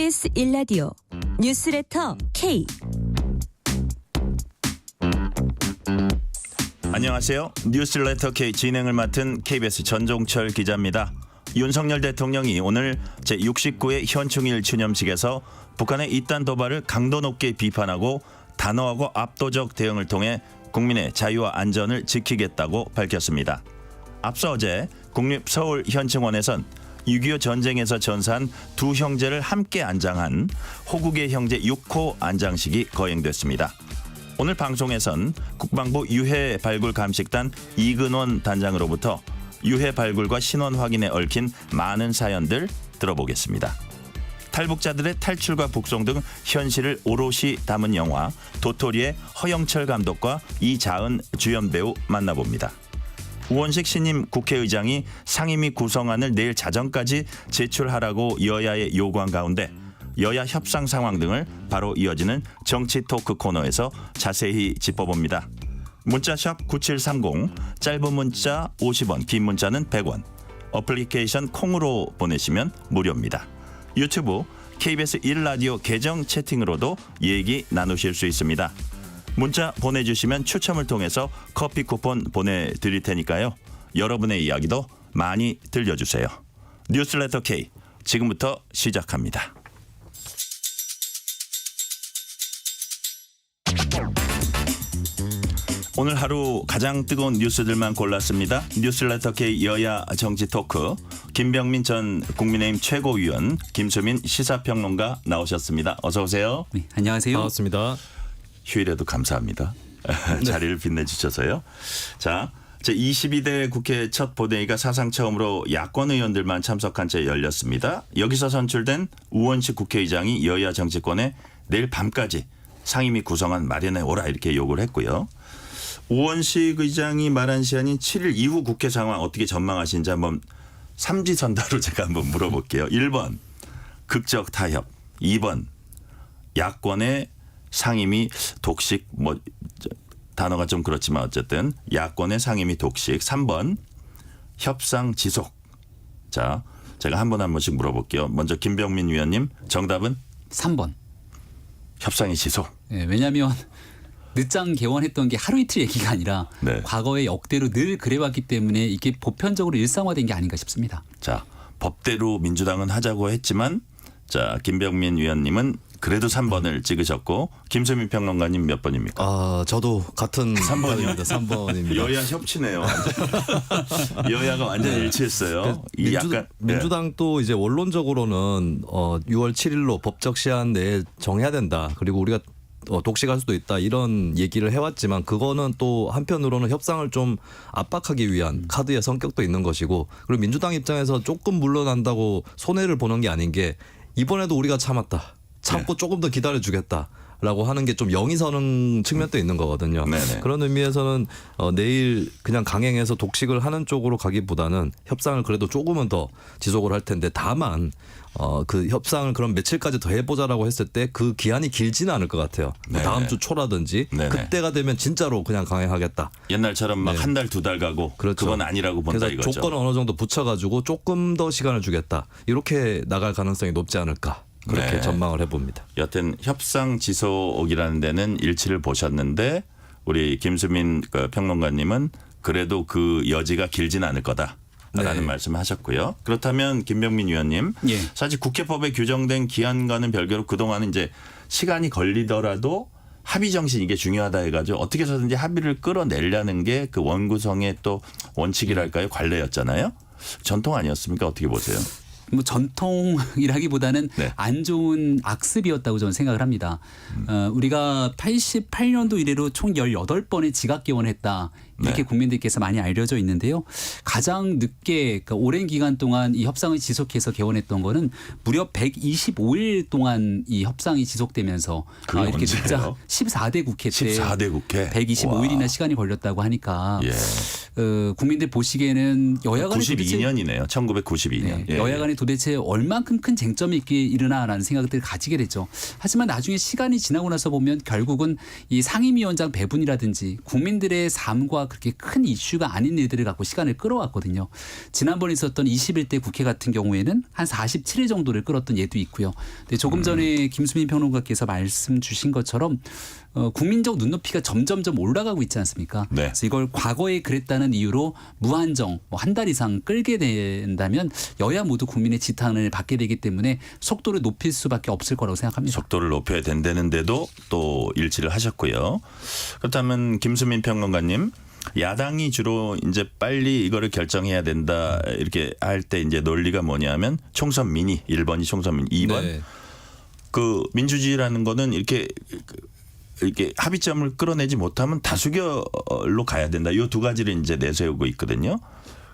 KBS 1라디오 뉴스레터 K. 안녕하세요. 뉴스레터 K 진행을 맡은 KBS 전종철 기자입니다. 윤석열 대통령이 오늘 제69회 현충일 추념식에서 북한의 이딴 도발을 강도 높게 비판하고 단호하고 압도적 대응을 통해 국민의 자유와 안전을 지키겠다고 밝혔습니다. 앞서 어제 국립서울현충원에선 6.25 전쟁에서 전사한 두 형제를 함께 안장한 호국의 형제 6호 안장식이 거행됐습니다. 오늘 방송에선 국방부 유해 발굴 감식단 이근원 단장으로부터 유해 발굴과 신원 확인에 얽힌 많은 사연들 들어보겠습니다. 탈북자들의 탈출과 북송 등 현실을 오롯이 담은 영화 도토리의 허영철 감독과 이자은 주연 배우 만나봅니다. 우원식 신임 국회의장이 상임위 구성안을 내일 자정까지 제출하라고 여야에 요구한 가운데 여야 협상 상황 등을 바로 이어지는 정치 토크 코너에서 자세히 짚어봅니다. 문자샵 9730, 짧은 문자 50원, 긴 문자는 100원. 어플리케이션 콩으로 보내시면 무료입니다. 유튜브 KBS 1라디오 계정 채팅으로도 얘기 나누실 수 있습니다. 문자 보내주시면 추첨을 통해서 커피 쿠폰 보내드릴 테니까요. 여러분의 이야기도 많이 들려주세요. 뉴스레터 K 지금부터 시작합니다. 오늘 하루 가장 뜨거운 뉴스들만 골랐습니다. 뉴스레터 K 여야 정치 토크 김병민 전 국민의힘 최고위원, 김수민 시사평론가 나오셨습니다. 어서 오세요. 네, 안녕하세요. 반갑습니다. 휴일에도 감사합니다. 자리를 빛내주셔서요. 자, 제22대 국회 첫 본회의가 사상 처음으로 야권 의원들만 참석한 채 열렸습니다. 여기서 선출된 우원식 국회의장이 여야 정치권에 내일 밤까지 상임위 구성안 마련해 오라 이렇게 요구를 했고요. 우원식 의장이 말한 시한인 7일 이후 국회 상황 어떻게 전망하시는지 한번 삼지선다로 제가 한번 물어볼게요. 1번 극적 타협, 2번 야권의 상임위 독식, 단어가 좀 그렇지만 어쨌든 야권의 상임위 독식, 3번 협상 지속. 자, 제가 한 번 한 번씩 물어볼게요. 먼저 김병민 위원님, 정답은 3번. 협상의 지속. 네, 왜냐하면 늦장 개원했던 게 하루 이틀 얘기가 아니라 네. 과거에 역대로 늘 그래왔기 때문에 이게 보편적으로 일상화된 게 아닌가 싶습니다. 자, 법대로 민주당은 하자고 했지만 자, 김병민 위원님은 그래도 3번을 찍으셨고 김수민 평론가님 몇 번입니까? 저도 같은 3번입니다. 3번입니다. 여야 협치네요. 여야가 완전 일치했어요. 이 약간 민주당도 이제 원론적으로는 6월 7일로 법적 시한 내에 정해야 된다. 그리고 우리가 독식할 수도 있다 이런 얘기를 해왔지만 그거는 또 한편으로는 협상을 좀 압박하기 위한 카드의 성격도 있는 것이고 그리고 민주당 입장에서 조금 물러난다고 손해를 보는 게 아닌 게 이번에도 우리가 참았다. 참고 조금 더 기다려주겠다라고 하는 게 좀 영이 서는 측면도 있는 거거든요. 네네. 그런 의미에서는 내일 그냥 강행해서 독식을 하는 쪽으로 가기보다는 협상을 그래도 조금은 더 지속을 할 텐데 다만 그 협상을 그럼 며칠까지 더 해보자라고 했을 때 그 기한이 길지는 않을 것 같아요. 네네. 다음 주 초라든지 네네. 그때가 되면 진짜로 그냥 강행하겠다. 옛날처럼 막 한 달 두 달 가고 그렇죠. 그건 아니라고 본다 그래서 이거죠. 조건을 어느 정도 붙여가지고 조금 더 시간을 주겠다. 이렇게 나갈 가능성이 높지 않을까. 그렇게 네. 전망을 해봅니다. 여튼 협상 지속이라는 데는 일치를 보셨는데 우리 김수민 평론가님은 그래도 그 여지가 길진 않을 거다라는 네. 말씀을 하셨고요. 그렇다면 김병민 위원님, 예. 사실 국회법에 규정된 기한과는 별개로 그동안은 이제 시간이 걸리더라도 합의 정신 이게 중요하다 해가지고 어떻게 해서든지 합의를 끌어내려는 게 그 원구성의 또 원칙이랄까요? 관례였잖아요. 전통 아니었습니까? 어떻게 보세요? 뭐 전통이라기보다는 네. 안 좋은 악습이었다고 저는 생각을 합니다. 우리가 88년도 이래로 총 18번의 지각 개원했다. 이렇게 네. 국민들께서 많이 알려져 있는데요. 가장 늦게 그러니까 오랜 기간 동안 이 협상을 지속해서 개원했던 거는 무려 125일 동안 이 협상이 지속되면서 그게 이렇게 언제예요? 늦자 14대 국회 때 14대 국회 125일이나 시간이 걸렸다고 하니까 예. 국민들 보시기에는 여야 간에 도대체 92년이네요. 1992년. 네, 예. 여야 간에 도대체 얼만큼 큰 쟁점이 있게 일어나라는 생각들을 가지게 됐죠. 하지만 나중에 시간이 지나고 나서 보면 결국은 이 상임위원장 배분이라든지 국민들의 삶과 그렇게 큰 이슈가 아닌 일들을 갖고 시간을 끌어왔거든요. 지난번에 있었던 21대 국회 같은 경우에는 한 47일 정도를 끌었던 예도 있고요. 근데 조금 전에 김수민 평론가께서 말씀 주신 것처럼 국민적 눈높이가 점점점 올라가고 있지 않습니까? 네. 그래서 이걸 과거에 그랬다는 이유로 무한정 한 달 이상 끌게 된다면 여야 모두 국민의 지탄을 받게 되기 때문에 속도를 높일 수밖에 없을 거라고 생각합니다. 속도를 높여야 된다는데도 또 일치를 하셨고요. 그렇다면 김수민 평론가님, 야당이 주로 이제 빨리 이거를 결정해야 된다 이렇게 할 때 이제 논리가 뭐냐면 총선 민의, 1번이 총선 민의, 2번 네. 그 민주주의라는 거는 이렇게 합의점을 끌어내지 못하면 다수결로 가야 된다. 이 두 가지를 이제 내세우고 있거든요.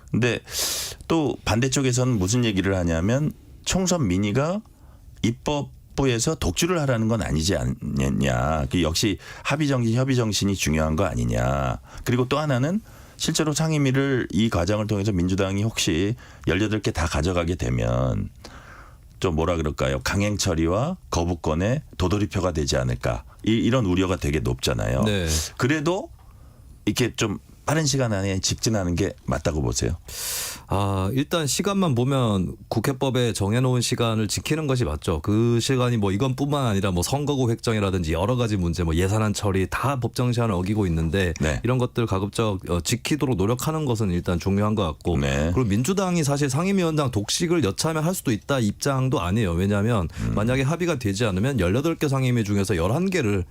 근데 또 반대쪽에서는 무슨 얘기를 하냐면 총선 민의가 입법부에서 독주를 하라는 건 아니지 않느냐. 그 역시 합의 정신, 협의 정신이 중요한 거 아니냐. 그리고 또 하나는 실제로 상임위를 이 과정을 통해서 민주당이 혹시 18개 다 가져가게 되면 좀 뭐라 그럴까요? 강행 처리와 거부권의 도돌이표가 되지 않을까. 이런 우려가 되게 높잖아요. 네. 그래도 이렇게 좀 빠른 시간 안에 직진하는 게 맞다고 보세요. 일단 시간만 보면 국회법에 정해놓은 시간을 지키는 것이 맞죠. 그 시간이 뭐 이건뿐만 아니라 뭐 선거구 획정이라든지 여러 가지 문제, 뭐 예산안 처리 다 법정 시한을 어기고 있는데 네. 이런 것들 가급적 지키도록 노력하는 것은 일단 중요한 것 같고 네. 그리고 민주당이 사실 상임위원장 독식을 여차하면 할 수도 있다 입장도 아니에요. 왜냐하면 만약에 합의가 되지 않으면 18개 상임위 중에서 11개를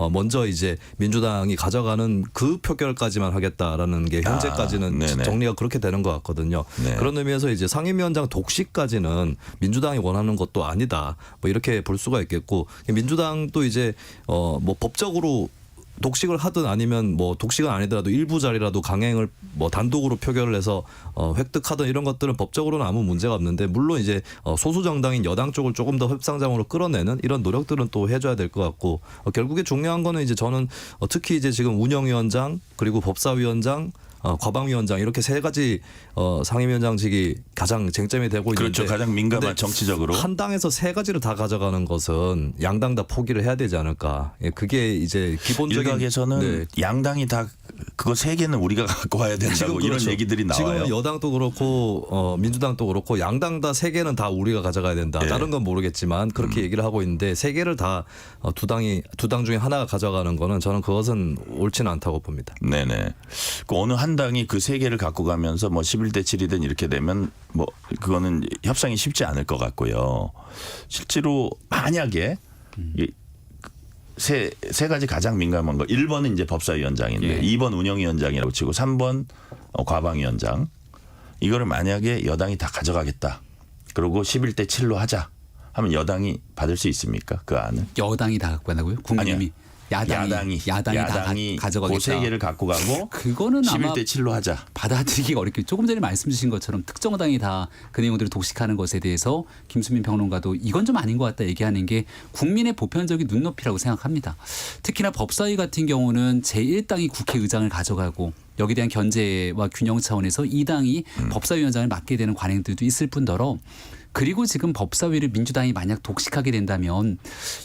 먼저 이제 민주당이 가져가는 그 표결까지만 하겠다라는 게 현재까지는 네네. 정리가 그렇게 되는 것 같거든요. 네. 그런 의미에서 이제 상임위원장 독식까지는 민주당이 원하는 것도 아니다. 뭐 이렇게 볼 수가 있겠고 민주당도 이제 뭐 법적으로 독식을 하든 아니면 뭐 독식은 아니더라도 일부 자리라도 강행을 뭐 단독으로 표결을 해서 획득하든 이런 것들은 법적으로는 아무 문제가 없는데 물론 이제 소수 정당인 여당 쪽을 조금 더 협상장으로 끌어내는 이런 노력들은 또 해줘야 될 것 같고 결국에 중요한 거는 이제 저는 특히 이제 지금 운영위원장 그리고 법사위원장 과방위원장 이렇게 세 가지 상임위원장직이 가장 쟁점이 되고 있는데 그렇죠. 가장 민감한 정치적으로. 한 당에서 세 가지를 다 가져가는 것은 양당 다 포기를 해야 되지 않을까. 그게 이제 기본적인 일각에서는 네. 양당이 다 그거 3개는 우리가 갖고 와야 된다고 이런 그렇죠. 얘기들이 나와요. 지금 여당도 그렇고 민주당도 그렇고 양당 다 3개는 다 우리가 가져가야 된다. 네. 다른 건 모르겠지만 그렇게 얘기를 하고 있는데 3개를 다 두 당 중에 하나가 가져가는 거는 저는 그것은 옳지는 않다고 봅니다. 네네. 그 어느 한 당이 그 3개를 갖고 가면서 뭐 11대 7이든 이렇게 되면 뭐 그거는 협상이 쉽지 않을 것 같고요. 실제로 만약에 이 세 가지 가장 민감한 거 1번은 이제 법사위원장인데 예. 2번 운영위원장이라고 치고 3번 과방위원장 이거를 만약에 여당이 다 가져가겠다. 그리고 11대 7로 하자 하면 여당이 받을 수 있습니까? 그 안을? 여당이 다 갖고 간다고요? 국민이 아니요. 야당이 다 가져가겠다. 그 3개를 갖고 가고 그거는 아마 11대 7로 하자. 받아들이기가 어렵겠죠. 조금 전에 말씀 주신 것처럼 특정 당이 다 그 내용들을 독식하는 것에 대해서 김수민 평론가도 이건 좀 아닌 것 같다 얘기하는 게 국민의 보편적인 눈높이라고 생각합니다. 특히나 법사위 같은 경우는 제1당이 국회의장을 가져가고 여기에 대한 견제와 균형 차원에서 2당이 법사위원장을 맡게 되는 관행들도 있을 뿐더러 그리고 지금 법사위를 민주당이 만약 독식하게 된다면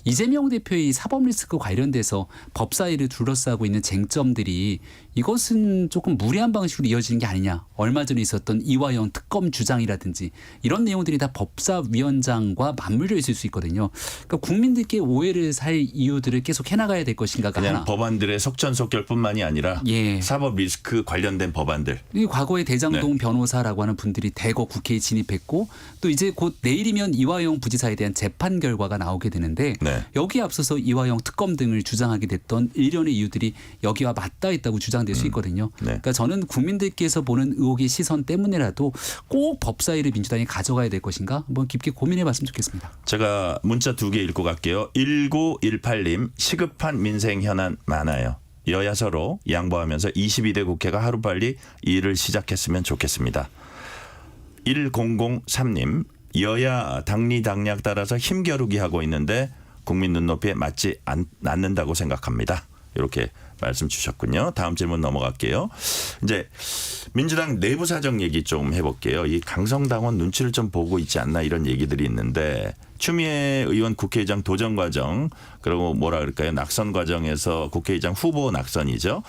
이재명 대표의 사법 리스크 관련돼서 법사위를 둘러싸고 있는 쟁점들이 이것은 조금 무리한 방식으로 이어지는 게 아니냐. 얼마 전에 있었던 이화영 특검 주장이라든지 이런 내용들이 다 법사위원장과 맞물려 있을 수 있거든요. 그러니까 국민들께 오해를 살 이유들을 계속 해나가야 될 것인가가 그냥 하나. 법안들의 속전속결뿐만이 아니라 예. 사법 리스크 관련된 법안들. 이 과거에 대장동 변호사라고 하는 분들이 대거 국회에 진입했고 또 이제 곧 내일이면 이화영 부지사에 대한 재판 결과가 나오게 되는데 네. 여기에 앞서서 이화영 특검 등을 주장하게 됐던 일련의 이유들이 여기와 맞닿아 있다고 주장될 수 있거든요. 네. 그러니까 저는 국민들께서 보는 의혹의 시선 때문에라도 꼭 법사위를 민주당이 가져가야 될 것인가 한번 깊게 고민해 봤으면 좋겠습니다. 제가 문자 2개 읽고 갈게요. 1918님 시급한 민생 현안 많아요. 여야 서로 양보하면서 22대 국회가 하루빨리 일을 시작했으면 좋겠습니다. 1003님 여야 당리당략 따라서 힘겨루기 하고 있는데 국민 눈높이에 맞지 않는다고 생각합니다. 이렇게 말씀 주셨군요. 다음 질문 넘어갈게요. 이제 민주당 내부 사정 얘기 좀 해볼게요. 이 강성당원 눈치를 좀 보고 있지 않나 이런 얘기들이 있는데 추미애 의원 국회의장 도전 과정 그리고 뭐라 그럴까요? 낙선 과정에서 국회의장 후보 낙선이죠.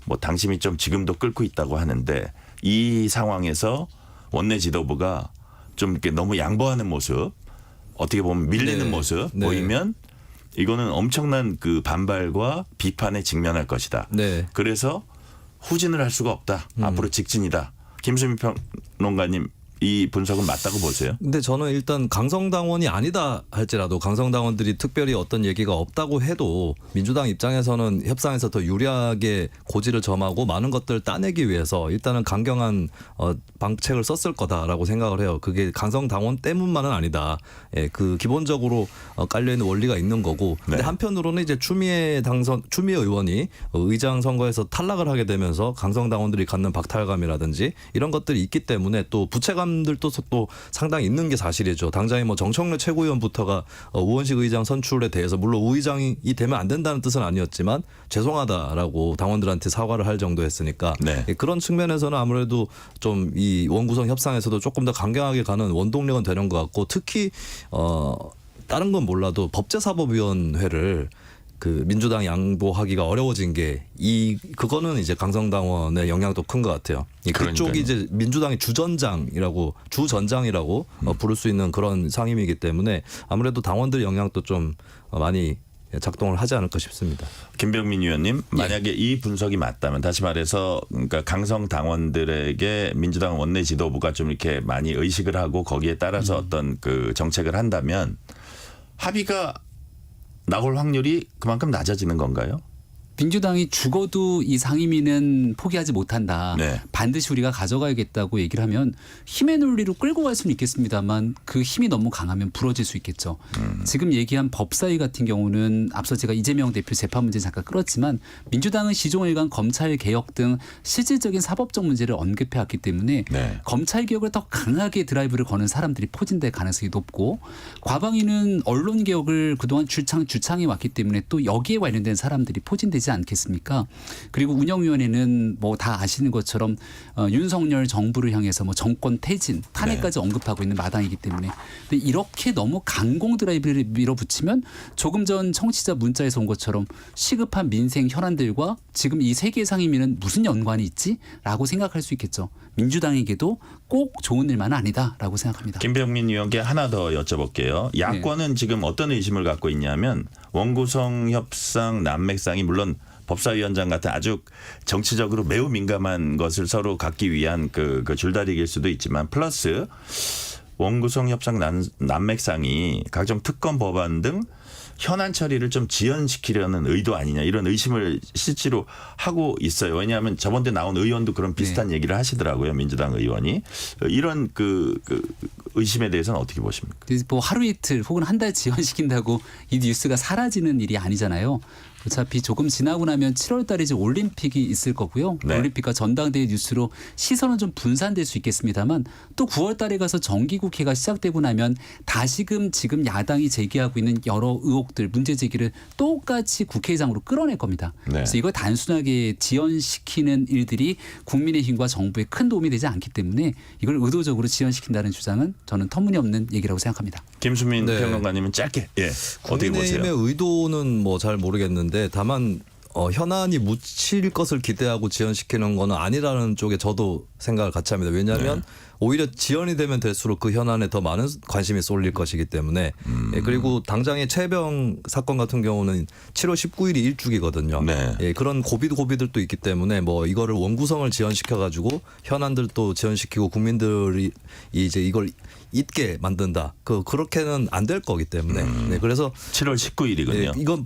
뭐 당심이 좀 지금도 끓고 있다고 하는데 이 상황에서 원내 지도부가 좀 이렇게 너무 양보하는 모습, 어떻게 보면 밀리는 네. 모습 네. 보이면 이거는 엄청난 그 반발과 비판에 직면할 것이다. 네. 그래서 후진을 할 수가 없다. 앞으로 직진이다. 김수민 평론가님 이 분석은 맞다고 보세요? 근데 저는 일단 강성당원이 아니다 할지라도 강성당원들이 특별히 어떤 얘기가 없다고 해도 민주당 입장에서는 협상에서 더 유리하게 고지를 점하고 많은 것들을 따내기 위해서 일단은 강경한 방책을 썼을 거다라고 생각을 해요. 그게 강성당원 때문만은 아니다. 예, 그 기본적으로 깔려 있는 원리가 있는 거고. 근데 네. 한편으로는 이제 추미애 의원이 의장 선거에서 탈락을 하게 되면서 강성당원들이 갖는 박탈감이라든지 이런 것들이 있기 때문에 또 부채감들도 또 상당히 있는 게 사실이죠. 당장에 뭐 정청래 최고위원부터가 우원식 의장 선출에 대해서 물론 우 의장이 되면 안 된다는 뜻은 아니었지만 죄송하다라고 당원들한테 사과를 할 정도였으니까 네. 그런 측면에서는 아무래도 좀 이 원구성 협상에서도 조금 더 강경하게 가는 원동력은 되는 것 같고 특히 다른 건 몰라도 법제사법위원회를 그 민주당 양보하기가 어려워진 게 그거는 이제 강성당원의 영향도 큰 것 같아요. 그쪽이 이제 민주당의 주전장이라고 부를 수 있는 그런 상임이기 때문에 아무래도 당원들 영향도 좀 많이 작동을 하지 않을까 싶습니다. 김병민 의원님, 만약에 이 분석이 맞다면 다시 말해서 그러니까 강성 당원들에게 민주당 원내 지도부가 좀 이렇게 많이 의식을 하고 거기에 따라서 어떤 그 정책을 한다면 합의가 나올 확률이 그만큼 낮아지는 건가요? 민주당이 죽어도 이 상임위는 포기하지 못한다. 네. 반드시 우리가 가져가야겠다고 얘기를 하면 힘의 논리로 끌고 갈 수는 있겠습니다만 그 힘이 너무 강하면 부러질 수 있겠죠. 지금 얘기한 법사위 같은 경우는 앞서 제가 이재명 대표 재판 문제 잠깐 끌었지만 민주당은 시종일관 검찰 개혁 등 실질적인 사법적 문제를 언급해 왔기 때문에 네. 검찰 개혁을 더 강하게 드라이브를 거는 사람들이 포진될 가능성이 높고 과방위는 언론 개혁을 그동안 주창해 왔기 때문에 또 여기에 관련된 사람들이 포진되지 않겠습니까? 그리고 운영위원회는 뭐 다 아시는 것처럼 윤석열 정부를 향해서 뭐 정권 퇴진, 탄핵까지 언급하고 있는 마당이기 때문에 근데 이렇게 너무 강공 드라이브를 밀어붙이면 조금 전 청취자 문자에서 온 것처럼 시급한 민생 현안들과 지금 이 세 개의 상임위는 무슨 연관이 있지라고 생각할 수 있겠죠. 민주당에게도 꼭 좋은 일만은 아니다라고 생각합니다. 김병민 의원께 하나 더 여쭤볼게요. 야권은 지금 어떤 의심을 갖고 있냐면 원구성 협상 난맥상이 물론 법사위원장 같은 아주 정치적으로 매우 민감한 것을 서로 갖기 위한 그 줄다리기일 수도 있지만 플러스 원구성 협상 난맥상이 각종 특검 법안 등 현안 처리를 좀 지연시키려는 의도 아니냐 이런 의심을 실제로 하고 있어요. 왜냐하면 저번에 나온 의원도 그런 비슷한 얘기를 하시더라고요. 민주당 의원이. 이런 그 의심에 대해서는 어떻게 보십니까? 뭐 하루 이틀 혹은 한 달 지연시킨다고 이 뉴스가 사라지는 일이 아니잖아요. 어차피 조금 지나고 나면 7월 달에 이제 올림픽이 있을 거고요. 네. 올림픽과 전당대회 뉴스로 시선은 좀 분산될 수 있겠습니다만 또 9월 달에 가서 정기국회가 시작되고 나면 다시금 지금 야당이 제기하고 있는 여러 의혹들 문제 제기를 똑같이 국회의장으로 끌어낼 겁니다. 네. 그래서 이걸 단순하게 지연시키는 일들이 국민의힘과 정부에 큰 도움이 되지 않기 때문에 이걸 의도적으로 지연시킨다는 주장은 저는 터무니없는 얘기라고 생각합니다. 김수민 네. 평론가님은 짧게 어떻게 보세요? 국민의힘의 의도는 뭐 잘 모르겠는데 다만 현안이 묻힐 것을 기대하고 지연시키는 건 아니라는 쪽에 저도 생각을 같이 합니다. 왜냐하면 오히려 지연이 되면 될수록 그 현안에 더 많은 관심이 쏠릴 것이기 때문에 예, 그리고 당장의 최병 사건 같은 경우는 7월 19일이 일주기거든요. 네. 예, 그런 고비들도 있기 때문에 뭐 이거를 원구성을 지연시켜 가지고 현안들도 지연시키고 국민들이 이제 이걸 잊게 만든다. 그렇게는 안 될 거기 때문에 네, 그래서 7월 19일이군요. 예, 이건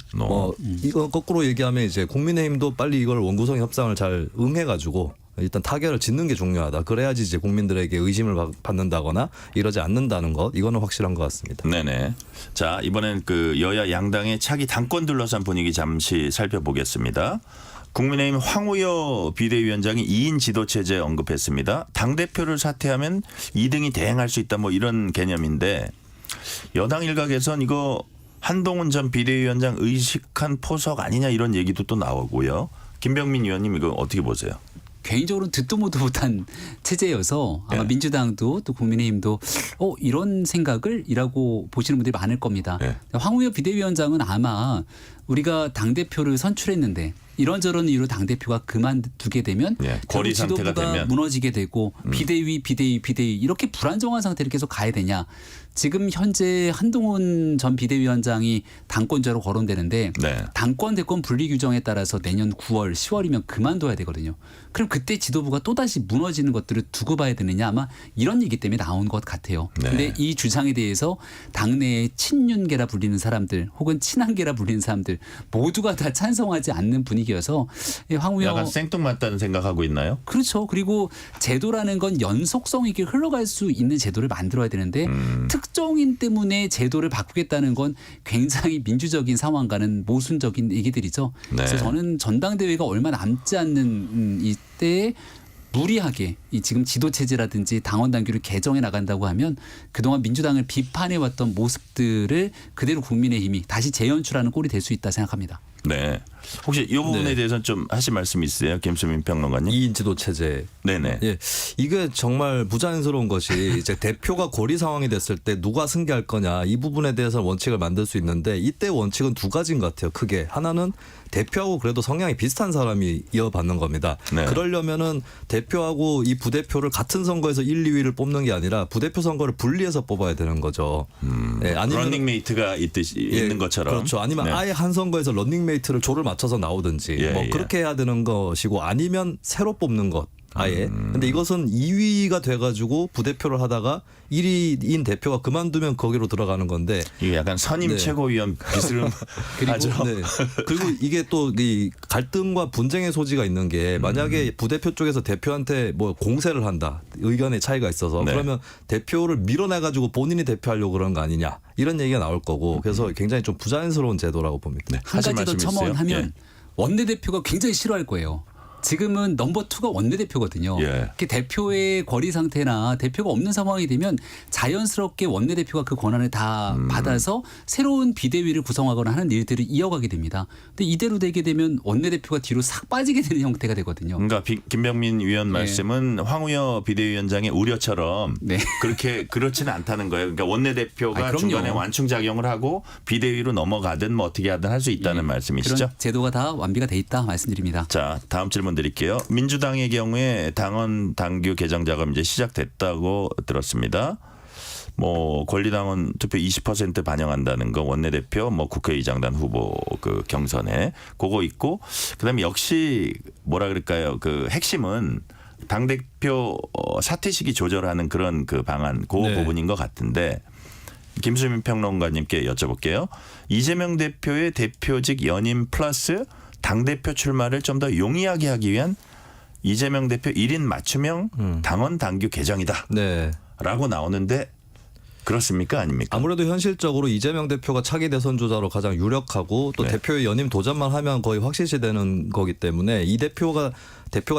이거 거꾸로 얘기하면 이제 국민의힘도 빨리 이걸 원구성 협상을 잘 응해가지고 일단 타결을 짓는 게 중요하다. 그래야지 이제 국민들에게 의심을 받는다거나 이러지 않는다는 것 이거는 확실한 것 같습니다. 네네. 자 이번엔 그 여야 양당의 차기 당권 둘러싼 분위기 잠시 살펴보겠습니다. 국민의힘 황우여 비대위원장이 2인 지도체제 언급했습니다. 당대표를 사퇴하면 2등이 대행할 수 있다 뭐 이런 개념인데 여당 일각에선 이거 한동훈 전 비대위원장 의식한 포석 아니냐 이런 얘기도 또 나오고요. 김병민 의원님 이거 어떻게 보세요? 개인적으로는 듣도 보도 못한 체제여서 아마 민주당도 또 국민의힘도 이런 생각을 이라고 보시는 분들이 많을 겁니다. 황우여 비대위원장은 아마 우리가 당대표를 선출했는데 이런저런 이유로 당 대표가 그만두게 되면 예, 거리 결국 상태가 지도부가 되면. 무너지게 되고 비대위 이렇게 불안정한 상태로 계속 가야 되냐. 지금 현재 한동훈 전 비대위원장이 당권자로 거론되는데 네. 당권 대권 분리 규정에 따라서 내년 9월 10월이면 그만둬야 되거든요. 그럼 그때 지도부가 또다시 무너지는 것들을 두고 봐야 되느냐 아마 이런 얘기 때문에 나온 것 같아요. 네. 근데 이 주장에 대해서 당내의 친윤계라 불리는 사람들 혹은 친한계라 불리는 사람들 모두가 다 찬성하지 않는 분위기여서 황우여 약간 생뚱맞다는 생각하고 있나요? 그렇죠. 그리고 제도라는 건 연속성 있게 흘러갈 수 있는 제도를 만들어야 되는데 특정인 때문에 제도를 바꾸겠다는 건 굉장히 민주적인 상황과는 모순적인 얘기들이죠. 네. 그래서 저는 전당대회가 얼마 남지 않는 이때에 무리하게 이 지금 지도 체제라든지 당원 당규를 개정해 나간다고 하면 그동안 민주당을 비판해 왔던 모습들을 그대로 국민의힘이 다시 재연출하는 꼴이 될 수 있다 생각합니다. 네. 혹시 이 부분에 네. 대해서는 좀 하실 말씀 있으세요? 김수민 평론가님? 2인 지도 체제. 네네. 예, 이게 정말 부자연스러운 것이 이제 대표가 고리 상황이 됐을 때 누가 승계할 거냐 이 부분에 대해서 원칙을 만들 수 있는데 이때 원칙은 두 가지인 것 같아요. 크게 하나는 대표하고 그래도 성향이 비슷한 사람이 이어받는 겁니다. 네. 그러려면은 대표하고 이 부대표를 같은 선거에서 1, 2위를 뽑는 게 아니라 부대표 선거를 분리해서 뽑아야 되는 거죠. 예, 아니면 러닝메이트가 있는 것처럼. 그렇죠. 아니면 네. 아예 한 선거에서 런닝메이트를 조를 맞춰서 나오든지 예, 뭐 예. 그렇게 해야 되는 것이고 아니면 새로 뽑는 것 아예. 근데 이것은 2위가 돼가지고 부대표를 하다가 1위인 대표가 그만두면 거기로 들어가는 건데. 이게 약간 선임 네. 최고위원 비스름 하죠. 네. 그리고 이게 또 이 갈등과 분쟁의 소지가 있는 게 만약에 부대표 쪽에서 대표한테 뭐 공세를 한다 의견의 차이가 있어서 네. 그러면 대표를 밀어내가지고 본인이 대표하려고 그런 거 아니냐 이런 얘기가 나올 거고 그래서 굉장히 좀 부자연스러운 제도라고 봅니다. 네. 한 하실 가지 더 말씀 있어요? 첨언하면 예. 원내대표가 굉장히 싫어할 거예요. 지금은 넘버 2가 원내대표거든요. 예. 이렇게 대표의 거리 상태나 대표가 없는 상황이 되면 자연스럽게 원내대표가 그 권한을 다 받아서 새로운 비대위를 구성하거나 하는 일들을 이어가게 됩니다. 근데 이대로 되게 되면 원내대표가 뒤로 싹 빠지게 되는 형태가 되거든요. 그러니까 김병민 위원 말씀은 황우여 비대위원장의 우려처럼 네. 그렇지는 않다는 거예요. 그러니까 원내대표가 그럼요. 중간에 완충 작용을 하고 비대위로 넘어가든 뭐 어떻게 하든 할 수 있다는 말씀이시죠? 그런 제도가 다 완비가 돼 있다 말씀드립니다. 자, 다음 질문 드릴게요. 민주당의 경우에 당원 당규 개정 작업 이제 시작됐다고 들었습니다. 뭐 권리당원 투표 20% 반영한다는 거 원내대표 뭐 국회의장단 후보 그 경선에 그거 있고 그다음에 역시 뭐라 그럴까요? 그 핵심은 당 대표 사퇴 시기 조절하는 그런 그 방안 그 네. 부분인 것 같은데 김수민 평론가님께 여쭤볼게요. 이재명 대표의 대표직 연임 플러스 당대표 출마를 좀 더 용이하게 하기 위한 이재명 대표 1인 맞춤형 당원 당규 개정이다. 네. 라고 나오는데 그렇습니까? 아닙니까? 아무래도 현실적으로 이재명 대표가 차기 대선 주자로 가장 유력하고 또 네. 대표의 연임 도전만 하면 거의 확실시되는 거기 때문에 이 대표가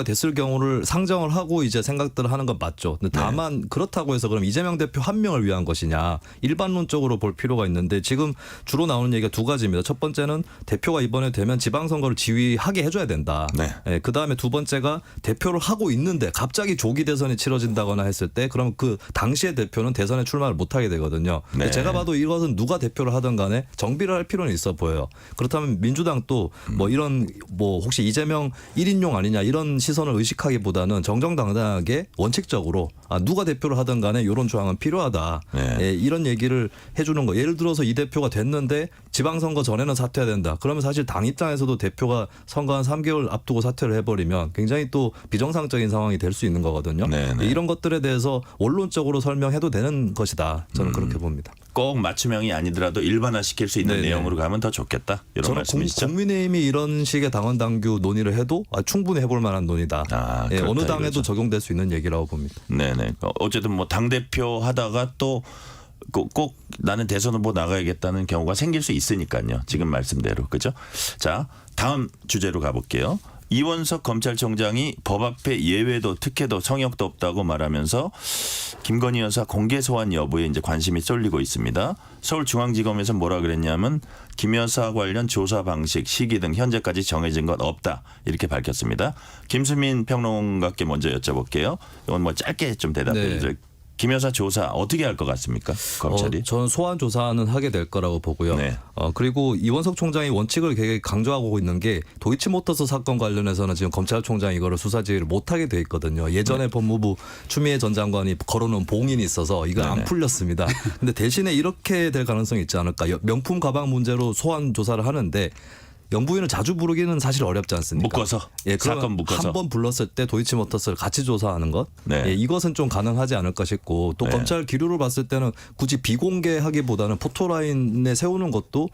됐을 경우를 상정을 하고 이제 생각들을 하는 건 맞죠. 근데 다만 그렇다고 해서 그럼 이재명 대표 한 명을 위한 것이냐 일반론적으로 볼 필요가 있는데 지금 주로 나오는 얘기가 두 가지입니다. 첫 번째는 대표가 이번에 되면 지방선거를 지휘하게 해줘야 된다. 네. 그다음에 두 번째가 대표를 하고 있는데 갑자기 조기 대선이 치러진다거나 했을 때 그럼 그 당시의 대표는 대선에 출마를 못하게 되거든요. 근데 네. 제가 봐도 이것은 누가 대표를 하든 간에 정비를 할 필요는 있어 보여요. 그렇다면 민주당도 뭐 이런 뭐 혹시 이재명 1인용 아니냐 이런 시선을 의식하기보다는 정정당당하게 원칙적으로 누가 대표를 하든 간에 이런 조항은 필요하다. 네. 예, 이런 얘기를 해주는 거. 예를 들어서 이 대표가 됐는데 지방선거 전에는 사퇴해야 된다. 그러면 사실 당 입장에서도 대표가 선거 한 3개월 앞두고 사퇴를 해버리면 굉장히 또 비정상적인 상황이 될 수 있는 거거든요. 네, 네. 이런 것들에 대해서 원론적으로 설명해도 되는 것이다. 저는 그렇게 봅니다. 꼭 맞춤형이 아니더라도 일반화시킬 수 있는 네네. 내용으로 가면 더 좋겠다. 이런 저는 말씀이시죠? 국민의힘이 이런 식의 당원 당규 논의를 해도 충분히 해볼 만한 논의다. 아, 예, 그렇다 어느 당에도 이거죠. 적용될 수 있는 얘기라고 봅니다. 네네. 어쨌든 뭐 당대표 하다가 또 꼭 나는 대선 후보 나가야겠다는 경우가 생길 수 있으니까요. 지금 말씀대로. 그죠? 자, 다음 주제로 가볼게요. 이원석 검찰총장이 법 앞에 예외도 특혜도 성역도 없다고 말하면서 김건희 여사 공개 소환 여부에 이제 관심이 쏠리고 있습니다. 서울중앙지검에서 뭐라 그랬냐면 김 여사 관련 조사 방식, 시기 등 현재까지 정해진 것 없다 이렇게 밝혔습니다. 김수민 평론가께 먼저 여쭤볼게요. 이건 뭐 짧게 좀 대답해 네. 주세요. 김 여사 조사 어떻게 할 것 같습니까? 검찰이? 저는 소환 조사는 하게 될 거라고 보고요. 네. 그리고 이원석 총장이 원칙을 되게 강조하고 있는 게 도이치모터스 사건 관련해서는 지금 검찰총장이 이거를 수사 지휘를 못하게 돼 있거든요. 예전에 법무부 추미애 전 장관이 걸어놓은 봉인이 있어서 이거 안 네네. 풀렸습니다. 근데 대신에 이렇게 될 가능성이 있지 않을까. 명품 가방 문제로 소환 조사를 하는데 영부인을 자주 부르기는 사실 어렵지 않습니까? 묶어서 사건 묶어서 한 번 불렀을 때 도이치모터스를 같이 조사하는 것, 네. 예, 이것은 좀 가능하지 않을까 싶고 또 네. 검찰 기류를 봤을 때는 굳이 비공개하기보다는 포토라인에 세우는 것도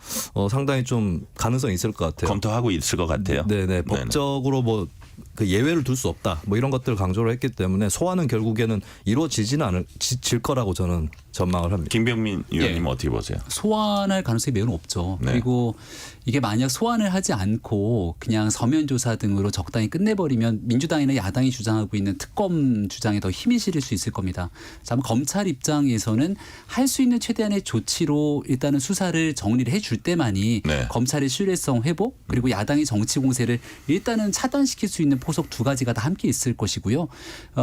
상당히 좀 가능성이 있을 것 같아요. 검토하고 있을 것 같아요. 네네 법적으로 뭐 그 예외를 둘 수 없다 뭐 이런 것들을 강조를 했기 때문에 소환은 결국에는 이루어지지는 질 거라고 저는 전망을 합니다. 김병민 의원님 예. 어떻게 보세요? 소환할 가능성이 매우 높죠. 네. 그리고 이게 만약 소환을 하지 않고 그냥 서면 조사 등으로 적당히 끝내버리면 민주당이나 야당이 주장하고 있는 특검 주장에 더 힘이 실릴 수 있을 겁니다. 자, 검찰 입장에서는 할 수 있는 최대한의 조치로 일단은 수사를 정리를 해줄 때만이 네. 검찰의 신뢰성 회복 그리고 야당의 정치 공세를 일단은 차단시킬 수 있는 포석 두 가지가 다 함께 있을 것이고요.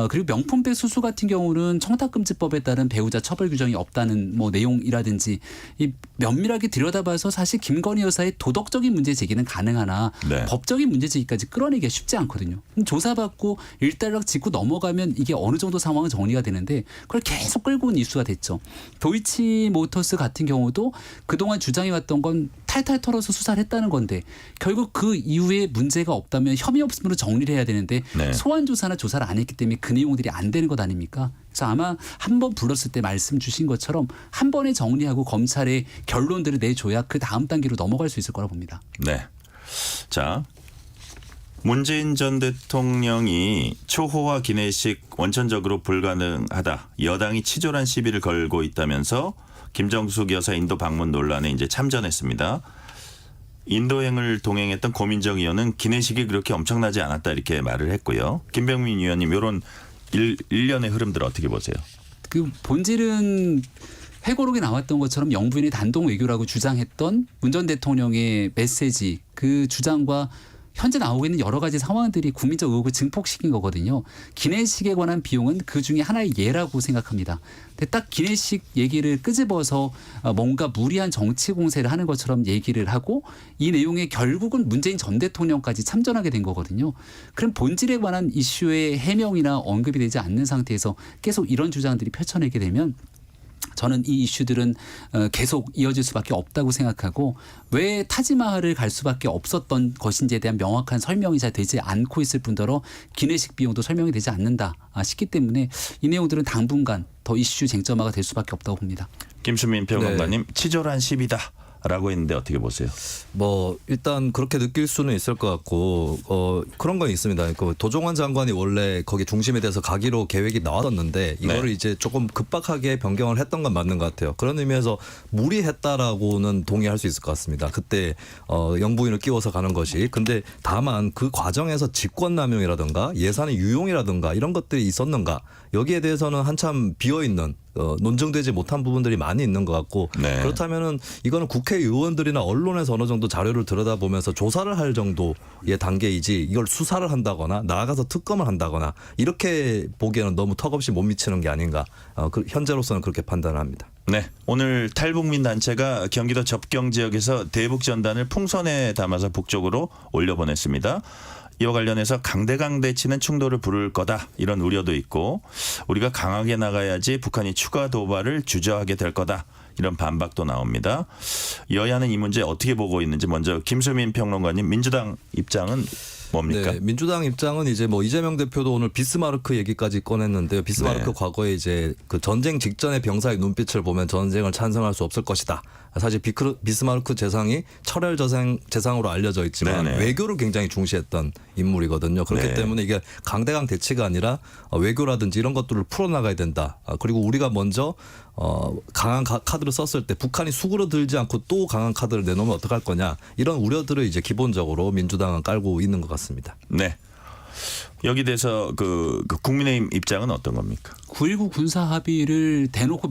그리고 명품백 수수 같은 경우는 청탁금지법에 따른 배우자 처벌 규정이 없다는 뭐 내용이라든지 이 면밀하게 들여다봐서 사실 김건희 여사의 도덕적인 문제 제기는 가능하나 네. 법적인 문제 제기까지 끌어내기가 쉽지 않거든요. 조사받고 일단락 짚고 넘어가면 이게 어느 정도 상황은 정리가 되는데 그걸 계속 끌고 온 이슈가 됐죠. 도이치모터스 같은 경우도 그동안 주장해왔던 건 탈탈 털어서 수사를 했다는 건데 결국 그 이후에 문제가 없다면 혐의 없음으로 정리를 해야 되는데 네. 소환 조사나 조사를 안 했기 때문에 그 내용들이 안 되는 것 아닙니까? 그래서 아마 한 번 불렀을 때 말씀 주신 것처럼 한 번에 정리하고 검찰의 결론들을 내줘야 그 다음 단계로 넘어갈 수 있을 거라 봅니다. 네. 자, 문재인 전 대통령이 초호화 기내식 원천적으로 불가능하다. 여당이 치졸한 시비를 걸고 있다면서 김정숙 여사 인도 방문 논란에 이제 참전했습니다. 인도행을 동행했던 고민정 의원은 기내식이 그렇게 엄청나지 않았다 이렇게 말을 했고요. 김병민 의원님 이런 일련의 흐름들 어떻게 보세요? 그 본질은 회고록에 나왔던 것처럼 영부인의 단독 외교라고 주장했던 문 전 대통령의 메시지 그 주장과 현재 나오고 있는 여러 가지 상황들이 국민적 의혹을 증폭시킨 거거든요. 기내식에 관한 비용은 그 중에 하나의 예라고 생각합니다. 근데 딱 기내식 얘기를 끄집어서 뭔가 무리한 정치 공세를 하는 것처럼 얘기를 하고 이 내용에 결국은 문재인 전 대통령까지 참전하게 된 거거든요. 그럼 본질에 관한 이슈의 해명이나 언급이 되지 않는 상태에서 계속 이런 주장들이 펼쳐내게 되면 저는 이 이슈들은 계속 이어질 수밖에 없다고 생각하고 왜 타지마할을 갈 수밖에 없었던 것인지에 대한 명확한 설명이 잘 되지 않고 있을 뿐더러 기내식 비용도 설명이 되지 않는다 싶기 때문에 이 내용들은 당분간 더 이슈 쟁점화가 될 수밖에 없다고 봅니다. 김수민 평론가님 치졸한 시비다. 라고 했는데 어떻게 보세요? 뭐 일단 그렇게 느낄 수는 있을 것 같고 그런 건 있습니다. 그 도종환 장관이 원래 거기 중심에 대해서 가기로 계획이 나왔었는데 이거를 네. 이제 조금 급박하게 변경을 했던 건 맞는 것 같아요. 그런 의미에서 무리했다라고는 동의할 수 있을 것 같습니다. 그때 영부인을 끼워서 가는 것이. 근데 다만 그 과정에서 직권남용이라든가 예산의 유용이라든가 이런 것들이 있었는가 여기에 대해서는 한참 비어있는 논증되지 못한 부분들이 많이 있는 것 같고 네. 그렇다면은 이거는 국회의원들이나 언론에서 어느 정도 자료를 들여다보면서 조사를 할 정도의 단계이지 이걸 수사를 한다거나 나아가서 특검을 한다거나 이렇게 보기에는 너무 턱없이 못 미치는 게 아닌가 현재로서는 그렇게 판단합니다. 네, 오늘 탈북민 단체가 경기도 접경 지역에서 대북 전단을 풍선에 담아서 북쪽으로 올려보냈습니다. 이와 관련해서 강대강대 치는 충돌을 부를 거다 이런 우려도 있고 우리가 강하게 나가야지 북한이 추가 도발을 주저하게 될 거다 이런 반박도 나옵니다. 여야는 이 문제 어떻게 보고 있는지 먼저 김수민 평론가님 민주당 입장은 뭡니까? 네, 민주당 입장은 이제 뭐 이재명 대표도 오늘 비스마르크 얘기까지 꺼냈는데요. 비스마르크 네. 과거에 이제 그 전쟁 직전의 병사의 눈빛을 보면 전쟁을 찬성할 수 없을 것이다. 사실 비스마르크 재상이 철혈 재상으로 알려져 있지만 네네. 외교를 굉장히 중시했던 인물이거든요. 그렇기 네. 때문에 이게 강대강 대치가 아니라 외교라든지 이런 것들을 풀어나가야 된다. 그리고 우리가 먼저 강한 카드를 썼을 때 북한이 수그러들지 않고 또 강한 카드를 내놓으면 어떡할 거냐 이런 우려들을 이제 기본적으로 민주당은 깔고 있는 것 같습니다. 네. 여기 대해서 그 국민의힘 입장은 어떤 겁니까? 9.19 군사 합의를 대놓고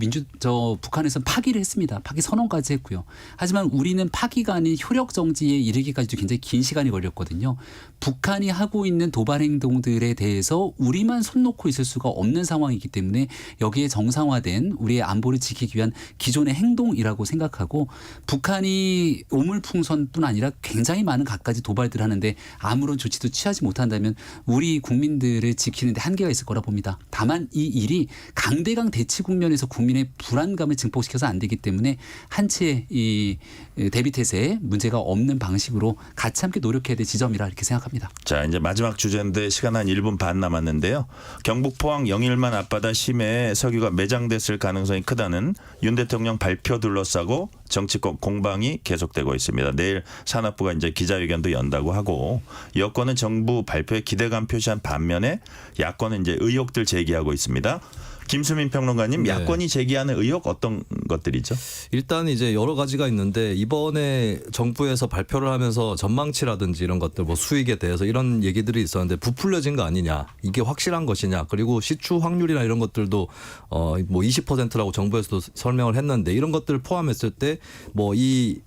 북한에서는 파기를 했습니다. 파기 선언까지 했고요. 하지만 우리는 파기가 아닌 효력 정지에 이르기까지도 굉장히 긴 시간이 걸렸거든요. 북한이 하고 있는 도발 행동들에 대해서 우리만 손 놓고 있을 수가 없는 상황이기 때문에 여기에 정상화된 우리의 안보를 지키기 위한 기존의 행동이라고 생각하고 북한이 오물풍선뿐 아니라 굉장히 많은 갖가지 도발들을 하는데 아무런 조치도 취하지 못한다면 우리 국민들을 지키는 데 한계가 있을 거라 봅니다. 다만 이 일이 강대강 대치 국면에서 국민의 불안감을 증폭시켜서 안 되기 때문에 한치의 이 대비태세에 문제가 없는 방식으로 같이 함께 노력해야 될 지점이라 이렇게 생각합니다. 자, 이제 마지막 주제인데 시간 한 1분 반 남았는데요. 경북 포항 영일만 앞바다 심해에 석유가 매장됐을 가능성이 크다는 윤 대통령 발표 둘러싸고 정치권 공방이 계속되고 있습니다. 내일 산업부가 이제 기자회견도 연다고 하고 여권은 정부 발표에 기대감 표시한 반면에 야권은 이제 의혹들 제기하고 있습니다. 김수민 평론가님, 네. 야권이 제기하는 의혹 어떤 것들이죠? 일단 이제 여러 가지가 있는데 이번에 정부에서 발표를 하면서 전망치라든지 이런 것들 뭐 수익에 대해서 이런 얘기들이 있었는데 부풀려진 거 아니냐, 이게 확실한 것이냐, 그리고 시추 확률이나 이런 것들도 뭐 20%라고 정부에서도 설명을 했는데 이런 것들을 포함했을 때 뭐 이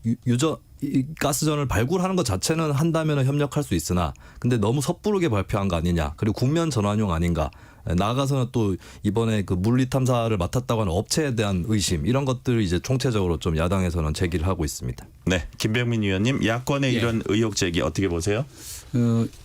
가스전을 발굴하는 것 자체는 한다면 협력할 수 있으나 근데 너무 섣부르게 발표한 거 아니냐, 그리고 국면 전환용 아닌가, 나아가서는 또 이번에 그 물리 탐사를 맡았다고 하는 업체에 대한 의심, 이런 것들을 이제 총체적으로 좀 야당에서는 제기를 하고 있습니다. 네, 김병민 의원님, 야권의 예. 이런 의혹 제기 어떻게 보세요?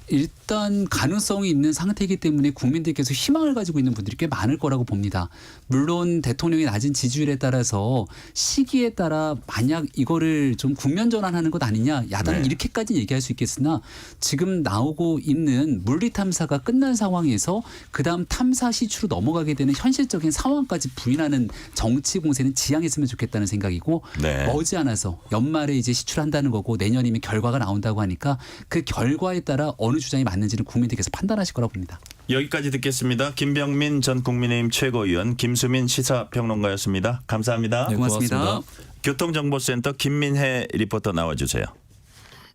일단 가능성이 있는 상태이기 때문에 국민들께서 희망을 가지고 있는 분들이 꽤 많을 거라고 봅니다. 물론 대통령의 낮은 지지율에 따라서 시기에 따라 만약 이거를 좀 국면 전환하는 것 아니냐, 야당은 네. 이렇게까지 얘기할 수 있겠으나 지금 나오고 있는 물리 탐사가 끝난 상황에서 그다음 탐사 시추로 넘어가게 되는 현실적인 상황까지 부인하는 정치 공세는 지양했으면 좋겠다는 생각이고 네. 머지않아서 연말에 이제 시추를 한다는 거고 내년이면 결과가 나온다고 하니까 그 결과에 따라 어느 주장이 맞는지는 국민들께서 판단하실 거라고 봅니다. 여기까지 듣겠습니다. 김병민 전 국민의힘 최고위원, 김수민 시사평론가였습니다. 감사합니다. 네, 고맙습니다. 교통정보센터 김민혜 리포터 나와주세요.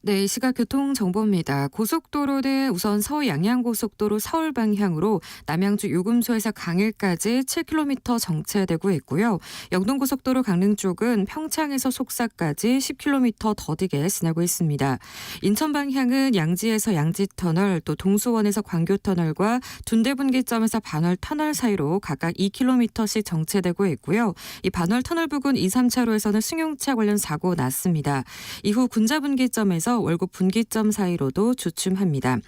네, 이 시각 교통정보입니다. 고속도로는 우선 서양양고속도로 서울 방향으로 남양주 요금소에서 강일까지 7km 정체되고 있고요. 영동고속도로 강릉 쪽은 평창에서 속사까지 10km 더디게 지나고 있습니다. 인천 방향은 양지에서 양지터널, 또 동수원에서 광교터널과 둔대분기점에서 반월터널 사이로 각각 2km씩 정체되고 있고요. 이 반월터널 부근 2, 3차로에서는 승용차 관련 사고 났습니다. 이후 군자분기점에서 월곡 분기점 사이로도 주춤합니다.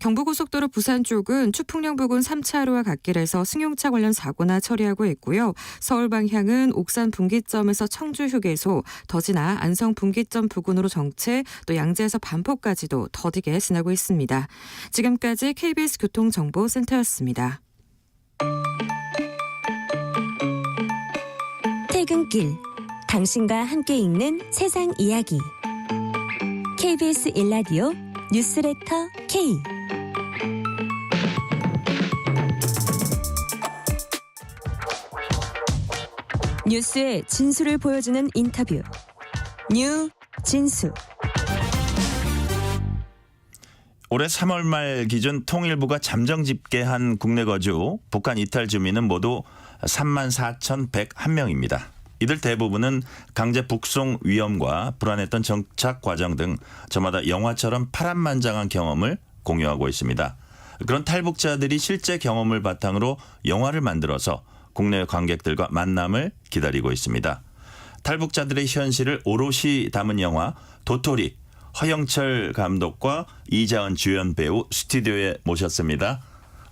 경부고속도로 부산 쪽은 추풍령 부근 3차로와 갓길에서 승용차 관련 사고나 처리하고 있고요. 서울 방향은 옥산 분기점에서 청주 휴게소, 더지나 안성 분기점 부근으로 정체, 또 양재에서 반포까지도 더디게 지나고 있습니다. 지금까지 KBS 교통정보센터였습니다. 퇴근길, 당신과 함께 읽는 세상 이야기. KBS 1라디오 뉴스레터 K. 뉴스의 진수를 보여주는 인터뷰. 뉴 진수. 올해 3월 말 기준 통일부가 잠정 집계한 국내 거주 북한 이탈 주민은 모두 34,101명입니다. 이들 대부분은 강제 북송 위험과 불안했던 정착 과정 등 저마다 영화처럼 파란만장한 경험을 공유하고 있습니다. 그런 탈북자들이 실제 경험을 바탕으로 영화를 만들어서 국내 관객들과 만남을 기다리고 있습니다. 탈북자들의 현실을 오롯이 담은 영화 도토리, 허영철 감독과 이자은 주연 배우 스튜디오에 모셨습니다.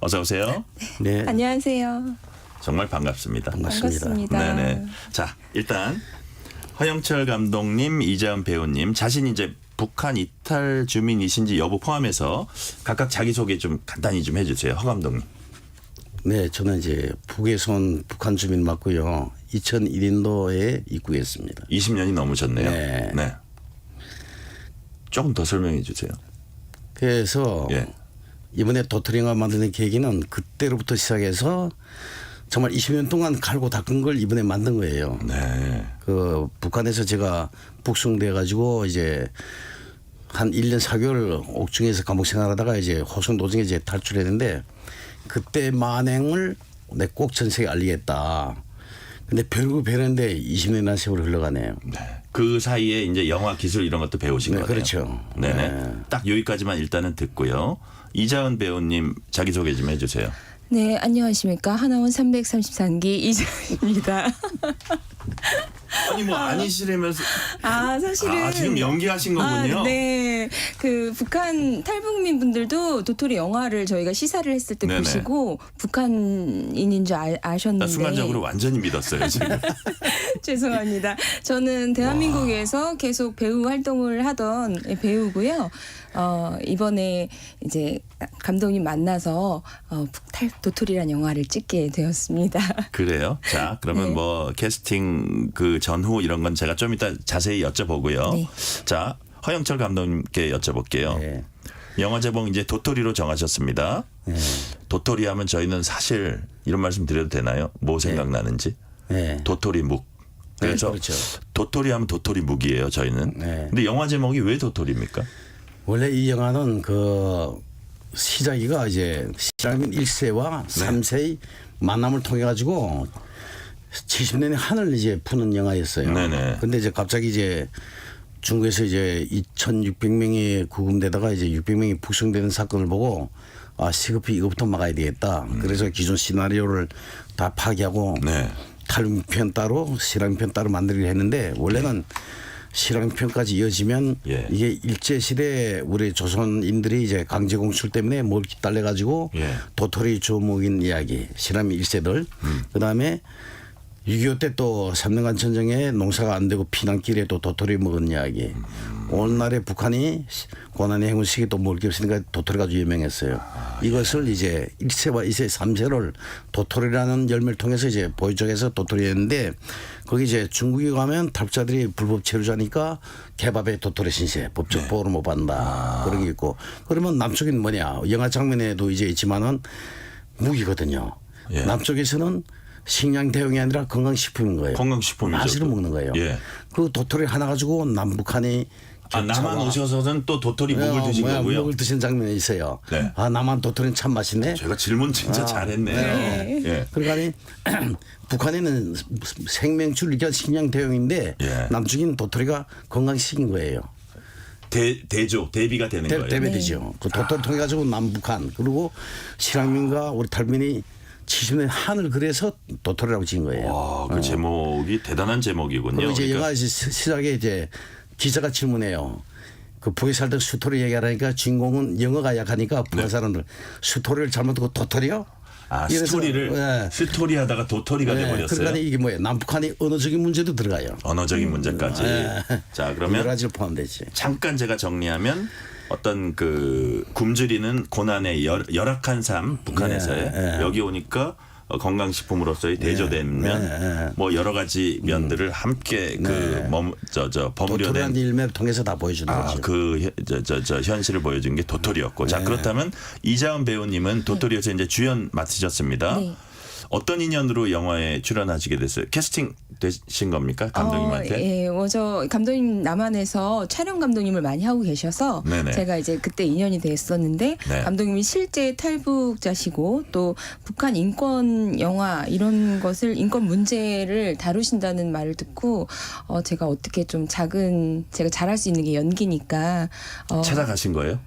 어서 오세요. 네, 안녕하세요. 정말 반갑습니다. 반갑습니다. 네네. 자, 일단 허영철 감독님, 이자은 배우님 자신이 이제 북한 이탈 주민이신지 여부 포함해서 각각 자기소개 좀 간단히 좀 해주세요. 허 감독님. 네, 저는 이제 북에서 온 북한 주민 맞고요. 2001년도에 입국했습니다. 20년이 넘으셨네요. 네. 조금 더 설명해 주세요. 그래서 예. 이번에 도토리가 만드는 계기는 그때로부터 시작해서 정말 20년 동안 갈고 닦은 걸 이번에 만든 거예요. 네. 그 북한에서 제가 북송돼 가지고 이제 한 1년 4개월 옥중에서 감옥 생활하다가 이제 호성노정에 이제 탈출했는데 그때 만행을 내 꼭 전 세계에 알리겠다. 근데 별거 배웠는데 20년이나 세월이 흘러가네요. 네. 그 사이에 이제 영화 기술 이런 것도 배우신 네, 거네요. 그렇죠. 네네. 네. 딱 여기까지만 일단은 듣고요. 이자은 배우님 자기소개 좀 해주세요. 네, 안녕하십니까. 하나원 333기 이자입니다. 아니 뭐 아니시라면서 사실은 지금 연기하신 거군요. 네. 그 북한 탈북민 분들도 도토리 영화를 저희가 시사를 했을 때 네네. 보시고 북한인인 줄 아셨는데 나 순간적으로 완전히 믿었어요 지금. 죄송합니다. 저는 대한민국에서 계속 배우 활동을 하던 배우고요. 이번에 이제 감독님 만나서 도토리란 영화를 찍게 되었습니다. 그래요? 자, 그러면 네. 뭐 캐스팅 그 전후 이런 건 제가 좀 이따 자세히 여쭤보고요. 네. 자, 허영철 감독님께 여쭤볼게요. 네. 영화 제목 이제 도토리로 정하셨습니다. 네. 도토리 하면 저희는 사실 이런 말씀 드려도 되나요? 뭐 생각나는지? 네. 도토리 묵. 그래서 네, 그렇죠. 도토리 하면 도토리 묵이에요, 저희는. 네. 근데 영화 제목이 왜 도토리입니까? 원래 이 영화는 그 시작이가 이제 시작인 1세와 3세의 만남을 통해 가지고 70년의 한을 이제 푸는 영화였어요. 네네. 근데 이제 갑자기 이제 중국에서 이제 2,600명이 구금되다가 이제 600명이 북송되는 사건을 보고 시급히 이것부터 막아야 되겠다. 그래서 기존 시나리오를 다 파기하고 네. 탈북편 따로 실황편 따로 만들기로 했는데 원래는 실황편까지 이어지면 예. 이게 일제시대 우리 조선인들이 이제 강제공출 때문에 몰기 딸려가지고 예. 도토리 조목인 이야기 실황 1세들 그다음에 6.25 때 또 3년간 전쟁에 농사가 안 되고 피난길에 또 도토리 먹은 이야기. 오늘날에 북한이 고난의 행운 시기 또 먹을 게 없으니까 도토리가 아주 유명했어요. 이것을 이제 1세와 2세, 3세를 도토리라는 열매를 통해서 이제 보여줘서 도토리였는데 거기 이제 중국에 가면 탈북자들이 불법 체류자니까 개밥에 도토리 신세 법적 보호를 못 받는다. 그런 게 있고 그러면 남쪽은 뭐냐 영화 장면에도 이제 있지만은 무기거든요. 예. 남쪽에서는 식량 대용이 아니라 건강식품인 거예요. 건강식품이죠. 맛으로 먹는 거예요. 예. 그 도토리 하나 가지고 남북한이 남한 오셔서는 또 도토리 묵을 드신 뭐야, 거고요. 묵을 드신 장면이 있어요. 네. 남한 도토리는 참 맛있네. 제가 질문 진짜 잘했네요. 네. 예. 그러니까 북한에는 생명줄 이게 식량 대용인데 예. 남쪽인 도토리가 건강식인 거예요. 대비가 되는 거예요. 대비되죠. 그 도토리 통해 가지고 남북한 그리고 실향민과 우리 탈민이 70년 한을 그래서 도토리라고 지은 거예요. 와, 그 제목이 대단한 제목이군요. 그리고 이제 그러니까 영화 시작에 이제 기자가 질문해요. 그 북에 살던 수토리 얘기하니까 주인공은 영어가 약하니까 북한 사람들 수토리를 잘못 듣고 도토리요? 이래서, 스토리를 예. 스토리 하다가 도토리가 돼버렸어요. 그러니까 이게 뭐예요? 남북한이 언어적인 문제도 들어가요. 언어적인 문제까지. 자, 여러 그러면 가지로 포함되지. 잠깐 제가 정리하면 어떤 그 굶주리는 고난의 열악한 삶 북한에서의 여기 오니까 건강식품으로서의 대조되면 뭐 여러 가지 면들을 함께 버무려낸 도토리라는 일매를 통해서 다 보여주는 거죠. 그 현실을 보여준 게 도토리였고. 자, 그렇다면 이자은 배우님은 도토리에서 이제 주연 맡으셨습니다. 네. 어떤 인연으로 영화에 출연하시게 됐어요? 캐스팅 되신 겁니까? 감독님한테? 예, 먼저 감독님 남한에서 촬영 감독님을 많이 하고 계셔서 네네. 제가 이제 그때 인연이 됐었는데 네. 감독님이 실제 탈북자시고 또 북한 인권 영화 이런 것을 인권 문제를 다루신다는 말을 듣고 제가 어떻게 좀 제가 잘할 수 있는 게 연기니까 찾아가신 거예요?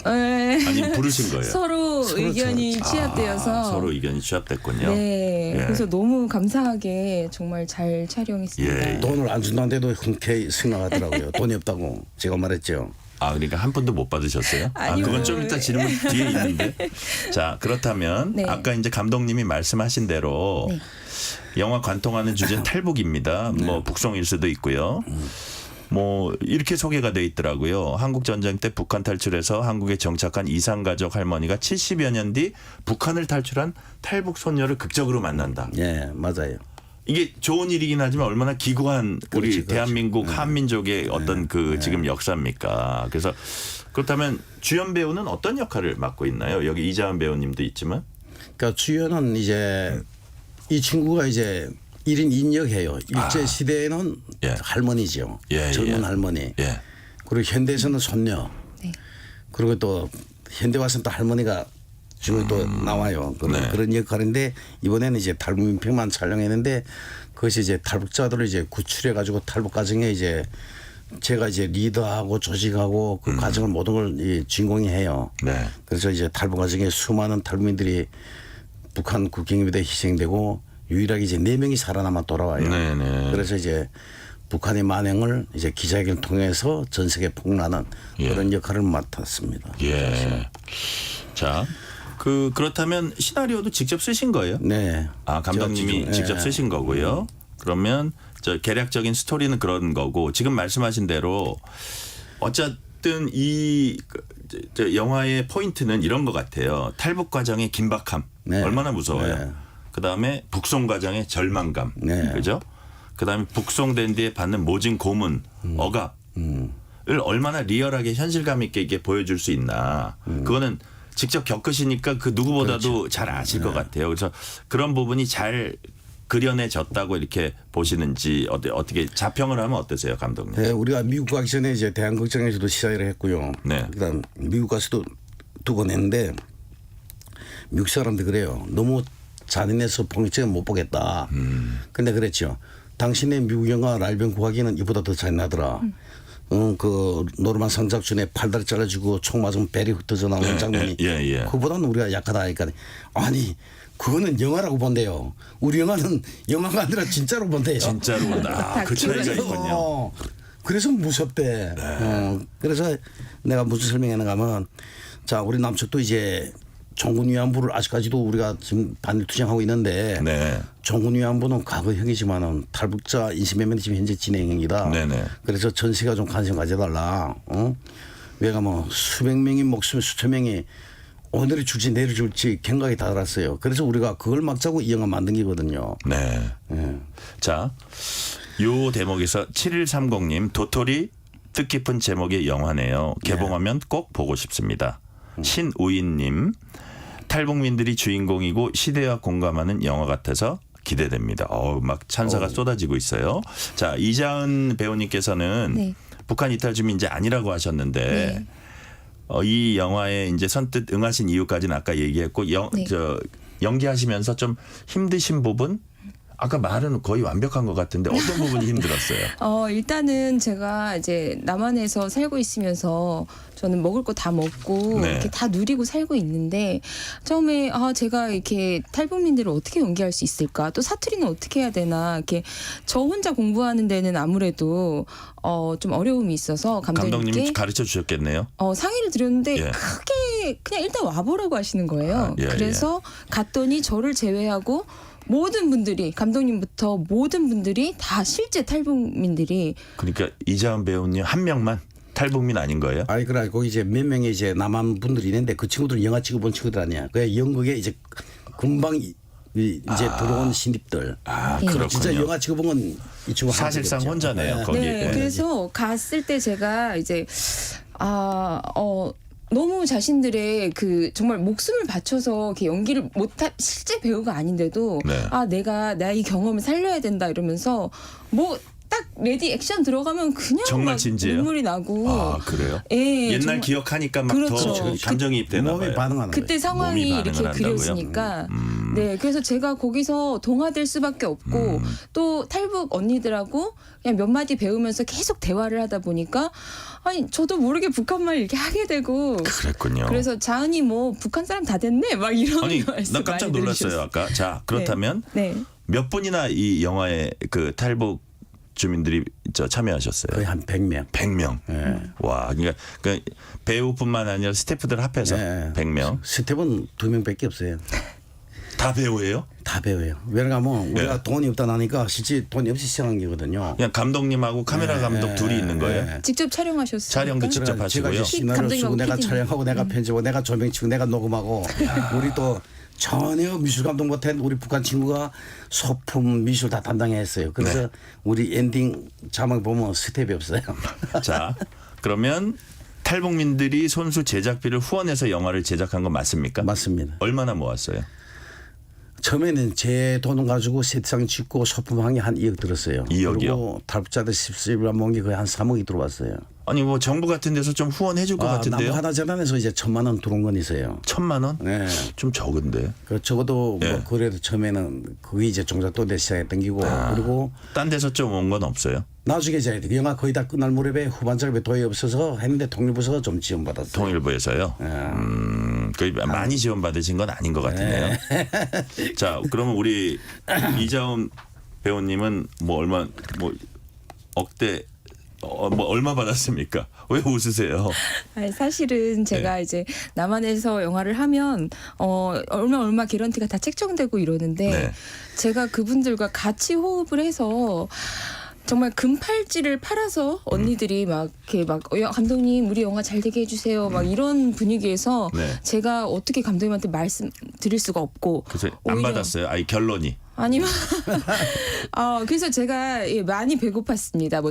예. 아니면 부르신 거예요? 서로 의견이 취합되어서 서로 의견이 취합됐군요. 네, 예. 그래서 너무 감사하게 정말 잘 촬영했습니다. 예. 돈을 안 준다는데도 흔쾌히 승낙하더라고요. 돈이 없다고 제가 말했죠. 그러니까 한 푼도 못 받으셨어요? 아니요. 그건 좀 이따 질문 뒤에 있는데. 자, 그렇다면 네. 아까 이제 감독님이 말씀하신 대로 네. 영화 관통하는 주제는 탈북입니다. 뭐 북송일 수도 있고요. 뭐 이렇게 소개가 돼 있더라고요. 한국 전쟁 때 북한 탈출해서 한국에 정착한 이산가족 할머니가 70여 년 뒤 북한을 탈출한 탈북 손녀를 극적으로 만난다. 예, 맞아요. 이게 좋은 일이긴 하지만 얼마나 기구한 우리 그렇지. 대한민국 한민족의 어떤 그 지금 역사입니까? 그래서 그렇다면 주연 배우는 어떤 역할을 맡고 있나요? 여기 이자은 배우님도 있지만. 그러니까 주연은 이제 이 친구가 이제 1인 2역해요. 일제 시대에는 예. 할머니죠. 예, 젊은 예. 할머니. 예. 그리고 현대에서는 손녀. 네. 그리고 또 현대 와서는 또 할머니가 주로 또 나와요. 그런 역할인데 이번에는 이제 탈북 민평만 촬영했는데 그것이 이제 탈북자들을 이제 구출해 가지고 탈북 과정에 이제 제가 이제 리더하고 조직하고 그 과정을 모든 걸 이 주인공이 해요. 네. 그래서 이제 탈북 과정에 수많은 탈북민들이 북한 국경에 희생되고 유일하게 이제 4명이 살아남아 돌아와요. 네네. 그래서 이제 북한의 만행을 이제 기자회견을 통해서 전 세계에 폭로하는 그런 역할을 맡았습니다. 예. 자, 그렇다면 시나리오도 직접 쓰신 거예요? 네. 아, 감독님이 저 직접 예. 쓰신 거고요. 그러면 저 개략적인 스토리는 그런 거고 지금 말씀하신 대로 어쨌든 저 영화의 포인트는 이런 것 같아요. 탈북 과정의 긴박함 네. 얼마나 무서워요. 네. 그다음에 북송 과정의 절망감, 네. 그죠? 그다음에 북송된 뒤에 받는 모진 고문, 억압을 얼마나 리얼하게 현실감 있게 이게 보여줄 수 있나. 그거는 직접 겪으시니까 그 누구보다도 그렇죠. 잘 아실 것 같아요. 그래서 그런 부분이 잘 그려내졌다고 이렇게 보시는지 어떻게 자평을 하면 어떠세요, 감독님? 네, 우리가 미국 가기 전에 이제 대한극장에서도 시사회를 했고요. 네. 그다음 미국 가서도 2번 했는데 미국 사람들 그래요. 너무 잔인해서 폭력적인 못 보겠다. 근데 그랬죠. 당신의 미국 영화 날병 구하기는 이보다 더 잔인하더라. 그 노르만 상작전에 팔다리 잘라주고 총 맞으면 배리 흩어져 나오는 장면이 그보다는 우리가 약하다 하니까 아니 그거는 영화라고 본대요. 우리 영화는 영화가 아니라 진짜로 본대요. 진짜로 본다. 그 차이가 있군요. 그래서 무섭대. 그래서 내가 무슨 설명했는가 하면 자 우리 남측도 이제 종군 위안부를 아직까지도 우리가 지금 반일 투쟁하고 있는데 네. 종군 위안부는 과거형이지만은 탈북자 인신매매는 지금 현재 진행형이다. 네네. 그래서 전 세계가 좀 관심 가져달라. 왜가 뭐 수백 명이 목숨 수천 명이 오늘이 줄지 내일 줄지 경각이 다 달았어요. 그래서 우리가 그걸 막자고 이 영화 만든 거거든요. 네. 자, 요 대목에서 7130님 도토리 뜻깊은 제목의 영화네요. 개봉하면 꼭 보고 싶습니다. 신우인님 탈북민들이 주인공이고 시대와 공감하는 영화 같아서 기대됩니다. 막 찬사가 쏟아지고 있어요. 자, 이자은 배우님께서는 네. 북한 이탈 주민이 아니라고 하셨는데 이 영화에 이제 선뜻 응하신 이유까지는 아까 얘기했고 연기하시면서 좀 힘드신 부분 아까 말은 거의 완벽한 것 같은데 어떤 부분이 힘들었어요? 일단은 제가 이제 남한에서 살고 있으면서 저는 먹을 거 다 먹고 네. 이렇게 다 누리고 살고 있는데 처음에 제가 이렇게 탈북민들을 어떻게 연기할 수 있을까? 또 사투리는 어떻게 해야 되나? 이렇게 저 혼자 공부하는 데는 아무래도 좀 어려움이 있어서 감독님께 감독님이 가르쳐 주셨겠네요. 상의를 드렸는데 예. 크게 그냥 일단 와보라고 하시는 거예요. 예, 그래서 갔더니 저를 제외하고 모든 분들이 감독님부터 모든 분들이 다 실제 탈북민들이 그러니까 이자은 배우님 한 명만 탈북민 아닌 거예요? 아니 그래 거기 이제 몇 명의 이제 남한 분들이 있는데 그 친구들은 영화 찍어본 친구들 아니야. 그 연극에 이제 금방 이제 들어온 신입들. 그렇군요. 진짜 영화 찍어본 건 이 친구 사실상 하나밖에 없죠. 혼자네요. 네. 거기. 네, 그래서 갔을 때 제가 이제 너무 자신들의 그 정말 목숨을 바쳐서 이렇게 연기를 실제 배우가 아닌데도 네. 내가 이 경험을 살려야 된다 이러면서 딱 레디 액션 들어가면 그냥 정말 막 진지해요? 눈물이 나고 그래요? 예, 옛날 정말 기억하니까 막 그렇죠. 더 감정이입되나 몸이 봐요. 반응하는 그때 거예요. 상황이 몸이 이렇게 반응을 한다고요? 그려지니까 네 그래서 제가 거기서 동화될 수밖에 없고 또 탈북 언니들하고 그냥 몇 마디 배우면서 계속 대화를 하다 보니까 아니 저도 모르게 북한말 이렇게 하게 되고 그랬군요. 그래서 자은이 뭐 북한 사람 다 됐네 막 이런 아니 말씀 나 깜짝 많이 놀랐어요 들으셨어요. 아까. 자 그렇다면 네. 몇 분이나 이 영화에 그 탈북 주민들이 참여하셨어요? 거의 한 100명. 100명. 와, 그러니까 배우뿐만 아니라 스태프들 합해서 네. 100명. 스텝은 2명밖에 없어요. 다 배우예요? 다 배워요. 왜냐하면 우리가 돈이 없다 나니까 실제 돈이 없이 시작한 거거든요. 그냥 감독님하고 카메라 감독 둘이 있는 거예요? 직접 촬영하셨어요. 촬영도 직접 제가 하시고요. 이제 시나리오 감독님하고 쓰고 내가 PD님. 촬영하고 내가 편집하고 내가 조명 치고 내가 녹음하고 우리 또 전혀 미술 감독 못한 우리 북한 친구가 소품 미술 다 담당했어요. 그래서 네. 우리 엔딩 자막 보면 스텝이 없어요. 자, 그러면 탈북민들이 손수 제작비를 후원해서 영화를 제작한 건 맞습니까? 맞습니다. 얼마나 모았어요? 처음에는 제 돈을 가지고 세트장 짓고 소품항이 한 2억 들었어요. 2억이요? 그리고 탈북자들 10일 모은 게 거의 한 3억이 들어왔어요. 아니 뭐 정부 같은 데서 좀 후원해 줄 것 같은데요. 남부 하나 재단에서 이제 1,000만 원 들어온 건 있어요. 1,000만 원? 네. 좀 적은데. 그 적어도 예. 뭐 그래도 처음에는 그게 이제 종작 또 시작에 땡기고 그리고 딴 데서 좀 온 건 없어요. 나중에 이제 영화 거의 다 끝날 무렵에 후반 작업에 돈이 없어서 했는데 통일부에서 좀 지원받았어요. 통일부에서요. 거의 많이 지원받으신 건 아닌 것 같은데요. 자, 그러면 우리 이자훈 배우님은 뭐 얼마 뭐 억대 뭐 얼마 받았습니까? 왜 웃으세요? 아니, 사실은 제가 이제 남한에서 영화를 하면 얼마 개런티가 다 책정되고 이러는데 네. 제가 그분들과 같이 호흡을 해서 정말 금팔찌를 팔아서 언니들이 막 이렇게 막 감독님 우리 영화 잘 되게 해주세요 막 이런 분위기에서 네. 제가 어떻게 감독님한테 말씀 드릴 수가 없고 그래서 안 오히려 받았어요. 아니 결론이. 아니면 그래서 제가 많이 배고팠습니다.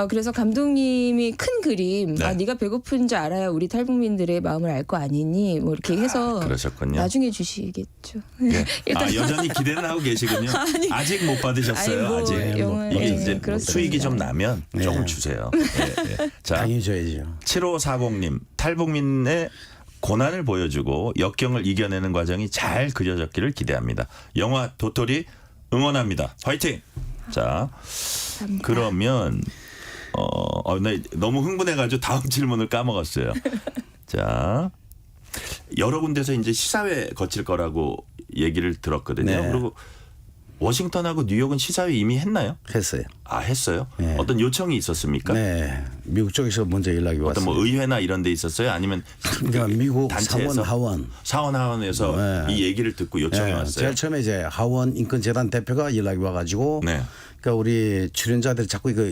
그래서 감독님이 큰 그림 네. 네가 배고픈 줄 알아야 우리 탈북민들의 마음을 알 거 아니니 뭐 이렇게 해서 그러셨군요. 나중에 주시겠죠. 예. 일단 여전히 기대는 하고 계시군요. 아직 못 받으셨어요. 아니, 뭐, 아직. 영화, 이게 예, 이제 그렇습니다. 수익이 좀 나면 조금 주세요. 예, 예. 자, 당연히 줘야죠. 7540님 탈북민의 고난을 보여주고 역경을 이겨내는 과정이 잘 그려졌기를 기대합니다. 영화 도토리 응원합니다. 화이팅! 자, 그러면 나 너무 흥분해가지고 다음 질문을 까먹었어요. 자, 여러 군데서 이제 시사회 거칠 거라고 얘기를 들었거든요. 네. 그리고 워싱턴하고 뉴욕은 시사회 이미 했나요? 했어요. 아, 했어요? 네. 어떤 요청이 있었습니까? 네, 미국 쪽에서 먼저 연락이 어떤 왔어요. 뭐 의회나 이런 데 있었어요? 아니면 그러니까 미국 단체에서? 사원 하원에서 네. 이 얘기를 듣고 요청이 왔어요. 제일 처음에 이제 하원 인권재단 대표가 연락이 와가지고 네. 그러니까 우리 출연자들이 자꾸 이거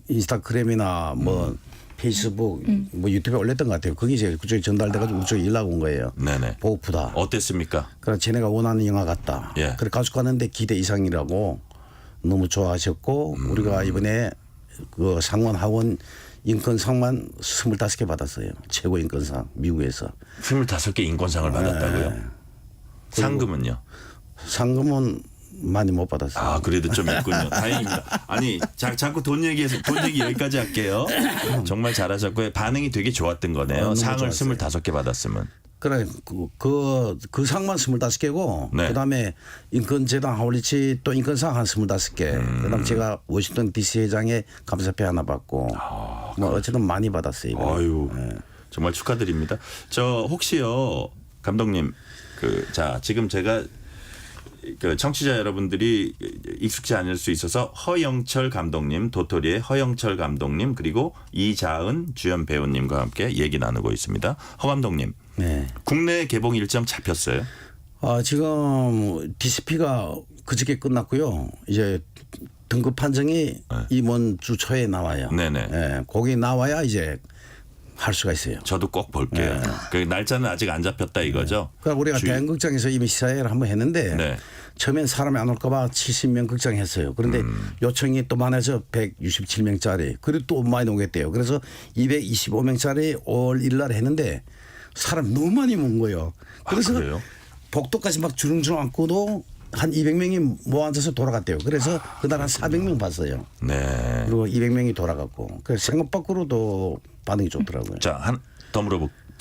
인스타그램이나 뭐 페이스북 뭐 유튜브에 올렸던 것 같아요. 그게 이제 그쪽에 전달돼가지고 우쪽에 연락 온 거예요. 네네. 보고프다. 어땠습니까? 그래서 쟤네가 원하는 영화 같다. 예. 그래 가지고 가는데 기대 이상이라고 너무 좋아하셨고 우리가 이번에 그 상원 하원 인권상만 25개 받았어요. 최고 인권상 미국에서. 25개 인권상을 받았다고요? 상금은요? 상금은 많이 못 받았어요. 아, 그래도 좀 있군요. 다행입니다. 아니, 자꾸 돈 얘기 여기까지 할게요. 정말 잘하셨고요. 반응이 되게 좋았던 거네요. 너무 상을 좋았어요. 25개 받았으면. 그래 그 상만 25개고 네. 그다음에 인권재단 하울리치 또 인권상 한 25개. 그다음 제가 워싱턴 DC 회장의 감사패 하나 받고 뭐 어쨌든 많이 받았어요. 이번에. 아유, 네. 정말 축하드립니다. 저 혹시요, 감독님, 지금 제가 그 청취자 여러분들이 익숙지 않을 수 있어서 허영철 감독님, 도토리의 허영철 감독님 그리고 이자은 주연 배우님과 함께 얘기 나누고 있습니다. 허 감독님, 네. 국내 개봉 일정 잡혔어요? 지금 DCP가 그저께 끝났고요. 이제 등급 판정이 이번 주 초에 나와요. 네네. 예, 거기 나와야 이제 할 수가 있어요. 저도 꼭 볼게요. 그 날짜는 아직 안 잡혔다 이거죠? 그러니까 우리가 대한극장에서 이미 시사회를 한번 했는데 네. 처음엔 사람이 안 올까봐 70명 극장 했어요. 그런데 요청이 또 많아서 167명짜리 그리고 또 많이 오겠대요. 그래서 225명짜리 올 일날 했는데 사람 너무 많이 온 거예요. 그래서 그래요? 복도까지 막 주렁주렁 앉고도 한 200명이 모아 앉아서 돌아갔대요. 그래서 그날 한 400명 봤어요. 네. 그리고 200명이 돌아갔고 그래서 생각 밖으로도 반응이 좋더라고요. 자, 더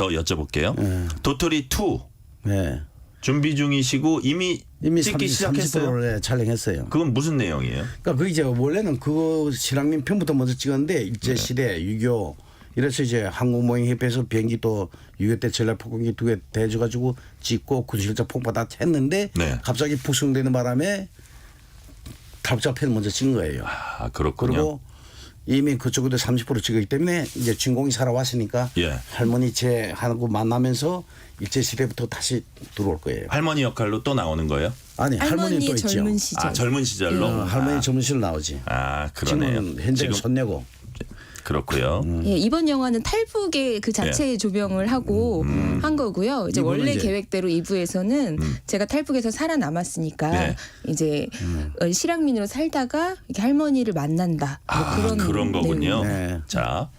여쭤볼게요. 도토리 2 네. 준비 중이시고 이미 찍기 시작했어요? 30%를 촬영했어요. 그건 무슨 내용이에요? 그러니까 그 이제 원래는 그 실황민 편부터 먼저 찍었는데 일제 시대 6.25 이래서 이제 항공모형협회에서 비행기 또 6.25 때 전략 폭격기 2개 대줘가지고 찍고 구실자 폭파다 했는데 네. 갑자기 부승되는 바람에 탈북자 편을 먼저 찍은 거예요. 아, 그렇군요. 그리고 이미 그쪽에도 30% 찍었기 때문에 이제 주인공이 살아왔으니까 예. 할머니 제 하고 만나면서 일제 시대부터 다시 들어올 거예요. 할머니 역할로 또 나오는 거예요? 아니 할머니는 또 있죠. 젊은 시절. 아, 젊은 시절로? 할머니 젊은 시절 나오지. 그러네요. 지금은 현재는 손내고. 그렇고요. 예, 이번 영화는 탈북의 그 자체 조명을 하고 한 거고요. 이제 이거는 원래 이제 계획대로 2부에서는 제가 탈북에서 살아남았으니까 네. 이제 실향민으로 살다가 이렇게 할머니를 만난다. 뭐 그런 거군요. 네. 자,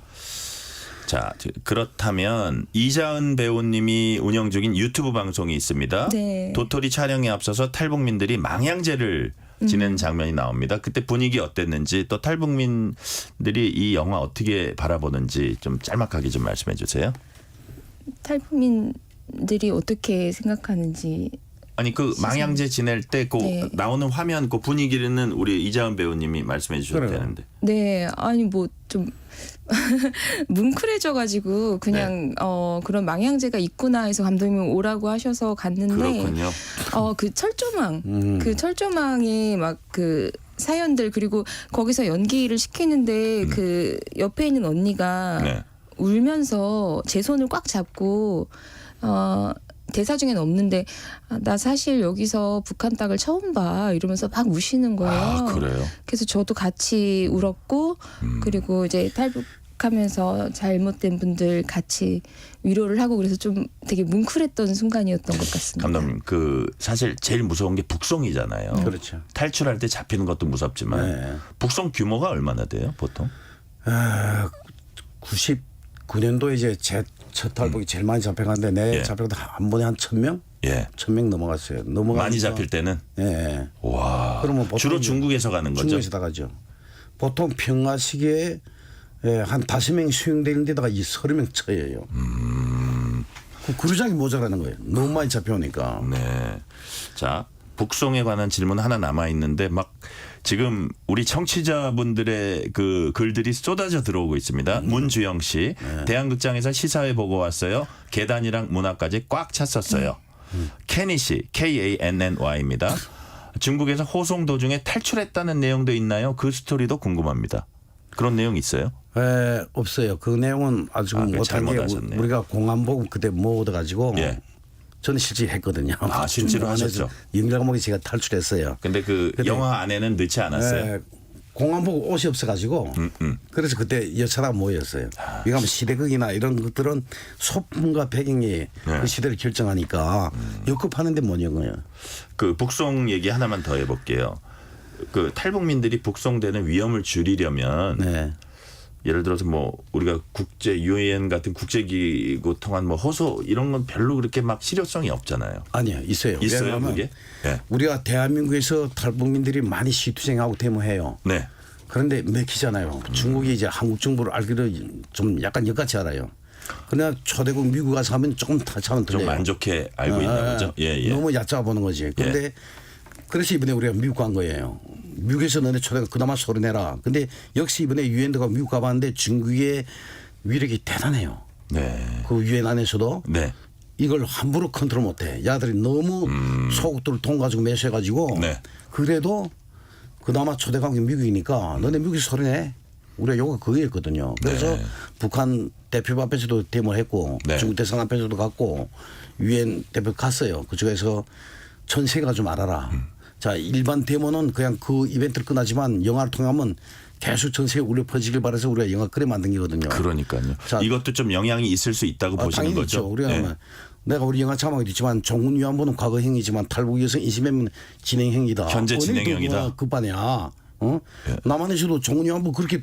자, 그렇다면 이자은 배우님이 운영 중인 유튜브 방송이 있습니다. 네. 도토리 촬영에 앞서서 탈북민들이 망향제를 지낸 장면이 나옵니다. 그때 분위기 어땠는지 또 탈북민들이 이 영화 어떻게 바라보는지 좀 짤막하게 좀 말씀해 주세요. 탈북민들이 어떻게 생각하는지. 아니 그 망향제 지낼 때 그 네. 나오는 화면 그 분위기는 우리 이자은 배우님이 말씀해 주셔도 그래요. 되는데. 네, 아니 뭐 좀 뭉클해져가지고 그냥 그런 망향제가 있구나 해서 감독님이 오라고 하셔서 갔는데 그렇군요. 그 철조망 그 철조망에 막 그 사연들 그리고 거기서 연기를 시키는데 그 옆에 있는 언니가 네. 울면서 제 손을 꽉 잡고 대사 중에는 없는데 나 사실 여기서 북한 땅을 처음 봐 이러면서 막 우시는 거예요. 아, 그래요? 그래서 저도 같이 울었고 그리고 이제 탈북하면서 잘못된 분들 같이 위로를 하고 그래서 좀 되게 뭉클했던 순간이었던 것 같습니다. 감독님 그 사실 제일 무서운 게 북송이잖아요. 그렇죠. 탈출할 때 잡히는 것도 무섭지만 네. 북송 규모가 얼마나 돼요 보통? 99년도에 이제 제 첫 탈북이 제일 많이 잡혀갔는데 내 예. 잡혀도 한 번에 한 1,000명? 예. 1,000명 넘어갔어요. 넘어가니까 많이 잡힐 때는 예. 와. 그러면 보통 주로 이제 중국에서 가는 거죠. 중국에서 나가죠. 보통 평화 시기에 한 5명이 수용되는 데다가 이 30명 처해요. 그 그루장이 모자라는 거예요. 너무 많이 잡혀오니까. 네. 자, 북송에 관한 질문 하나 남아 있는데 막 지금 우리 청취자분들의 그 글들이 쏟아져 들어오고 있습니다. 문주영 씨, 대한극장에서 시사회 보고 왔어요. 계단이랑 문 앞까지 꽉 찼었어요. 케니 씨, KANNY입니다. 중국에서 호송 도중에 탈출했다는 내용도 있나요? 그 스토리도 궁금합니다. 그런 내용 있어요? 없어요. 그 내용은 아주 그 못한 게 잘못하셨네요. 우리가 공안 보고 그때 못 얻어가지고 예. 저는 실제 했거든요. 아, 실제로 하셨죠? 영감목이 제가 탈출했어요. 근데 그 근데- 영화 안에는 넣지 않았어요. 공안 보고 옷이 없어가지고 그래서 그때 여차가 모였어요. 왜냐하면 시대극이나 이런 것들은 소품과 배경이 그 시대를 결정하니까 역급하는데 못 영어요. 그 북송 얘기 하나만 더 해볼게요. 그 탈북민들이 북송되는 위험을 줄이려면 네. 예를 들어서 뭐 우리가 국제 유엔 같은 국제기구 통한 뭐 호소 이런 건 별로 그렇게 막 실효성이 없잖아요. 아니요, 있어요. 있어요, 왜냐하면 그게? 네. 우리가 대한민국에서 탈북민들이 많이 시투생하고 데모해요. 네. 그런데 맥히잖아요. 중국이 이제 한국 정부를 알기로 좀 약간 역같이 알아요. 그러나 초대국 미국 가서 하면 조금 차원 좀 틀려요. 안 좋게 알고 있나 보죠. 예, 예. 너무 얕잡아 보는 거지. 그런데 그래서 이번에 우리가 미국 간 거예요. 미국에서 너네 초대국 그나마 소리 내라. 근데 역시 이번에 유엔도가 미국 가봤는데 중국의 위력이 대단해요. 네. 그 유엔 안에서도 네. 이걸 함부로 컨트롤 못해. 야들이 너무 소국들을 통 가지고 매수해가지고 네. 그래도 그나마 초대국이 미국이니까 너네 미국에서 소리 내. 우리가 요가 그거였거든요. 그래서 네. 북한 대표 앞에서도 데모를 했고 네. 중국 대사관 앞에서도 갔고 유엔 대표 갔어요. 그쪽에서 전 세계가 좀 알아라. 자, 일반 데모는 그냥 그 이벤트를 끝나지만 영화를 통하면 계속 전 세계 울려 퍼지길 바라서 우리가 영화 그래 만든 거거든요. 그러니까요. 자, 이것도 좀 영향이 있을 수 있다고 보시는 당연히 거죠. 있죠. 우리가 네. 하면 내가 우리 영화 자막에도 있지만 종군 위안부는 과거 행위지만 탈북 여성 인신매매는 진행 행위다. 현재 진행 행위다. 급하냐. 남한에서도 종군 위안부 그렇게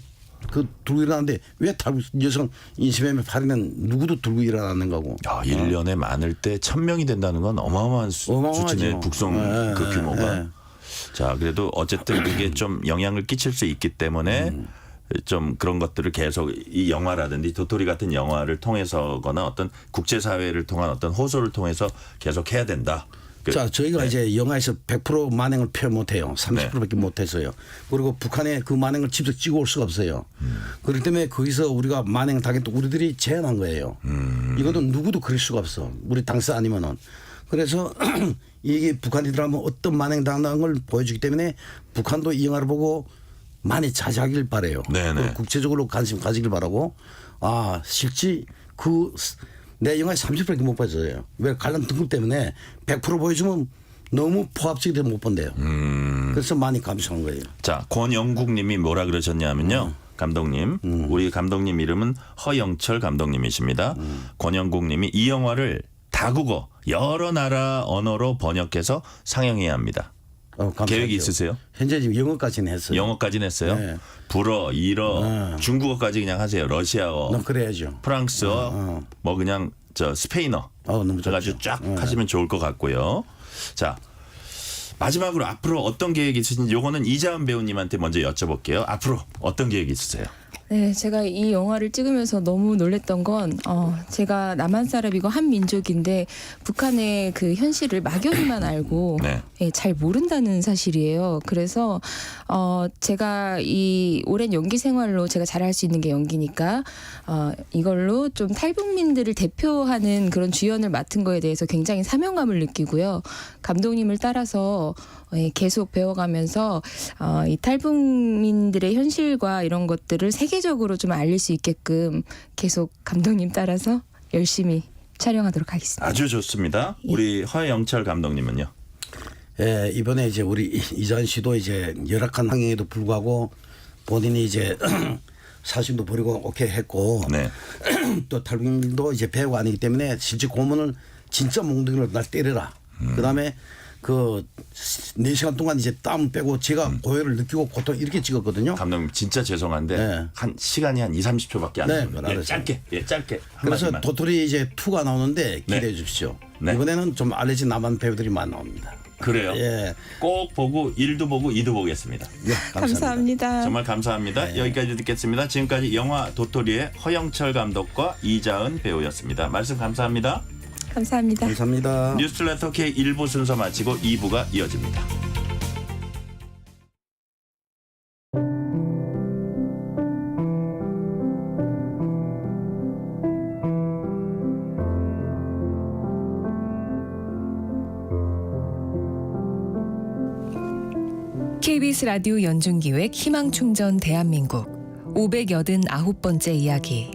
들고 일어나는데 왜 탈북 여성 인신매매 파리는 누구도 들고 일어나는 거고. 야, 1년에 많을 때 1,000명이 된다는 건 어마어마한 어마어마하죠. 수준의 북송 그 규모가. 자, 그래도 어쨌든 그게 좀 영향을 끼칠 수 있기 때문에 좀 그런 것들을 계속 이 영화라든지 도토리 같은 영화를 통해서거나 어떤 국제사회를 통한 어떤 호소를 통해서 계속 해야 된다. 자, 저희가 이제 영화에서 100% 만행을 표현 못해요. 30%밖에 못해서요. 그리고 북한에 그 만행을 직접 찍어올 수가 없어요. 그렇기 때문에 거기서 우리가 만행 당했던 우리들이 제안한 거예요. 이거는 누구도 그럴 수가 없어. 우리 당사 아니면은. 그래서 이게 북한이들 하면 어떤 만행 당한 걸 보여주기 때문에 북한도 이 영화를 보고 많이 자제하길 바라요. 네네. 국제적으로 관심 가지길 바라고. 아, 실제 내 영화에 30%밖에 못 보여줘요. 왜 관련 등급 때문에 100% 보여주면 너무 포합적이 되면 못 본대요. 그래서 많이 감수한 거예요. 자, 권영국 님이 뭐라 그러셨냐면요. 감독님, 우리 감독님 이름은 허영철 감독님이십니다. 권영국 님이 이 영화를 다국어 여러 나라 언어로 번역해서 상영해야 합니다. 감사하죠. 계획이 있으세요? 현재 지금 영어까지는 했어요. 영어까지는 했어요? 네. 불어, 일어, 중국어까지 그냥 하세요. 러시아어, 너무 그래야죠. 프랑스어, 뭐 그냥 저 스페인어. 너무 그래가지고 좋죠. 쫙 하시면 좋을 것 같고요. 자, 마지막으로 앞으로 어떤 계획이 있으신지 요거는 이자은 배우님한테 먼저 여쭤볼게요. 앞으로 어떤 계획이 있으세요? 네, 제가 이 영화를 찍으면서 너무 놀랬던 건 제가 남한 사람이고 한 민족인데 북한의 그 현실을 막연히만 알고 네. 예, 잘 모른다는 사실이에요. 그래서 제가 이 오랜 연기 생활로 제가 잘할 수 있는 게 연기니까 이걸로 좀 탈북민들을 대표하는 그런 주연을 맡은 거에 대해서 굉장히 사명감을 느끼고요. 감독님을 따라서 계속 배워가면서 이 탈북민들의 현실과 이런 것들을 세계적으로 좀 알릴 수 있게끔 계속 감독님 따라서 열심히 촬영하도록 하겠습니다. 아주 좋습니다. 우리 허영철 감독님은요? 예, 이번에 이제 우리 이자은 씨도 이제 열악한 환경에도 불구하고 본인이 이제 사심도 버리고 오케이 했고 네. 또 탈북민도 이제 배우가 아니기 때문에 실제 고문을 진짜 몽둥이로 날 때려라. 그다음에 그 4시간 동안 이제 땀 빼고 제가 고열을 느끼고 고통 이렇게 찍었거든요. 감독님 진짜 죄송한데 네. 한 시간이 한 2, 30초밖에 안 네, 됩니다. 예, 알았어요. 짧게 그래서 한마디만. 도토리 이제 2가 나오는데 기대해 네. 주십시오. 네. 이번에는 좀 알려진 남한 배우들이 많이 나옵니다. 그래요. 예. 꼭 보고 1도 보고 2도 보겠습니다. 네, 감사합니다. 정말 감사합니다. 여기까지 듣겠습니다. 지금까지 영화 도토리의 허영철 감독과 이자은 배우였습니다. 말씀 감사합니다. 감사합니다. 감사합니다. 뉴스레터 K 1부 순서 마치고 2부가 이어집니다. KBS 라디오 연중기획 희망충전 대한민국 589번째 이야기.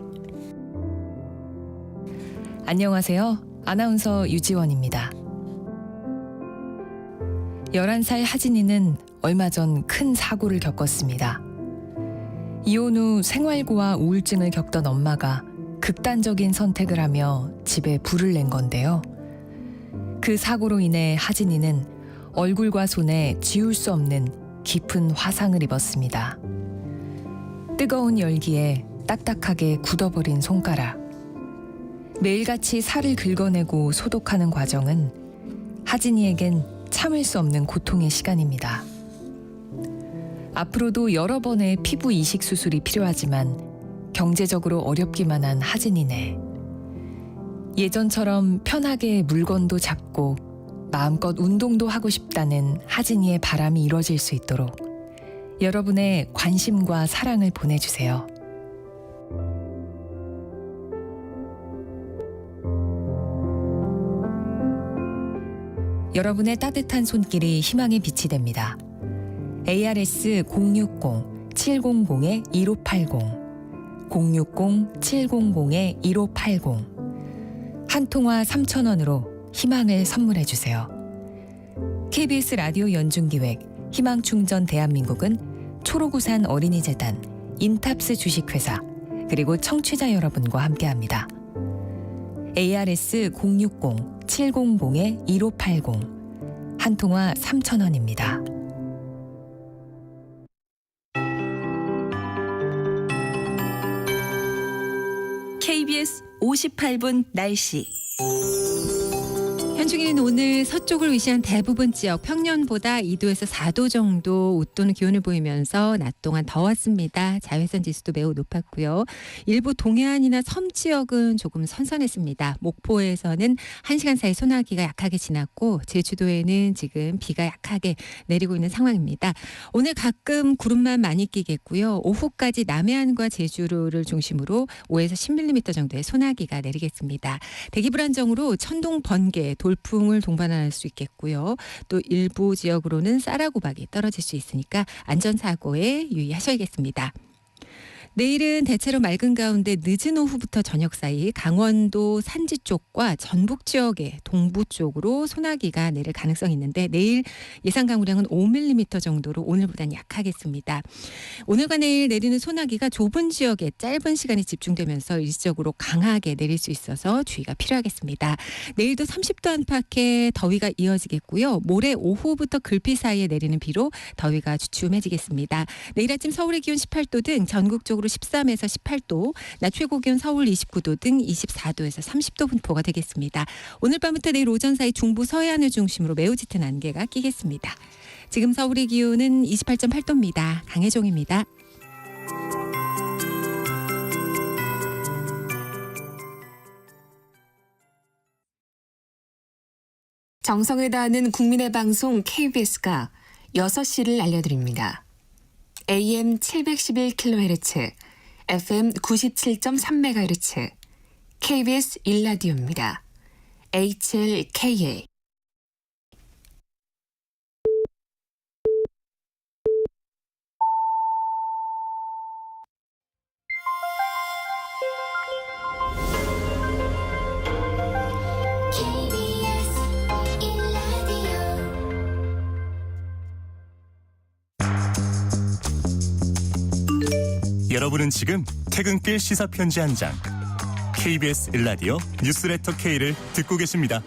안녕하세요. 아나운서 유지원입니다. 11살 하진이는 얼마 전 큰 사고를 겪었습니다. 이혼 후 생활고와 우울증을 겪던 엄마가 극단적인 선택을 하며 집에 불을 낸 건데요. 그 사고로 인해 하진이는 얼굴과 손에 지울 수 없는 깊은 화상을 입었습니다. 뜨거운 열기에 딱딱하게 굳어버린 손가락. 매일같이 살을 긁어내고 소독하는 과정은 하진이에겐 참을 수 없는 고통의 시간입니다. 앞으로도 여러 번의 피부 이식 수술이 필요하지만 경제적으로 어렵기만 한 하진이네. 예전처럼 편하게 물건도 잡고 마음껏 운동도 하고 싶다는 하진이의 바람이 이뤄질 수 있도록 여러분의 관심과 사랑을 보내주세요. 여러분의 따뜻한 손길이 희망의 빛이 됩니다. ARS 060-700-1580 060-700-1580 한 통화 3,000원으로 희망을 선물해 주세요. KBS 라디오 연중기획 희망충전 대한민국은 초록우산 어린이재단, 인탑스 주식회사, 그리고 청취자 여러분과 함께합니다. ARS 060-700-1580 한 통화 3,000원입니다. KBS 58분 날씨. 현충일은 오늘 서쪽을 위시한 대부분 지역 평년보다 2도에서 4도 정도 웃도는 기온을 보이면서 낮 동안 더웠습니다. 자외선 지수도 매우 높았고요. 일부 동해안이나 섬 지역은 조금 선선했습니다. 목포에서는 1시간 사이 소나기가 약하게 지났고 제주도에는 지금 비가 약하게 내리고 있는 상황입니다. 오늘 가끔 구름만 많이 끼겠고요. 오후까지 남해안과 제주를 중심으로 5에서 10mm 정도의 소나기가 내리겠습니다. 대기 불안정으로 천둥, 번개, 돌풍을 동반할 수 있겠고요. 또 일부 지역으로는 쌀아구박이 떨어질 수 있으니까 안전사고에 유의하셔야겠습니다. 내일은 대체로 맑은 가운데 늦은 오후부터 저녁 사이 강원도 산지 쪽과 전북 지역의 동부 쪽으로 소나기가 내릴 가능성이 있는데 내일 예상 강우량은 5mm 정도로 오늘보다는 약하겠습니다. 오늘과 내일 내리는 소나기가 좁은 지역에 짧은 시간에 집중되면서 일시적으로 강하게 내릴 수 있어서 주의가 필요하겠습니다. 내일도 30도 안팎의 더위가 이어지겠고요. 모레 오후부터 글피 사이에 내리는 비로 더위가 주춤해지겠습니다. 내일 아침 서울의 기온 18도 등 전국적으로 13에서 18도, 낮 최고 기온 서울 29도 등 24도에서 30도 분포가 되겠습니다. 오늘 밤부터 내일 오전 사이 중부 서해안을 중심으로 매우 짙은 안개가 끼겠습니다. 지금 서울의 기온은 28.8도입니다. 강혜종입니다. 정성을 다하는 국민의 방송 KBS가 6시를 알려드립니다. AM 711kHz, FM 97.3MHz, KBS 1라디오입니다. HLKA. 여러분은 지금 퇴근길 시사편지 한 장 KBS 1라디오 뉴스레터 K를 듣고 계십니다.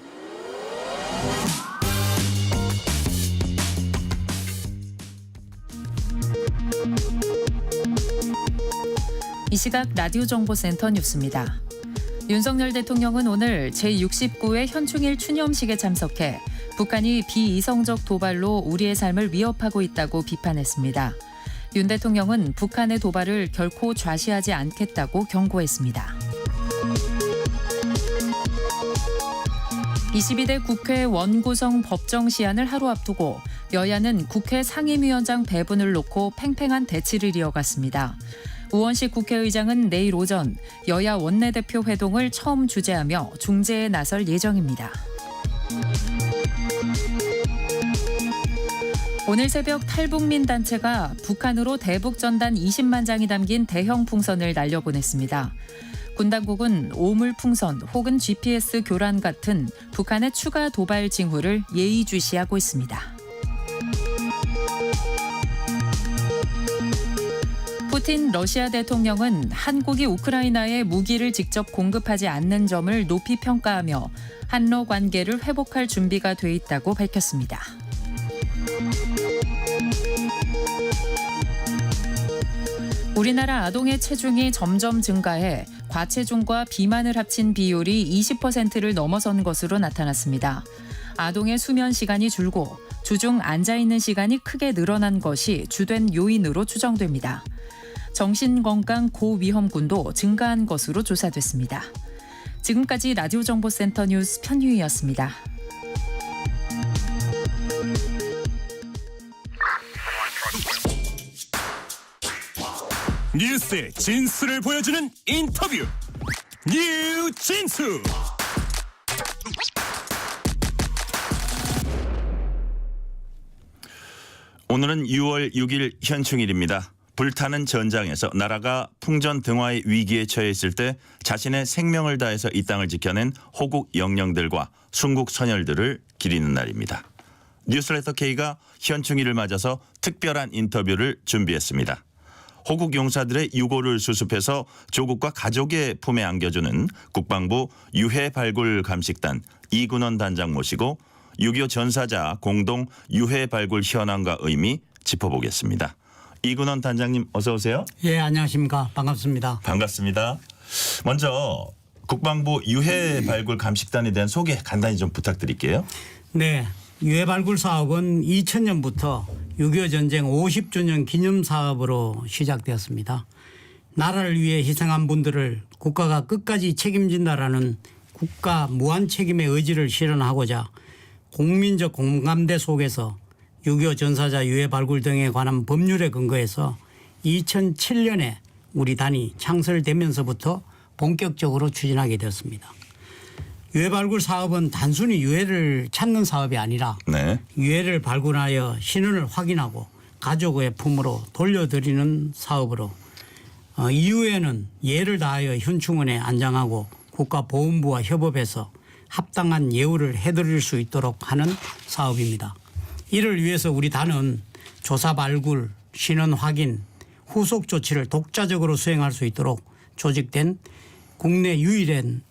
이 시각 라디오 정보센터 뉴스입니다. 윤석열 대통령은 오늘 제69회 현충일 추념식에 참석해 북한이 비이성적 도발로 우리의 삶을 위협하고 있다고 비판했습니다. 윤 대통령은 북한의 도발을 결코 좌시하지 않겠다고 경고했습니다. 22대 국회 원구성 법정 시한을 하루 앞두고 여야는 국회 상임위원장 배분을 놓고 팽팽한 대치를 이어갔습니다. 우원식 국회의장은 내일 오전 여야 원내대표 회동을 처음 주재하며 중재에 나설 예정입니다. 오늘 새벽 탈북민 단체가 북한으로 대북 전단 20만 장이 담긴 대형 풍선을 날려보냈습니다. 군 당국은 오물 풍선 혹은 GPS 교란 같은 북한의 추가 도발 징후를 예의주시하고 있습니다. 푸틴 러시아 대통령은 한국이 우크라이나에 무기를 직접 공급하지 않는 점을 높이 평가하며 한러 관계를 회복할 준비가 돼 있다고 밝혔습니다. 우리나라 아동의 체중이 점점 증가해 과체중과 비만을 합친 비율이 20%를 넘어선 것으로 나타났습니다. 아동의 수면 시간이 줄고 주중 앉아있는 시간이 크게 늘어난 것이 주된 요인으로 추정됩니다. 정신건강 고위험군도 증가한 것으로 조사됐습니다. 지금까지 라디오 정보센터 뉴스 편유희였습니다. 뉴스의 진수를 보여주는 인터뷰 뉴진수. 오늘은 6월 6일 현충일입니다. 불타는 전장에서 나라가 풍전등화의 위기에 처해 있을 때 자신의 생명을 다해서 이 땅을 지켜낸 호국 영령들과 순국 선열들을 기리는 날입니다. 뉴스레터 K가 현충일을 맞아서 특별한 인터뷰를 준비했습니다. 호국 용사들의 유고를 수습해서 조국과 가족의 품에 안겨주는 국방부 유해 발굴 감식단 이군원 단장 모시고 6.25 전사자 공동 유해 발굴 현황과 의미 짚어보겠습니다. 이군원 단장님 어서 오세요. 예, 안녕하십니까. 반갑습니다. 반갑습니다. 먼저 국방부 유해 발굴 감식단에 대한 소개 간단히 좀 부탁드릴게요. 네, 유해 발굴 사업은 2000년부터 6.25 전쟁 50주년 기념 사업으로 시작되었습니다. 나라를 위해 희생한 분들을 국가가 끝까지 책임진다라는 국가 무한 책임의 의지를 실현하고자 국민적 공감대 속에서 6.25 전사자 유해 발굴 등에 관한 법률에 근거해서 2007년에 우리 단이 창설되면서부터 본격적으로 추진하게 되었습니다. 유해 발굴 사업은 단순히 유해를 찾는 사업이 아니라 유해를 발굴하여 신원을 확인하고 가족의 품으로 돌려드리는 사업으로 이후에는 예를 다하여 현충원에 안장하고 국가보훈부와 협업해서 합당한 예우를 해드릴 수 있도록 하는 사업입니다. 이를 위해서 우리 단은 조사 발굴, 신원 확인, 후속 조치를 독자적으로 수행할 수 있도록 조직된 국내 유일한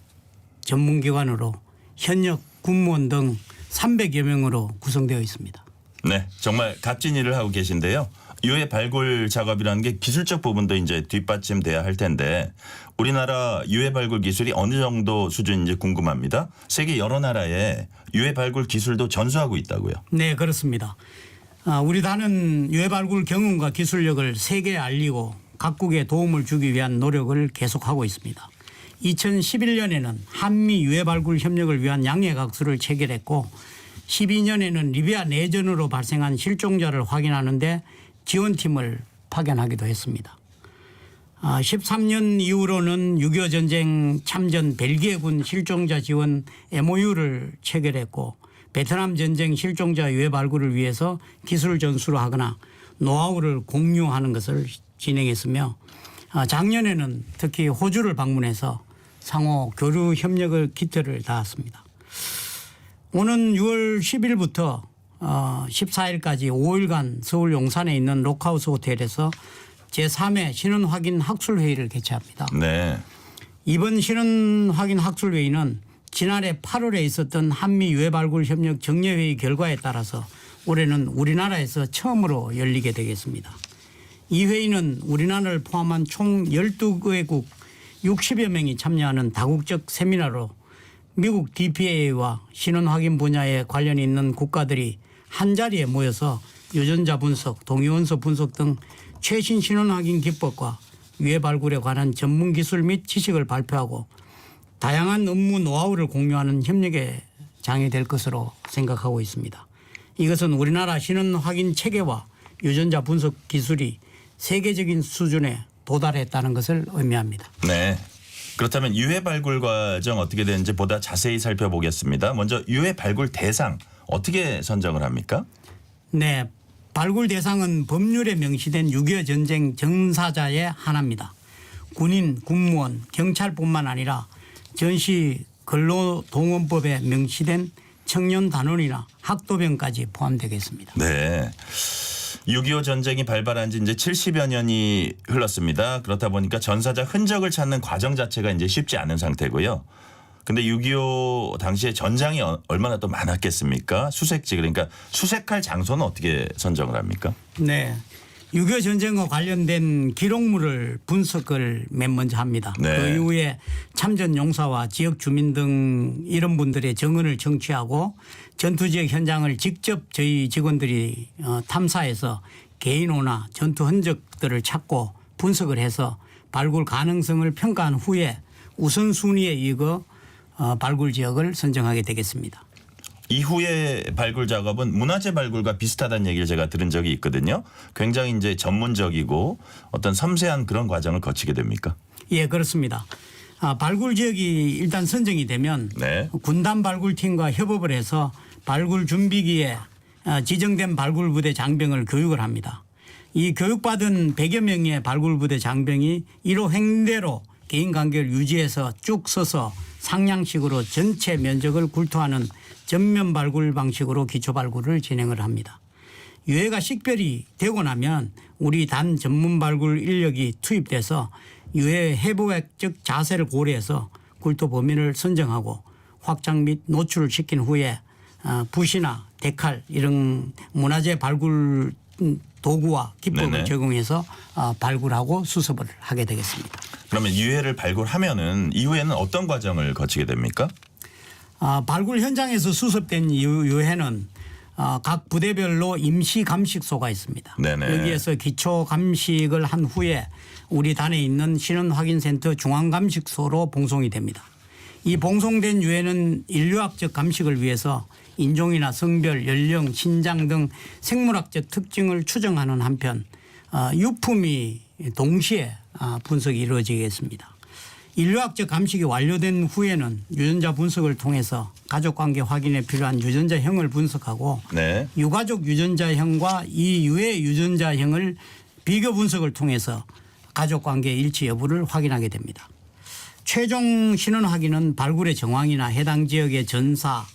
전문기관으로 현역 군무원 등 300여 명으로 구성되어 있습니다. 네, 정말 값진 일을 하고 계신데요. 유해 발굴 작업이라는 게 기술적 부분도 이제 뒷받침돼야 할 텐데 우리나라 유해 발굴 기술이 어느 정도 수준인지 궁금합니다. 세계 여러 나라에 유해 발굴 기술도 전수하고 있다고요. 네, 그렇습니다. 우리 단은 유해 발굴 경험과 기술력을 세계에 알리고 각국에 도움을 주기 위한 노력을 계속하고 있습니다. 2011년에는 한미 유해 발굴 협력을 위한 양해각서를 체결했고 12년에는 리비아 내전으로 발생한 실종자를 확인하는 데 지원팀을 파견하기도 했습니다. 13년 이후로는 6.25 전쟁 참전 벨기에군 실종자 지원 MOU를 체결했고 베트남 전쟁 실종자 유해 발굴을 위해서 기술 전수를 하거나 노하우를 공유하는 것을 진행했으며 작년에는 특히 호주를 방문해서 상호 교류 협력을 기틀을 닿았습니다. 오는 6월 10일부터 14일까지 5일간 서울 용산에 있는 록하우스 호텔에서 제3회 신원 확인 학술 회의를 개최합니다. 네. 이번 신원 확인 학술 회의는 지난해 8월에 있었던 한미 유해 발굴 협력 정례 회의 결과에 따라서 올해는 우리나라에서 처음으로 열리게 되겠습니다. 이 회의는 우리나라를 포함한 총 12개국 60여 명이 참여하는 다국적 세미나로 미국 DPA와 신원 확인 분야에 관련이 있는 국가들이 한자리에 모여서 유전자 분석, 동위원소 분석 등 최신 신원 확인 기법과 유해 발굴에 관한 전문 기술 및 지식을 발표하고 다양한 업무 노하우를 공유하는 협력의 장이 될 것으로 생각하고 있습니다. 이것은 우리나라 신원 확인 체계와 유전자 분석 기술이 세계적인 수준에 도달했다는 것을 의미합니다. 네. 그렇다면 유해 발굴 과정 어떻게 되는지 보다 자세히 살펴보겠습니다. 먼저 유해 발굴 대상 어떻게 선정을 합니까? 네. 발굴 대상은 법률에 명시된 6.25 전쟁 전사자의 하나입니다. 군인, 군무원, 경찰뿐만 아니라 전시 근로동원법에 명시된 청년 단원이나 학도병까지 포함되겠습니다. 네. 6.25 전쟁이 발발한 지 이제 70여 년이 흘렀습니다. 그렇다 보니까 전사자 흔적을 찾는 과정 자체가 이제 쉽지 않은 상태고요. 근데 6.25 당시에 전장이 얼마나 또 많았겠습니까? 수색지, 그러니까 수색할 장소는 어떻게 선정을 합니까? 네. 6.25 전쟁과 관련된 기록물을 분석을 맨 먼저 합니다. 네. 그 이후에 참전 용사와 지역 주민 등 이런 분들의 증언을 청취하고 전투 지역 현장을 직접 저희 직원들이 탐사해서 개인호나 전투 흔적들을 찾고 분석을 해서 발굴 가능성을 평가한 후에 우선순위에 이거 발굴 지역을 선정하게 되겠습니다. 이후의 발굴 작업은 문화재 발굴과 비슷하다는 얘기를 제가 들은 적이 있거든요. 굉장히 이제 전문적이고 어떤 섬세한 그런 과정을 거치게 됩니까? 예, 그렇습니다. 발굴 지역이 일단 선정이 되면 네. 군단 발굴팀과 협업을 해서 발굴 준비기에 지정된 발굴 부대 장병을 교육을 합니다. 이 교육받은 100여 명의 발굴 부대 장병이 1호 행대로 개인 간격을 유지해서 쭉 서서 상향식으로 전체 면적을 굴투하는 전면 발굴 방식으로 기초 발굴을 진행을 합니다. 유해가 식별이 되고 나면 우리 단 전문 발굴 인력이 투입돼서 유해 회복적 자세를 고려해서 굴투 범위를 선정하고 확장 및 노출을 시킨 후에 붓이나 데칼 이런 문화재 발굴 도구와 기법을 네네. 적용해서 발굴하고 수습을 하게 되겠습니다. 그러면 유해를 발굴하면은 이후에는 어떤 과정을 거치게 됩니까? 발굴 현장에서 수습된 유해는 각 부대별로 임시 감식소가 있습니다. 네네. 여기에서 기초 감식을 한 후에 우리 단에 있는 신원 확인센터 중앙 감식소로 봉송이 됩니다. 이 봉송된 유해는 인류학적 감식을 위해서 인종이나 성별, 연령, 신장 등 생물학적 특징을 추정하는 한편 유품이 동시에 분석이 이루어지겠습니다. 인류학적 감식이 완료된 후에는 유전자 분석을 통해서 가족관계 확인에 필요한 유전자형을 분석하고 네. 유가족 유전자형과 이 유해 유전자형을 비교 분석을 통해서 가족관계 일치 여부를 확인하게 됩니다. 최종 신원 확인은 발굴의 정황이나 해당 지역의 전사,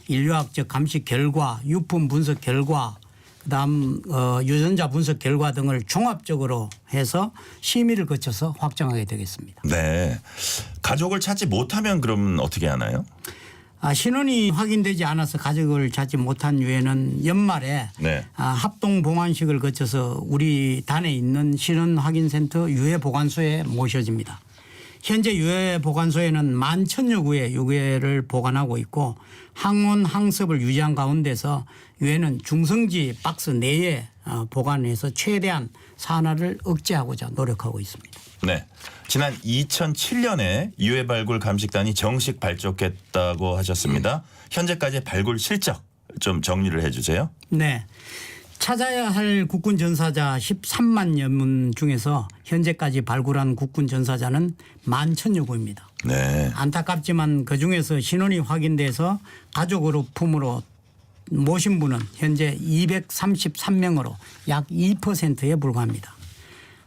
인류학적 감식 결과, 유품 분석 결과, 그다음 유전자 분석 결과 등을 종합적으로 해서 심의를 거쳐서 확정하게 되겠습니다. 네. 가족을 찾지 못하면 그럼 어떻게 하나요? 신원이 확인되지 않아서 가족을 찾지 못한 유해는 연말에 네. 합동 봉안식을 거쳐서 우리 단에 있는 신원 확인센터 유해 보관소에 모셔집니다. 현재 유해 보관소에는 11,000여 구의 유해를 보관하고 있고 항온 항습을 유지한 가운데서 유해는 중성지 박스 내에 보관해서 최대한 산화를 억제하고자 노력하고 있습니다. 네. 지난 2007년에 유해 발굴 감식단이 정식 발족했다고 하셨습니다. 현재까지 발굴 실적 좀 정리를 해 주세요. 네. 찾아야 할 국군 전사자 13만여 문 중에서 현재까지 발굴한 국군 전사자는 11,000여 구입니다. 네. 안타깝지만 그중에서 신원이 확인돼서 가족으로 품으로 모신 분은 현재 233명으로 약 2%에 불과합니다.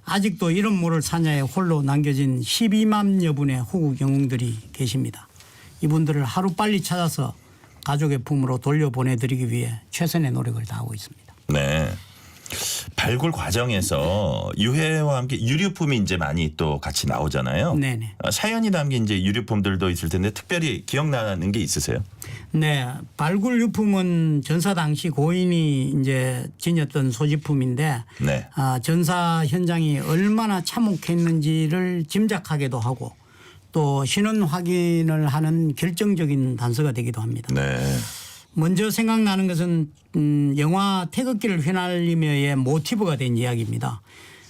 아직도 이름 모를 사냐에 홀로 남겨진 12만여 분의 호국 영웅들이 계십니다. 이분들을 하루빨리 찾아서 가족의 품으로 돌려보내드리기 위해 최선의 노력을 다하고 있습니다. 네. 발굴 과정에서 유해와 함께 유류품이 이제 많이 또 같이 나오잖아요. 네네. 사연이 담긴 이제 유류품들도 있을 텐데 특별히 기억나는 게 있으세요? 네, 발굴 유품은 전사 당시 고인이 이제 지녔던 소지품인데 네. 전사 현장이 얼마나 참혹했는지를 짐작하게도 하고 또 신원 확인을 하는 결정적인 단서가 되기도 합니다. 네. 먼저 생각나는 것은 영화 태극기를 휘날리며의 모티브가 된 이야기입니다.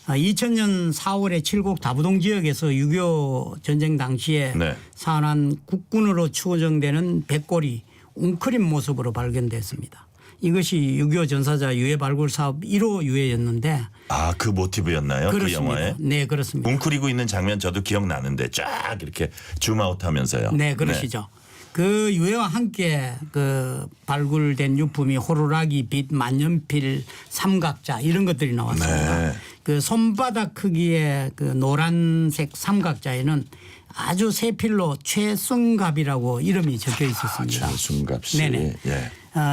2000년 4월에 칠곡 다부동 지역에서 6.25 전쟁 당시에 네. 산한 국군으로 추정되는 백골이 웅크린 모습으로 발견됐습니다. 이것이 6.25 전사자 유해 발굴 사업 1호 유해였는데 그 모티브였나요? 그렇습니다. 그 영화에? 네, 그렇습니다. 웅크리고 있는 장면 저도 기억나는데 쫙 이렇게 줌아웃하면서요. 네, 그러시죠. 그 유해와 함께 그 발굴된 유품이 호루라기, 빛, 만년필, 삼각자 이런 것들이 나왔습니다. 네. 그 손바닥 크기의 그 노란색 삼각자에는 아주 세필로 최승갑이라고 이름이 적혀 있었습니다. 최승갑 씨. 네네. 예.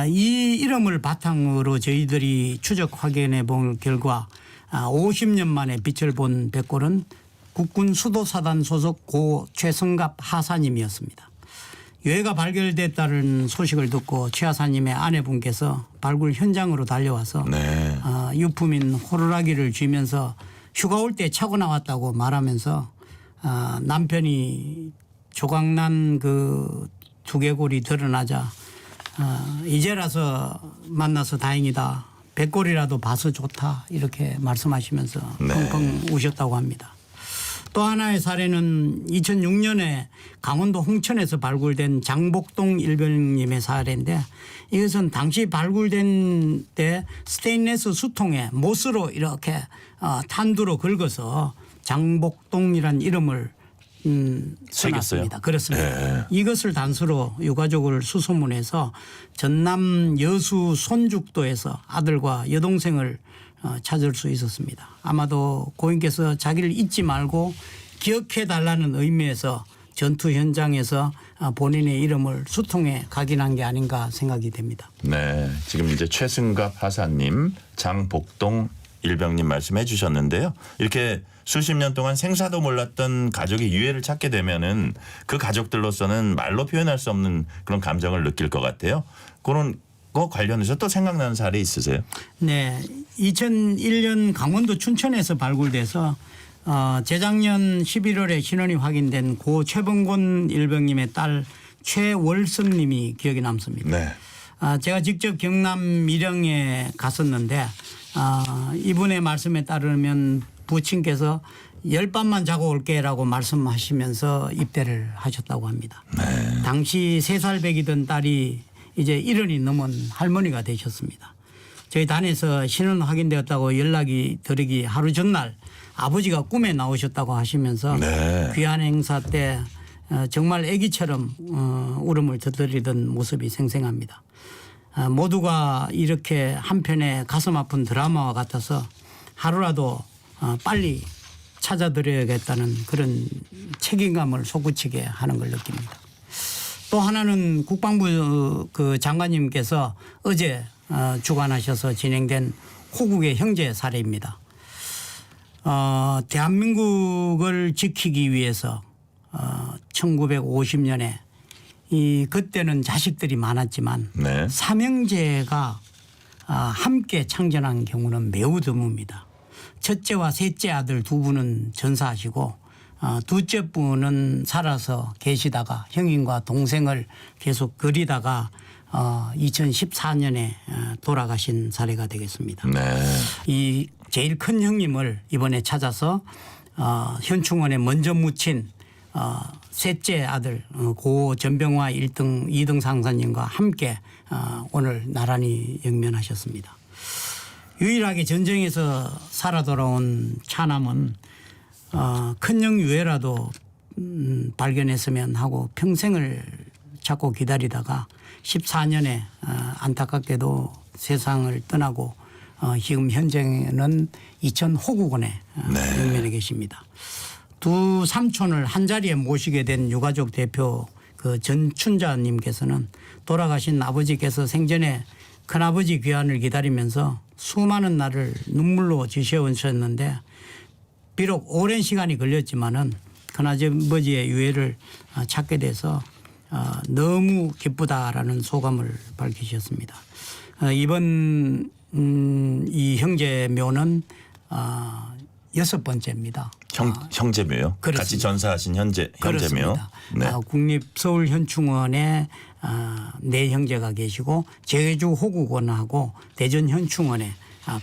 이 이름을 바탕으로 저희들이 추적 확인해 본 결과 50년 만에 빛을 본 백골은 국군 수도사단 소속 고 최승갑 하사님이었습니다. 유해가 발견됐다는 소식을 듣고 최 하사님의 아내분께서 발굴 현장으로 달려와서 네. 유품인 호루라기를 쥐면서 휴가 올 때 차고 나왔다고 말하면서 남편이 조각난 그 두개골이 드러나자 이제라서 만나서 다행이다. 백골이라도 봐서 좋다. 이렇게 말씀하시면서 펑펑 우셨다고 합니다. 또 하나의 사례는 2006년에 강원도 홍천에서 발굴된 장복동 일병님의 사례인데 이것은 당시 발굴된 때 스테인레스 수통에 못으로 이렇게 탄두로 긁어서 장복동이란 이름을 써놨습니다. 그렇습니다. 네. 이것을 단서로 유가족을 수소문해서 전남 여수 손죽도에서 아들과 여동생을 찾을 수 있었습니다. 아마도 고인께서 자기를 잊지 말고 기억해달라는 의미에서 전투 현장에서 본인의 이름을 수통에 각인한 게 아닌가 생각이 됩니다. 네, 지금 이제 최승갑 하사님, 장복동 일병님 말씀해 주셨는데요. 이렇게 수십 년 동안 생사도 몰랐던 가족이 유해를 찾게 되면은 그 가족들로서는 말로 표현할 수 없는 그런 감정을 느낄 것 같아요. 그런 거 관련해서 또 생각나는 사례 있으세요? 네, 2001년 강원도 춘천에서 발굴돼서 재작년 11월에 신원이 확인된 고 최봉곤 일병님의 딸 최월선님이 기억에 남습니다. 네. 제가 직접 경남 밀양에 갔었는데 이분의 말씀에 따르면 부친께서 10밤만 자고 올게라고 말씀하시면서 입대를 하셨다고 합니다. 네. 당시 3살 배기던 딸이 이제 1년이 넘은 할머니가 되셨습니다. 저희 단에서 신원 확인되었다고 연락이 드리기 하루 전날 아버지가 꿈에 나오셨다고 하시면서 네. 귀한 행사 때 정말 아기처럼 울음을 터뜨리던 모습이 생생합니다. 모두가 이렇게 한편의 가슴 아픈 드라마와 같아서 하루라도 빨리 찾아드려야겠다는 그런 책임감을 솟구치게 하는 걸 느낍니다. 또 하나는 국방부 그 장관님께서 어제 주관하셔서 진행된 호국의 형제 사례입니다. 대한민국을 지키기 위해서 1950년에 그때는 자식들이 많았지만 네. 삼형제가 함께 창전한 경우는 매우 드뭅니다. 첫째와 셋째 아들 두 분은 전사하시고 둘째 분은 살아서 계시다가 형님과 동생을 계속 그리다가 2014년에 돌아가신 사례가 되겠습니다. 네. 이 제일 큰 형님을 이번에 찾아서 현충원에 먼저 묻힌 셋째 아들 고 전병화 1등 2등 상사님과 함께 오늘 나란히 영면하셨습니다. 유일하게 전쟁에서 살아 돌아온 차남은 큰형 유해라도 발견했으면 하고 평생을 찾고 기다리다가 14년에 안타깝게도 세상을 떠나고 지금 현재는 이천 호국원에 영면해 계십니다. 두 삼촌을 한 자리에 모시게 된 유가족 대표 그 전춘자님께서는 돌아가신 아버지께서 생전에 큰아버지 귀환을 기다리면서 수많은 날을 눈물로 지새우셨는데 비록 오랜 시간이 걸렸지만은 큰아버지의 유해를 찾게 돼서 너무 기쁘다라는 소감을 밝히셨습니다. 이번 이 형제묘는 6번째입니다. 형제묘요? 같이 전사하신 현재묘. 그렇습니다. 네. 국립서울현충원에 네 형제가 계시고 제주 호국원하고 대전 현충원에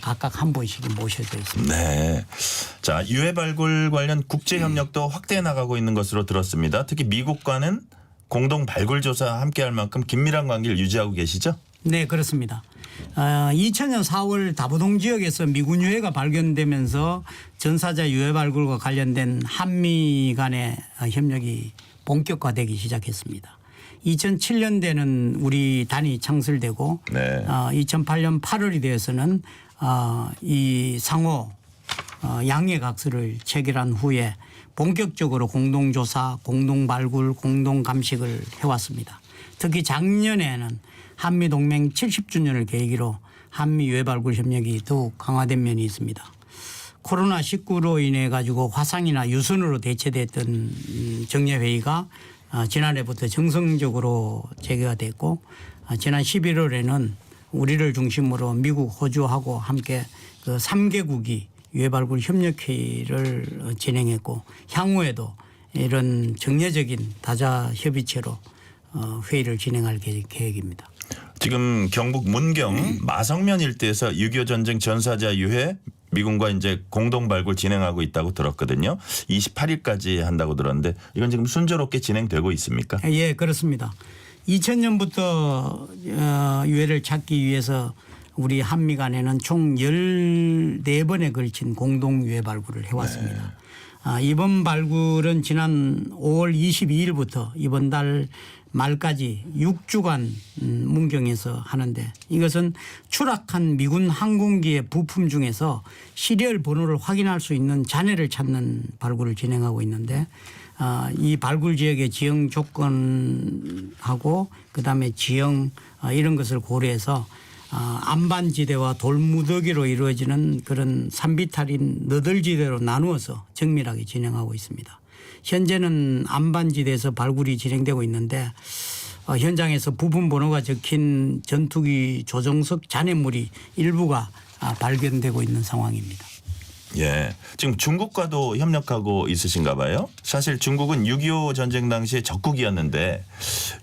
각각 한 분씩 모셔져 있습니다. 네. 자, 유해 발굴 관련 국제 협력도 확대해 나가고 있는 것으로 들었습니다. 특히 미국과는 공동 발굴 조사 함께할 만큼 긴밀한 관계를 유지하고 계시죠? 네, 그렇습니다. 2000년 4월 다부동 지역에서 미군 유해가 발견되면서 전사자 유해 발굴과 관련된 한미 간의 협력이 본격화되기 시작했습니다. 2007년대는 우리 단이 창설되고 네. 2008년 8월이 되어서는 이 상호 양해각서를 체결한 후에 본격적으로 공동조사, 공동발굴, 공동감식을 해왔습니다. 특히 작년에는 한미동맹 70주년을 계기로 한미 유해발굴 협력이 더욱 강화된 면이 있습니다. 코로나19로 인해 가지고 화상이나 유선으로 대체됐던 정례회의가 지난해부터 정성적으로 재개가 됐고 지난 11월에는 우리를 중심으로 미국, 호주하고 함께 그 3개국이 유해발굴 협력회의를 진행했고 향후에도 이런 정례적인 다자 협의체로 회의를 진행할 계획입니다. 지금 경북 문경 마성면 일대에서 6.25 전쟁 전사자 유해 미군과 이제 공동 발굴 진행하고 있다고 들었거든요. 28일까지 한다고 들었는데 이건 지금 순조롭게 진행되고 있습니까? 예, 그렇습니다. 2000년부터 유해를 찾기 위해서 우리 한미 간에는 총 14번에 걸친 공동 유해 발굴을 해왔습니다. 네. 이번 발굴은 지난 5월 22일부터 이번 달 말까지 6주간 문경에서 하는데 이것은 추락한 미군 항공기의 부품 중에서 시리얼 번호를 확인할 수 있는 잔해를 찾는 발굴을 진행하고 있는데 이 발굴 지역의 지형 조건하고 그다음에 지형 이런 것을 고려해서 안반지대와 돌무더기로 이루어지는 그런 산비탈인 너덜지대로 나누어서 정밀하게 진행하고 있습니다. 현재는 안반지대에서 발굴이 진행되고 있는데 현장에서 부품 번호가 적힌 전투기 조종석 잔해물이 일부가 발견되고 있는 상황입니다. 예, 지금 중국과도 협력하고 있으신가 봐요. 사실 중국은 6.25 전쟁 당시에 적국이었는데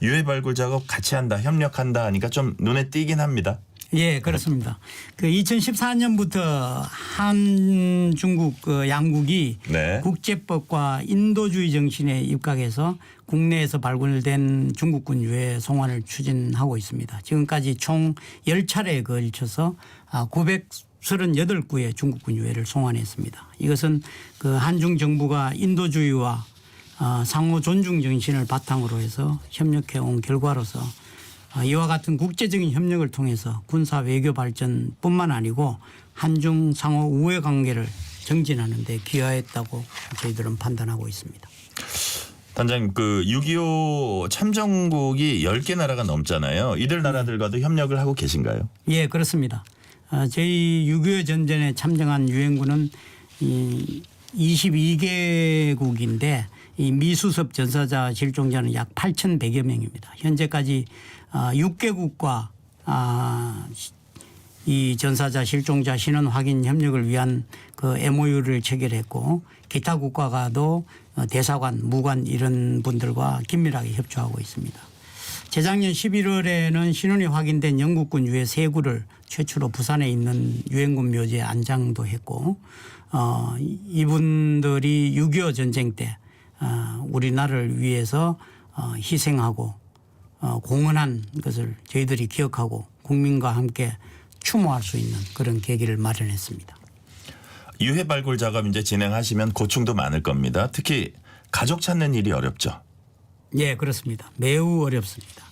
유해 발굴 작업 같이 한다, 협력한다 하니까 좀 눈에 띄긴 합니다. 예, 그렇습니다. 그 2014년부터 한중국 그 양국이 네. 국제법과 인도주의 정신에 입각해서 국내에서 발굴된 중국군 유해 송환을 추진하고 있습니다. 지금까지 총 10차례에 걸쳐서 938구의 중국군 유해를 송환했습니다. 이것은 그 한중 정부가 인도주의와 상호 존중 정신을 바탕으로 해서 협력해 온 결과로서 이와 같은 국제적인 협력을 통해서 군사 외교 발전뿐만 아니고 한중 상호 우호 관계를 정진하는 데 기여했다고 저희들은 판단하고 있습니다. 단장님, 그 6.25 참전국이 10개 나라가 넘잖아요. 이들 나라들과도 협력을 하고 계신가요? 예, 그렇습니다. 저희 6.25 전쟁에 참전한 유엔군은 22개국인데 이 미수습 전사자 실종자는 약 8,100여 명입니다. 현재까지 6개국과 이 전사자 실종자 신원 확인 협력을 위한 그 MOU를 체결했고 기타 국가가도 대사관, 무관 이런 분들과 긴밀하게 협조하고 있습니다. 재작년 11월에는 신원이 확인된 영국군 유해 3구를 최초로 부산에 있는 유엔군 묘지에 안장도 했고 이분들이 6.25 전쟁 때 우리나라를 위해서 희생하고 공헌한 것을 저희들이 기억하고 국민과 함께 추모할 수 있는 그런 계기를 마련했습니다. 유해 발굴 작업 이제 진행하시면 고충도 많을 겁니다. 특히 가족 찾는 일이 어렵죠. 예, 그렇습니다. 매우 어렵습니다.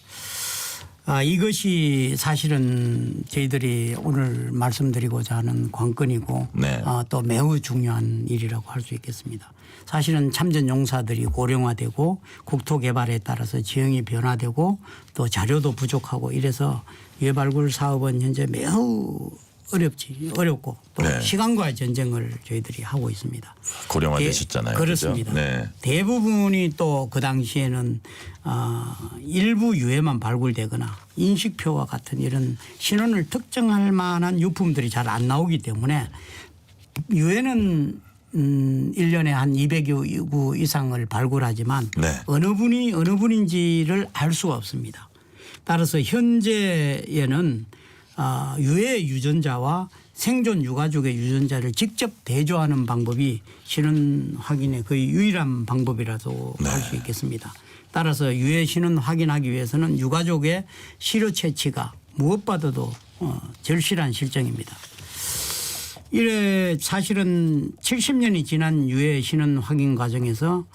이것이 사실은 저희들이 오늘 말씀드리고자 하는 관건이고 네. 또 매우 중요한 일이라고 할 수 있겠습니다. 사실은 참전 용사들이 고령화되고 국토 개발에 따라서 지형이 변화되고 또 자료도 부족하고 이래서 유해 발굴 사업은 현재 매우 어렵고 또 네. 시간과의 전쟁을 저희들이 하고 있습니다. 고령화되셨잖아요. 그렇습니다. 그렇죠? 네. 대부분이 또 그 당시에는 일부 유해만 발굴되거나 인식표와 같은 이런 신원을 특정할 만한 유품들이 잘 안 나오기 때문에 유해는 1년에 한 200여 이상을 발굴하지만 네. 어느 분인지를 알 수가 없습니다. 따라서 현재에는 유해 유전자와 생존 유가족의 유전자를 직접 대조하는 방법이 신원 확인의 거의 유일한 방법이라도 할 수 있겠습니다. 따라서 유해 신원 확인하기 위해서는 유가족의 시료 채취가 무엇보다도 절실한 실정입니다. 이래 사실은 70년이 지난 유해 신원 확인 과정에서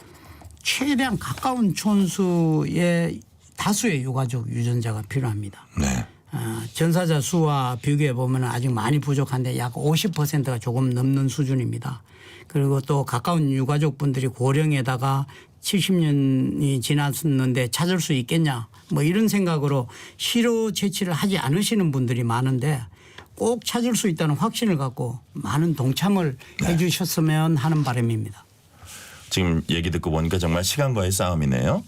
최대한 가까운 촌수의 다수의 유가족 유전자가 필요합니다. 네. 전사자 수와 비교해 보면 아직 많이 부족한데 약 50%가 조금 넘는 수준입니다. 그리고 또 가까운 유가족 분들이 고령에다가 70년이 지났었는데 찾을 수 있겠냐 뭐 이런 생각으로 시료 채취를 하지 않으시는 분들이 많은데 꼭 찾을 수 있다는 확신을 갖고 많은 동참을 해 주셨으면 하는 바람입니다. 지금 얘기 듣고 보니까 정말 시간과의 싸움이네요.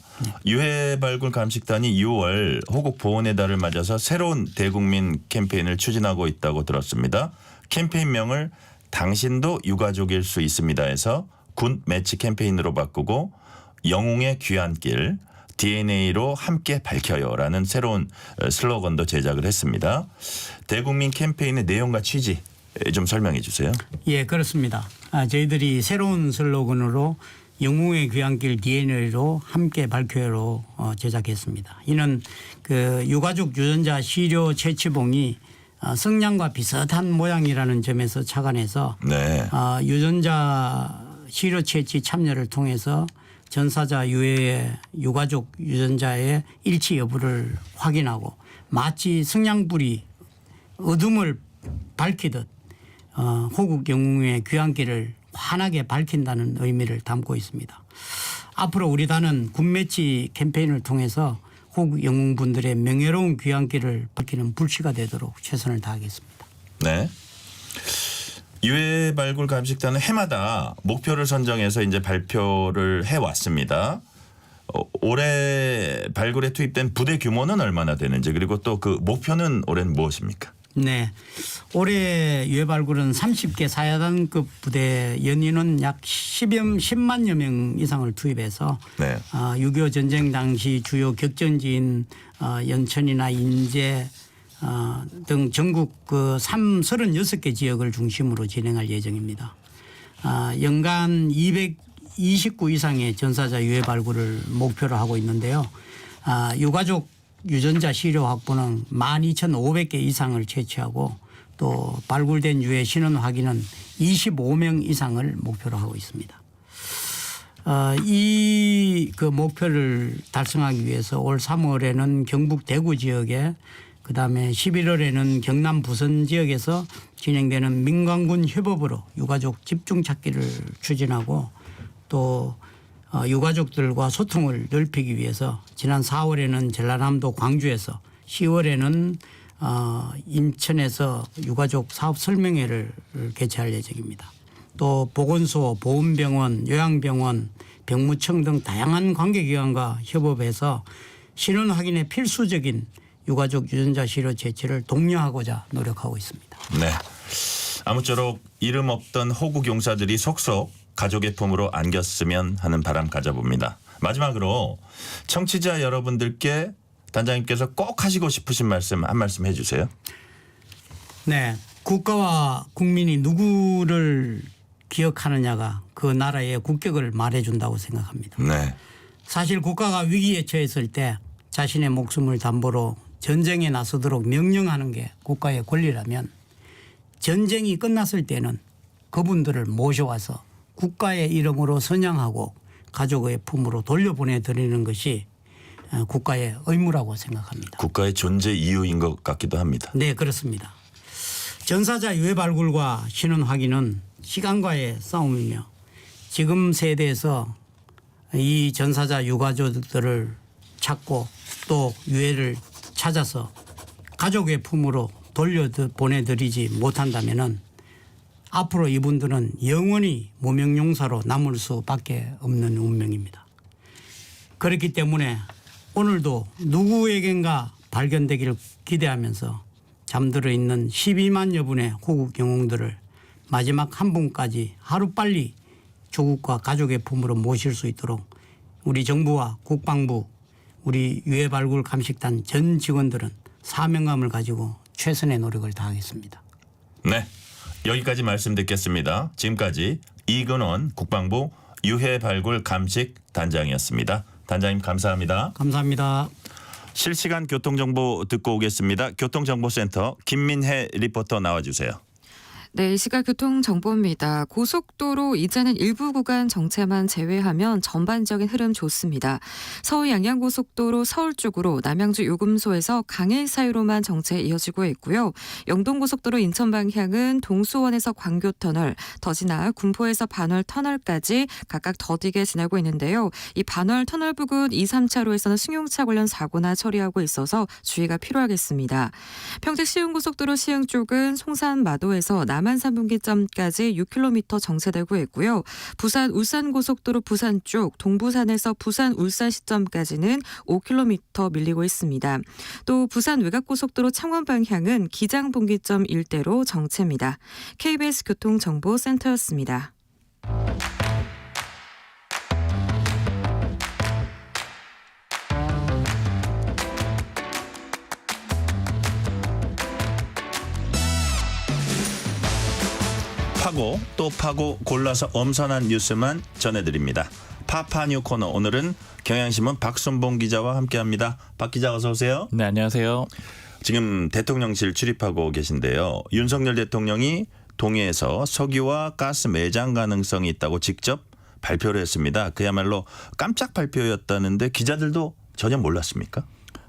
유해 발굴 감식단이 6월 호국 보훈의 달을 맞아서 새로운 대국민 캠페인을 추진하고 있다고 들었습니다. 캠페인명을 당신도 유가족일 수 있습니다 해서 군 매치 캠페인으로 바꾸고 영웅의 귀한 길 DNA로 함께 밝혀요라는 새로운 슬로건도 제작을 했습니다. 대국민 캠페인의 내용과 취지 좀 설명해 주세요. 예, 그렇습니다. 저희들이 새로운 슬로건으로 영웅의 귀환길 DNA로 함께 밝혀요로 제작했습니다. 이는 그 유가족 유전자 시료 채취봉이 성냥과 비슷한 모양이라는 점에서 착안해서 네. 유전자 시료 채취 참여를 통해서 전사자 유해의 유가족 유전자의 일치 여부를 확인하고 마치 성냥불이 어둠을 밝히듯 호국 영웅의 귀환길을 환하게 밝힌다는 의미를 담고 있습니다. 앞으로 우리 단은 군매치 캠페인을 통해서 호국 영웅분들의 명예로운 귀환길을 밝히는 불씨가 되도록 최선을 다하겠습니다. 네. 유해 발굴 감식단은 해마다 목표를 선정해서 이제 발표를 해왔습니다. 올해 발굴에 투입된 부대 규모는 얼마나 되는지 그리고 또 그 목표는 올해는 무엇입니까? 네. 올해 유해 발굴은 30개 사야단급 부대 연인은 약 10만여 명 이상을 투입해서 네. 6.25 전쟁 당시 주요 격전지인 연천이나 인제 등 전국 그 36개 지역을 중심으로 진행할 예정입니다. 연간 229 이상의 전사자 유해 발굴을 목표로 하고 있는데요. 유가족 유전자 시료 확보는 12,500개 이상을 채취하고 또 발굴된 유해 신원 확인은 25명 이상을 목표로 하고 있습니다. 이 그 목표를 달성하기 위해서 올 3월에는 경북 대구 지역에 그다음에 11월에는 경남 부선 지역에서 진행되는 민관군 협업으로 유가족 집중 찾기를 추진하고 또 유가족들과 소통을 넓히기 위해서 지난 4월에는 전라남도 광주에서 10월에는 인천에서 유가족 사업 설명회를 개최할 예정입니다. 또 보건소, 보훈병원, 요양병원, 병무청 등 다양한 관계기관과 협업해서 신원 확인에 필수적인 유가족 유전자 시료 제출을 독려하고자 노력하고 있습니다. 네. 아무쪼록 이름 없던 호국 용사들이 속속 가족의 품으로 안겼으면 하는 바람 가져봅니다. 마지막으로 청취자 여러분들께 단장님께서 꼭 하시고 싶으신 말씀 한 말씀 해주세요. 네. 국가와 국민이 누구를 기억하느냐가 그 나라의 국격을 말해준다고 생각합니다. 네. 사실 국가가 위기에 처했을 때 자신의 목숨을 담보로 전쟁에 나서도록 명령하는 게 국가의 권리라면 전쟁이 끝났을 때는 그분들을 모셔와서 국가의 이름으로 선양하고 가족의 품으로 돌려보내드리는 것이 국가의 의무라고 생각합니다. 국가의 존재 이유인 것 같기도 합니다. 네, 그렇습니다. 전사자 유해 발굴과 신원 확인은 시간과의 싸움이며 지금 세대에서 이 전사자 유가족들을 찾고 또 유해를 찾아서 가족의 품으로 돌려보내드리지 못한다면은 앞으로 이분들은 영원히 무명용사로 남을 수밖에 없는 운명입니다. 그렇기 때문에 오늘도 누구에겐가 발견되기를 기대하면서 잠들어 있는 12만여 분의 호국 영웅들을 마지막 한 분까지 하루빨리 조국과 가족의 품으로 모실 수 있도록 우리 정부와 국방부, 우리 유해 발굴 감식단 전 직원들은 사명감을 가지고 최선의 노력을 다하겠습니다. 네. 여기까지 말씀 듣겠습니다. 지금까지 이근원 국방부 유해 발굴 감식 단장이었습니다. 단장님 감사합니다. 감사합니다. 실시간 교통정보 듣고 오겠습니다. 교통정보센터 김민혜 리포터 나와주세요. 네, 이 시각 교통정보입니다. 고속도로 이제는 일부 구간 정체만 제외하면 전반적인 흐름 좋습니다. 서울 양양고속도로 서울 쪽으로 남양주 요금소에서 강일 사이로만 정체 이어지고 있고요. 영동고속도로 인천 방향은 동수원에서 광교터널, 더 지나 군포에서 반월 터널까지 각각 더디게 지나고 있는데요. 이 반월 터널 부근 2, 3차로에서는 승용차 관련 사고나 처리하고 있어서 주의가 필요하겠습니다. 평택 시흥고속도로 시흥 쪽은 송산 마도에서 남한 3분기점까지 6km 정체되고 있고요. 부산 울산고속도로 부산 쪽 동부산에서 부산 울산 시점까지는 5km 밀리고 있습니다. 또 부산 외곽고속도로 창원 방향은 기장 분기점 일대로 정체입니다. KBS 교통정보센터였습니다. 파고 또 파고 골라서 엄선한 뉴스만 전해드립니다. 파파뉴 코너 오늘은 경향신문 박순봉 기자와 함께합니다. 박 기자 어서 오세요. 네, 안녕하세요. 지금 대통령실 출입하고 계신데요. 윤석열 대통령이 동해에서 석유와 가스 매장 가능성이 있다고 직접 발표를 했습니다. 그야말로 깜짝 발표였다는데 기자들도 전혀 몰랐습니까?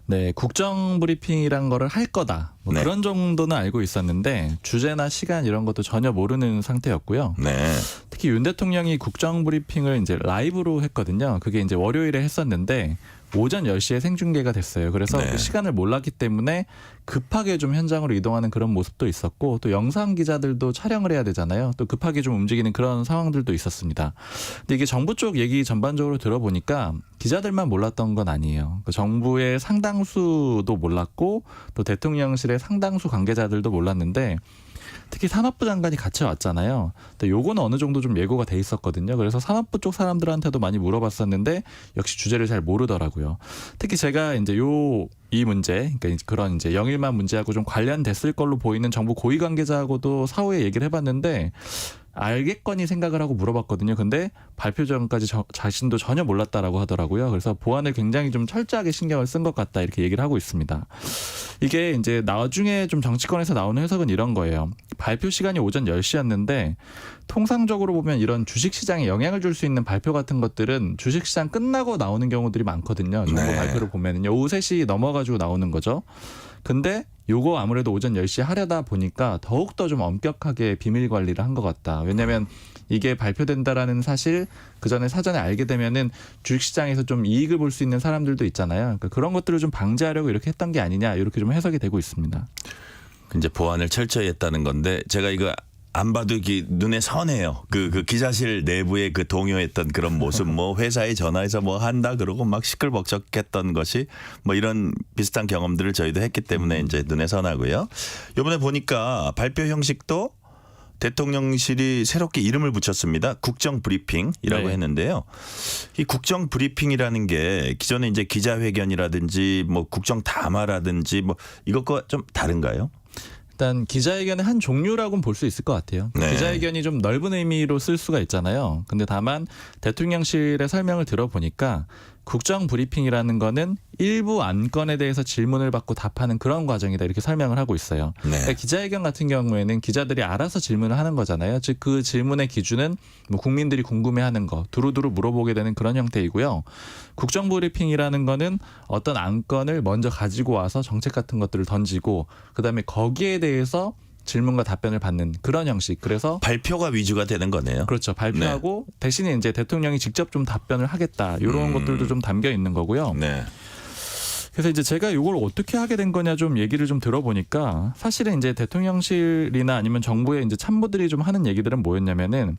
네, 국정 브리핑이란 거를 할 거다. 뭐 네. 그런 정도는 알고 있었는데 주제나 시간 이런 것도 전혀 모르는 상태였고요. 네. 특히 윤 대통령이 국정 브리핑을 이제 라이브로 했거든요. 그게 이제 월요일에 했었는데 오전 10시에 생중계가 됐어요. 그래서 네. 그 시간을 몰랐기 때문에 급하게 좀 현장으로 이동하는 그런 모습도 있었고 또 영상 기자들도 촬영을 해야 되잖아요. 또 급하게 좀 움직이는 그런 상황들도 있었습니다. 근데 이게 정부 쪽 얘기 전반적으로 들어보니까 기자들만 몰랐던 건 아니에요. 그 정부의 상당수도 몰랐고 또 대통령실의 상당수 관계자들도 몰랐는데 특히 산업부 장관이 같이 왔잖아요. 근데 요거는 어느 정도 좀 예고가 돼 있었거든요. 그래서 산업부 쪽 사람들한테도 많이 물어봤었는데 역시 주제를 잘 모르더라고요. 특히 제가 이제 이 문제, 그러니까 그런 이제 영일만 문제하고 좀 관련됐을 걸로 보이는 정부 고위 관계자하고도 사후에 얘기를 해봤는데 알겠거니 생각을 하고 물어봤거든요. 근데 발표 전까지 자신도 전혀 몰랐다라고 하더라고요. 그래서 보안을 굉장히 좀 철저하게 신경을 쓴 것 같다 이렇게 얘기를 하고 있습니다. 이게 이제 나중에 좀 정치권에서 나오는 해석은 이런 거예요. 발표 시간이 오전 10시였는데 통상적으로 보면 이런 주식시장에 영향을 줄 수 있는 발표 같은 것들은 주식시장 끝나고 나오는 경우들이 많거든요. 정부 네. 발표를 보면은요. 오후 3시 넘어가지고 나오는 거죠. 근데 요거 아무래도 오전 10시에 하려다 보니까 더욱더 좀 엄격하게 비밀 관리를 한 것 같다. 왜냐하면 이게 발표된다라는 사실 그전에 사전에 알게 되면은 주식시장에서 좀 이익을 볼 수 있는 사람들도 있잖아요. 그러니까 그런 것들을 좀 방지하려고 이렇게 했던 게 아니냐 이렇게 좀 해석이 되고 있습니다. 이제 보안을 철저히 했다는 건데 제가 이거 안 봐도 이게 눈에 선해요. 그 기자실 내부에 그 동요했던 그런 모습, 뭐 회사에 전화해서 뭐 한다 그러고 막 시끌벅적했던 것이 뭐 이런 비슷한 경험들을 저희도 했기 때문에 이제 눈에 선하고요. 이번에 보니까 발표 형식도 대통령실이 새롭게 이름을 붙였습니다. 국정 브리핑이라고 네. 했는데요. 이 국정 브리핑이라는 게 기존에 이제 기자회견이라든지 뭐 국정 담화라든지 뭐 이것과 좀 다른가요? 일단 기자회견의 한 종류라고는 볼 수 있을 것 같아요. 네. 기자회견이 좀 넓은 의미로 쓸 수가 있잖아요. 근데 다만 대통령실의 설명을 들어보니까 국정 브리핑이라는 거는 일부 안건에 대해서 질문을 받고 답하는 그런 과정이다 이렇게 설명을 하고 있어요. 네. 그러니까 기자회견 같은 경우에는 기자들이 알아서 질문을 하는 거잖아요. 즉 그 질문의 기준은 뭐 국민들이 궁금해하는 거 두루두루 물어보게 되는 그런 형태이고요. 국정 브리핑이라는 거는 어떤 안건을 먼저 가지고 와서 정책 같은 것들을 던지고 그다음에 거기에 대해서 질문과 답변을 받는 그런 형식. 그래서 발표가 위주가 되는 거네요. 그렇죠. 발표하고 대신에 이제 대통령이 직접 좀 답변을 하겠다. 이런 것들도 좀 담겨 있는 거고요. 네. 그래서 이제 제가 이걸 어떻게 하게 된 거냐 좀 얘기를 좀 들어보니까 사실은 이제 대통령실이나 아니면 정부의 이제 참모들이 좀 하는 얘기들은 뭐였냐면은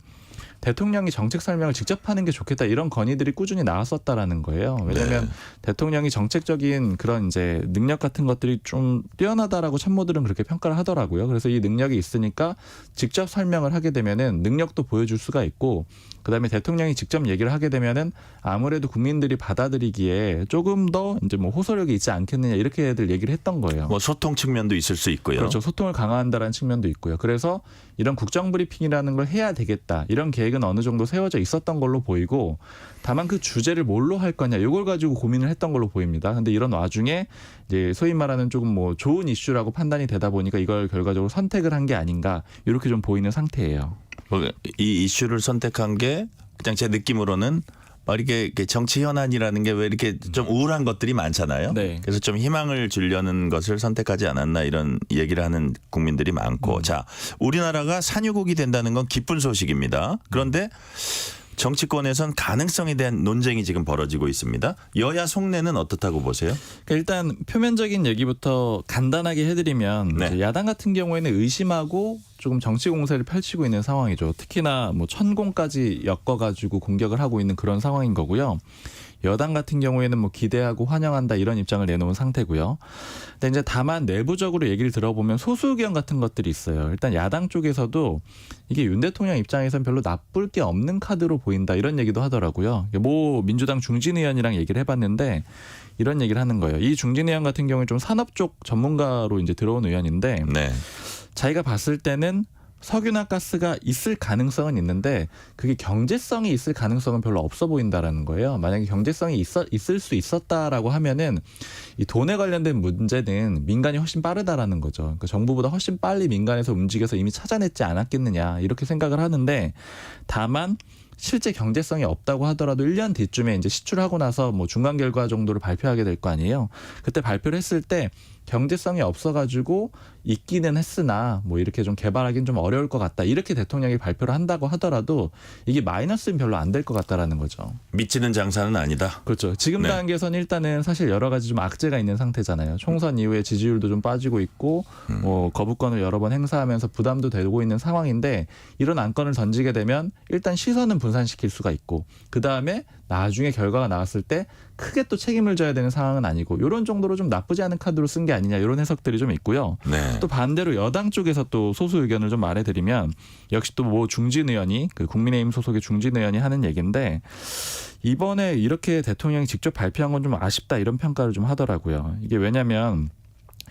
대통령이 정책 설명을 직접 하는 게 좋겠다 이런 건의들이 꾸준히 나왔었다라는 거예요. 왜냐하면 대통령이 정책적인 그런 이제 능력 같은 것들이 좀 뛰어나다라고 참모들은 그렇게 평가를 하더라고요. 그래서 이 능력이 있으니까 직접 설명을 하게 되면은 능력도 보여줄 수가 있고 그다음에 대통령이 직접 얘기를 하게 되면은 아무래도 국민들이 받아들이기에 조금 더 이제 뭐 호소력이 있지 않겠느냐 이렇게들 얘기를 했던 거예요. 뭐 소통 측면도 있을 수 있고요. 그렇죠. 소통을 강화한다라는 측면도 있고요. 그래서 이런 국정 브리핑이라는 걸 해야 되겠다. 이런 계획은 어느 정도 세워져 있었던 걸로 보이고 다만 그 주제를 뭘로 할 거냐 이걸 가지고 고민을 했던 걸로 보입니다. 근데 이런 와중에 이제 소위 말하는 조금 뭐 좋은 이슈라고 판단이 되다 보니까 이걸 결과적으로 선택을 한 게 아닌가 이렇게 좀 보이는 상태예요. 이 이슈를 선택한 게 그냥 제 느낌으로는 이렇게 정치 현안이라는 게 왜 이렇게 좀 우울한 것들이 많잖아요. 네. 그래서 좀 희망을 주려는 것을 선택하지 않았나 이런 얘기를 하는 국민들이 많고 자 우리나라가 산유국이 된다는 건 기쁜 소식입니다. 그런데 정치권에선 가능성에 대한 논쟁이 지금 벌어지고 있습니다. 여야 속내는 어떻다고 보세요? 그러니까 일단 표면적인 얘기부터 간단하게 해드리면 이제 야당 같은 경우에는 의심하고 조금 정치 공세를 펼치고 있는 상황이죠. 특히나 뭐 천공까지 엮어가지고 공격을 하고 있는 그런 상황인 거고요. 여당 같은 경우에는 뭐 기대하고 환영한다 이런 입장을 내놓은 상태고요. 근데 이제 다만 내부적으로 얘기를 들어보면 소수 의견 같은 것들이 있어요. 일단 야당 쪽에서도 이게 윤 대통령 입장에선 별로 나쁠 게 없는 카드로 보인다 이런 얘기도 하더라고요. 뭐 민주당 중진 의원이랑 얘기를 해봤는데 이런 얘기를 하는 거예요. 이 중진 의원 같은 경우에 좀 산업 쪽 전문가로 이제 들어온 의원인데 자기가 봤을 때는 석유나 가스가 있을 가능성은 있는데 그게 경제성이 있을 가능성은 별로 없어 보인다라는 거예요. 만약에 경제성이 있을 수 있었다라고 하면은 이 돈에 관련된 문제는 민간이 훨씬 빠르다라는 거죠. 그러니까 정부보다 훨씬 빨리 민간에서 움직여서 이미 찾아냈지 않았겠느냐 이렇게 생각을 하는데 다만 실제 경제성이 없다고 하더라도 1년 뒤쯤에 이제 시출하고 나서 뭐 중간 결과 정도를 발표하게 될 거 아니에요. 그때 발표를 했을 때 경제성이 없어가지고 있기는 했으나 뭐 이렇게 좀 개발하기는 좀 어려울 것 같다. 이렇게 대통령이 발표를 한다고 하더라도 이게 마이너스는 별로 안 될 것 같다라는 거죠. 미치는 장사는 아니다. 그렇죠. 지금 단계에서는 일단은 사실 여러 가지 좀 악재가 있는 상태잖아요. 총선 이후에 지지율도 좀 빠지고 있고 뭐 거부권을 여러 번 행사하면서 부담도 되고 있는 상황인데 이런 안건을 던지게 되면 일단 시선은 분산시킬 수가 있고 그다음에 나중에 결과가 나왔을 때 크게 또 책임을 져야 되는 상황은 아니고 이런 정도로 좀 나쁘지 않은 카드로 쓴 게 아니냐 이런 해석들이 좀 있고요. 또 반대로 여당 쪽에서 또 소수 의견을 좀 말해드리면 역시 또 뭐 중진 의원이 그 국민의힘 소속의 중진 의원이 하는 얘기인데 이번에 이렇게 대통령이 직접 발표한 건 좀 아쉽다 이런 평가를 좀 하더라고요. 이게 왜냐하면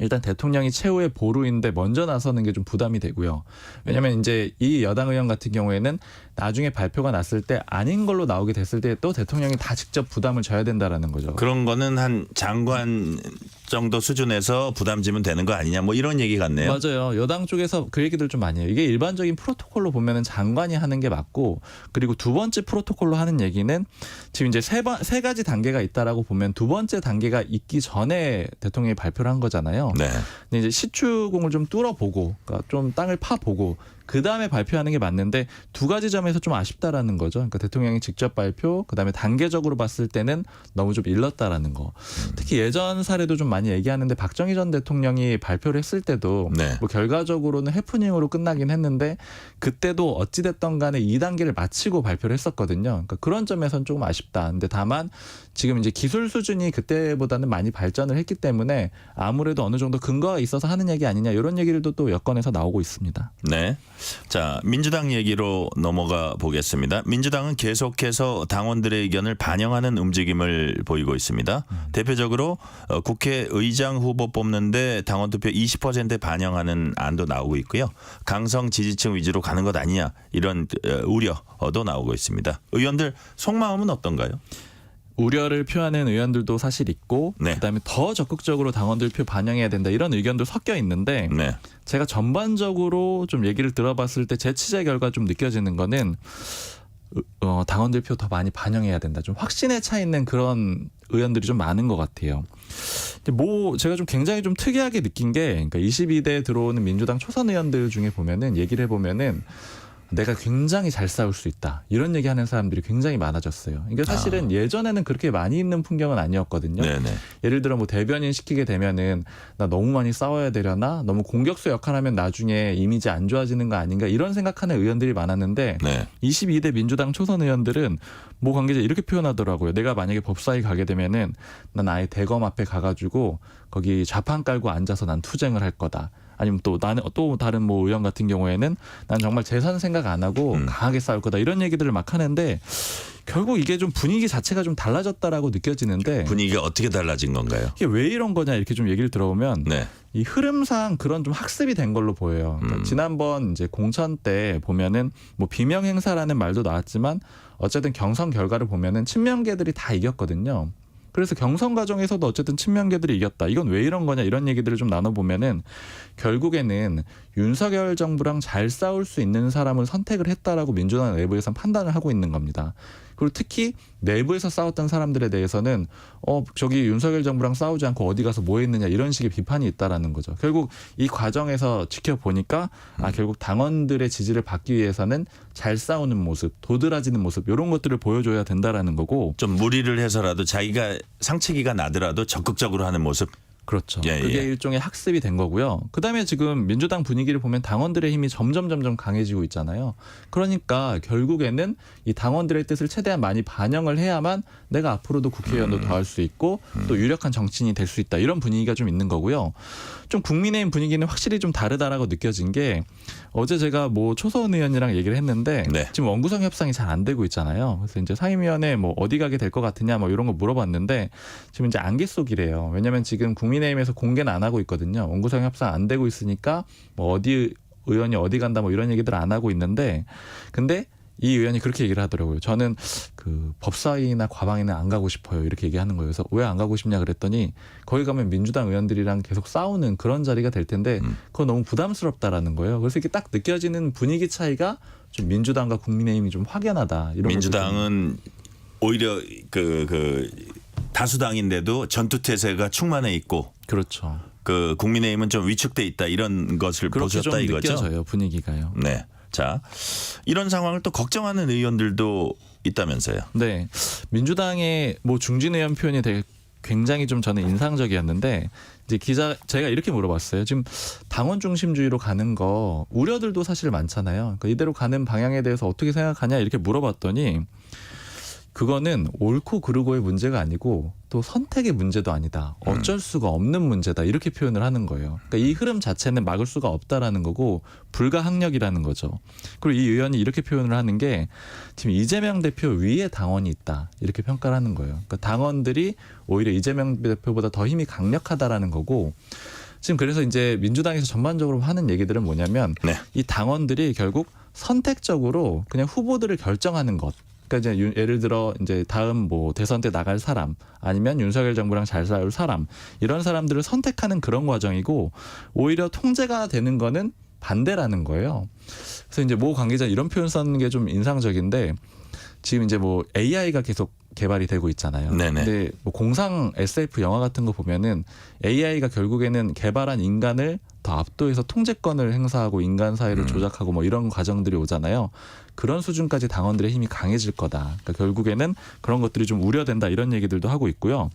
일단 대통령이 최후의 보루인데 먼저 나서는 게 좀 부담이 되고요. 왜냐하면 이제 이 여당 의원 같은 경우에는 나중에 발표가 났을 때 아닌 걸로 나오게 됐을 때 또 대통령이 다 직접 부담을 져야 된다라는 거죠. 그런 거는 한 장관 정도 수준에서 부담지면 되는 거 아니냐 뭐 이런 얘기 같네요. 맞아요. 여당 쪽에서 그 얘기들 좀 많이 해요. 이게 일반적인 프로토콜로 보면은 장관이 하는 게 맞고, 그리고 두 번째 프로토콜로 하는 얘기는 지금 이제 세 가지 단계가 있다라고 보면 두 번째 단계가 있기 전에 대통령이 발표를 한 거잖아요. 네. 근데 이제 시추공을 좀 뚫어보고, 그러니까 좀 땅을 파보고 그 다음에 발표하는 게 맞는데 두 가지 점에서 좀 아쉽다라는 거죠. 그러니까 대통령이 직접 발표, 그 다음에 단계적으로 봤을 때는 너무 좀 일렀다라는 거. 특히 예전 사례도 좀 많이 얘기하는데 박정희 전 대통령이 발표를 했을 때도 네. 뭐 결과적으로는 해프닝으로 끝나긴 했는데 그때도 어찌됐던 간에 2단계를 마치고 발표를 했었거든요. 그러니까 그런 점에서는 조금 아쉽다. 근데 다만 지금 이제 기술 수준이 그때보다는 많이 발전을 했기 때문에 아무래도 어느 정도 근거가 있어서 하는 얘기 아니냐 이런 얘기들도 또 여권에서 나오고 있습니다. 네. 자, 민주당 얘기로 넘어가 보겠습니다. 민주당은 계속해서 당원들의 의견을 반영하는 움직임을 보이고 있습니다. 대표적으로 국회의장 후보 뽑는데 당원 투표 20%에 반영하는 안도 나오고 있고요. 강성 지지층 위주로 가는 것 아니냐 이런 우려도 나오고 있습니다. 의원들 속마음은 어떤가요? 우려를 표하는 의원들도 사실 있고 네. 그다음에 더 적극적으로 당원들 표 반영해야 된다 이런 의견도 섞여 있는데 네. 제가 전반적으로 좀 얘기를 들어봤을 때 제 취재 결과 좀 느껴지는 거는 당원들 표 더 많이 반영해야 된다. 좀 확신에 차 있는 그런 의원들이 좀 많은 것 같아요. 뭐 제가 좀 굉장히 좀 특이하게 느낀 게 그러니까 22대에 들어오는 민주당 초선 의원들 중에 보면은 얘기를 해보면은 내가 굉장히 잘 싸울 수 있다. 이런 얘기하는 사람들이 굉장히 많아졌어요. 이게 사실은 예전에는 그렇게 많이 있는 풍경은 아니었거든요. 네네. 예를 들어 뭐 대변인 시키게 되면은 나 너무 많이 싸워야 되려나? 너무 공격수 역할하면 나중에 이미지 안 좋아지는 거 아닌가? 이런 생각하는 의원들이 많았는데 네. 22대 민주당 초선 의원들은 모 관계자 이렇게 표현하더라고요. 내가 만약에 법사위 가게 되면은 난 아예 대검 앞에 가가지고 거기 좌판 깔고 앉아서 난 투쟁을 할 거다. 아니면 또 나는 또 다른 뭐 의원 같은 경우에는 난 정말 재산 생각 안 하고 강하게 싸울 거다 이런 얘기들을 막 하는데 결국 이게 좀 분위기 자체가 좀 달라졌다라고 느껴지는데 분위기가 어떻게 달라진 건가요? 이게 왜 이런 거냐 이렇게 좀 얘기를 들어보면 네. 이 흐름상 그런 좀 학습이 된 걸로 보여요. 그러니까 지난번 이제 공천 때 보면은 뭐 비명 행사라는 말도 나왔지만 어쨌든 경선 결과를 보면은 친명계들이 다 이겼거든요. 그래서 경선 과정에서도 어쨌든 친명계들이 이겼다. 이건 왜 이런 거냐 이런 얘기들을 좀 나눠보면은 결국에는 윤석열 정부랑 잘 싸울 수 있는 사람을 선택을 했다라고 민주당 내부에서 판단을 하고 있는 겁니다. 그리고 특히 내부에서 싸웠던 사람들에 대해서는 저기 윤석열 정부랑 싸우지 않고 어디 가서 뭐 했느냐 이런 식의 비판이 있다라는 거죠. 결국 이 과정에서 지켜보니까 결국 당원들의 지지를 받기 위해서는 잘 싸우는 모습, 도드라지는 모습 이런 것들을 보여줘야 된다라는 거고 좀 무리를 해서라도 자기가 상체기가 나더라도 적극적으로 하는 모습. 그렇죠. 예, 그게 예. 일종의 학습이 된 거고요. 그다음에 지금 민주당 분위기를 보면 당원들의 힘이 점점 강해지고 있잖아요. 그러니까 결국에는 이 당원들의 뜻을 최대한 많이 반영을 해야만 내가 앞으로도 국회의원도 더 할 수 있고 또 유력한 정치인이 될 수 있다. 이런 분위기가 좀 있는 거고요. 좀 국민의힘 분위기는 확실히 좀 다르다라고 느껴진 게 어제 제가 뭐 초선 의원이랑 얘기를 했는데 네. 지금 원구성 협상이 잘 안 되고 있잖아요. 그래서 이제 상임위원회 뭐 어디 가게 될 것 같으냐 뭐 이런 거 물어봤는데 지금 이제 안개 속이래요. 왜냐하면 지금 국민의힘에서 공개는 안 하고 있거든요. 원구성 협상 안 되고 있으니까 뭐 어디 의원이 어디 간다 뭐 이런 얘기들 안 하고 있는데 근데 이 의원이 그렇게 얘기를 하더라고요. 저는 그 법사위나 과방위는 안 가고 싶어요. 이렇게 얘기하는 거예요. 그래서 왜 안 가고 싶냐 그랬더니 거기 가면 민주당 의원들이랑 계속 싸우는 그런 자리가 될 텐데 그거 너무 부담스럽다라는 거예요. 그래서 이게 딱 느껴지는 분위기 차이가 좀 민주당과 국민의힘이 좀 확연하다. 이런 민주당은 오히려 그 다수당인데도 전투태세가 충만해 있고 그렇죠. 그 국민의힘은 좀 위축돼 있다 이런 것을 그렇게 보셨다 좀 이거죠. 느껴져요. 분위기가요. 네. 자, 이런 상황을 또 걱정하는 의원들도 있다면서요. 네. 민주당의 뭐 중진 의원 표현이 되게 굉장히 좀 저는 인상적이었는데 이제 제가 이렇게 물어봤어요. 지금 당원 중심주의로 가는 거 우려들도 사실 많잖아요. 그러니까 이대로 가는 방향에 대해서 어떻게 생각하냐 이렇게 물어봤더니 그거는 옳고 그르고의 문제가 아니고 또 선택의 문제도 아니다. 어쩔 수가 없는 문제다. 이렇게 표현을 하는 거예요. 그러니까 이 흐름 자체는 막을 수가 없다라는 거고 불가항력이라는 거죠. 그리고 이 의원이 이렇게 표현을 하는 게 지금 이재명 대표 위에 당원이 있다. 이렇게 평가를 하는 거예요. 그러니까 당원들이 오히려 이재명 대표보다 더 힘이 강력하다라는 거고 지금 그래서 이제 민주당에서 전반적으로 하는 얘기들은 뭐냐면 네. 이 당원들이 결국 선택적으로 그냥 후보들을 결정하는 것. 그러니까 이제 예를 들어 이제 다음 뭐 대선 때 나갈 사람 아니면 윤석열 정부랑 잘 싸울 사람 이런 사람들을 선택하는 그런 과정이고 오히려 통제가 되는 거는 반대라는 거예요. 그래서 이제 모 관계자 이런 표현 썼는 게 좀 인상적인데 지금 이제 뭐 AI가 계속 개발이 되고 있잖아요. 네네. 근데 뭐 공상 SF 영화 같은 거 보면은 AI가 결국에는 개발한 인간을 더 압도해서 통제권을 행사하고 인간 사회를 조작하고 뭐 이런 과정들이 오잖아요. 그런 수준까지 당원들의 힘이 강해질 거다. 그러니까 결국에는 그런 것들이 좀 우려된다 이런 얘기들도 하고 있고요.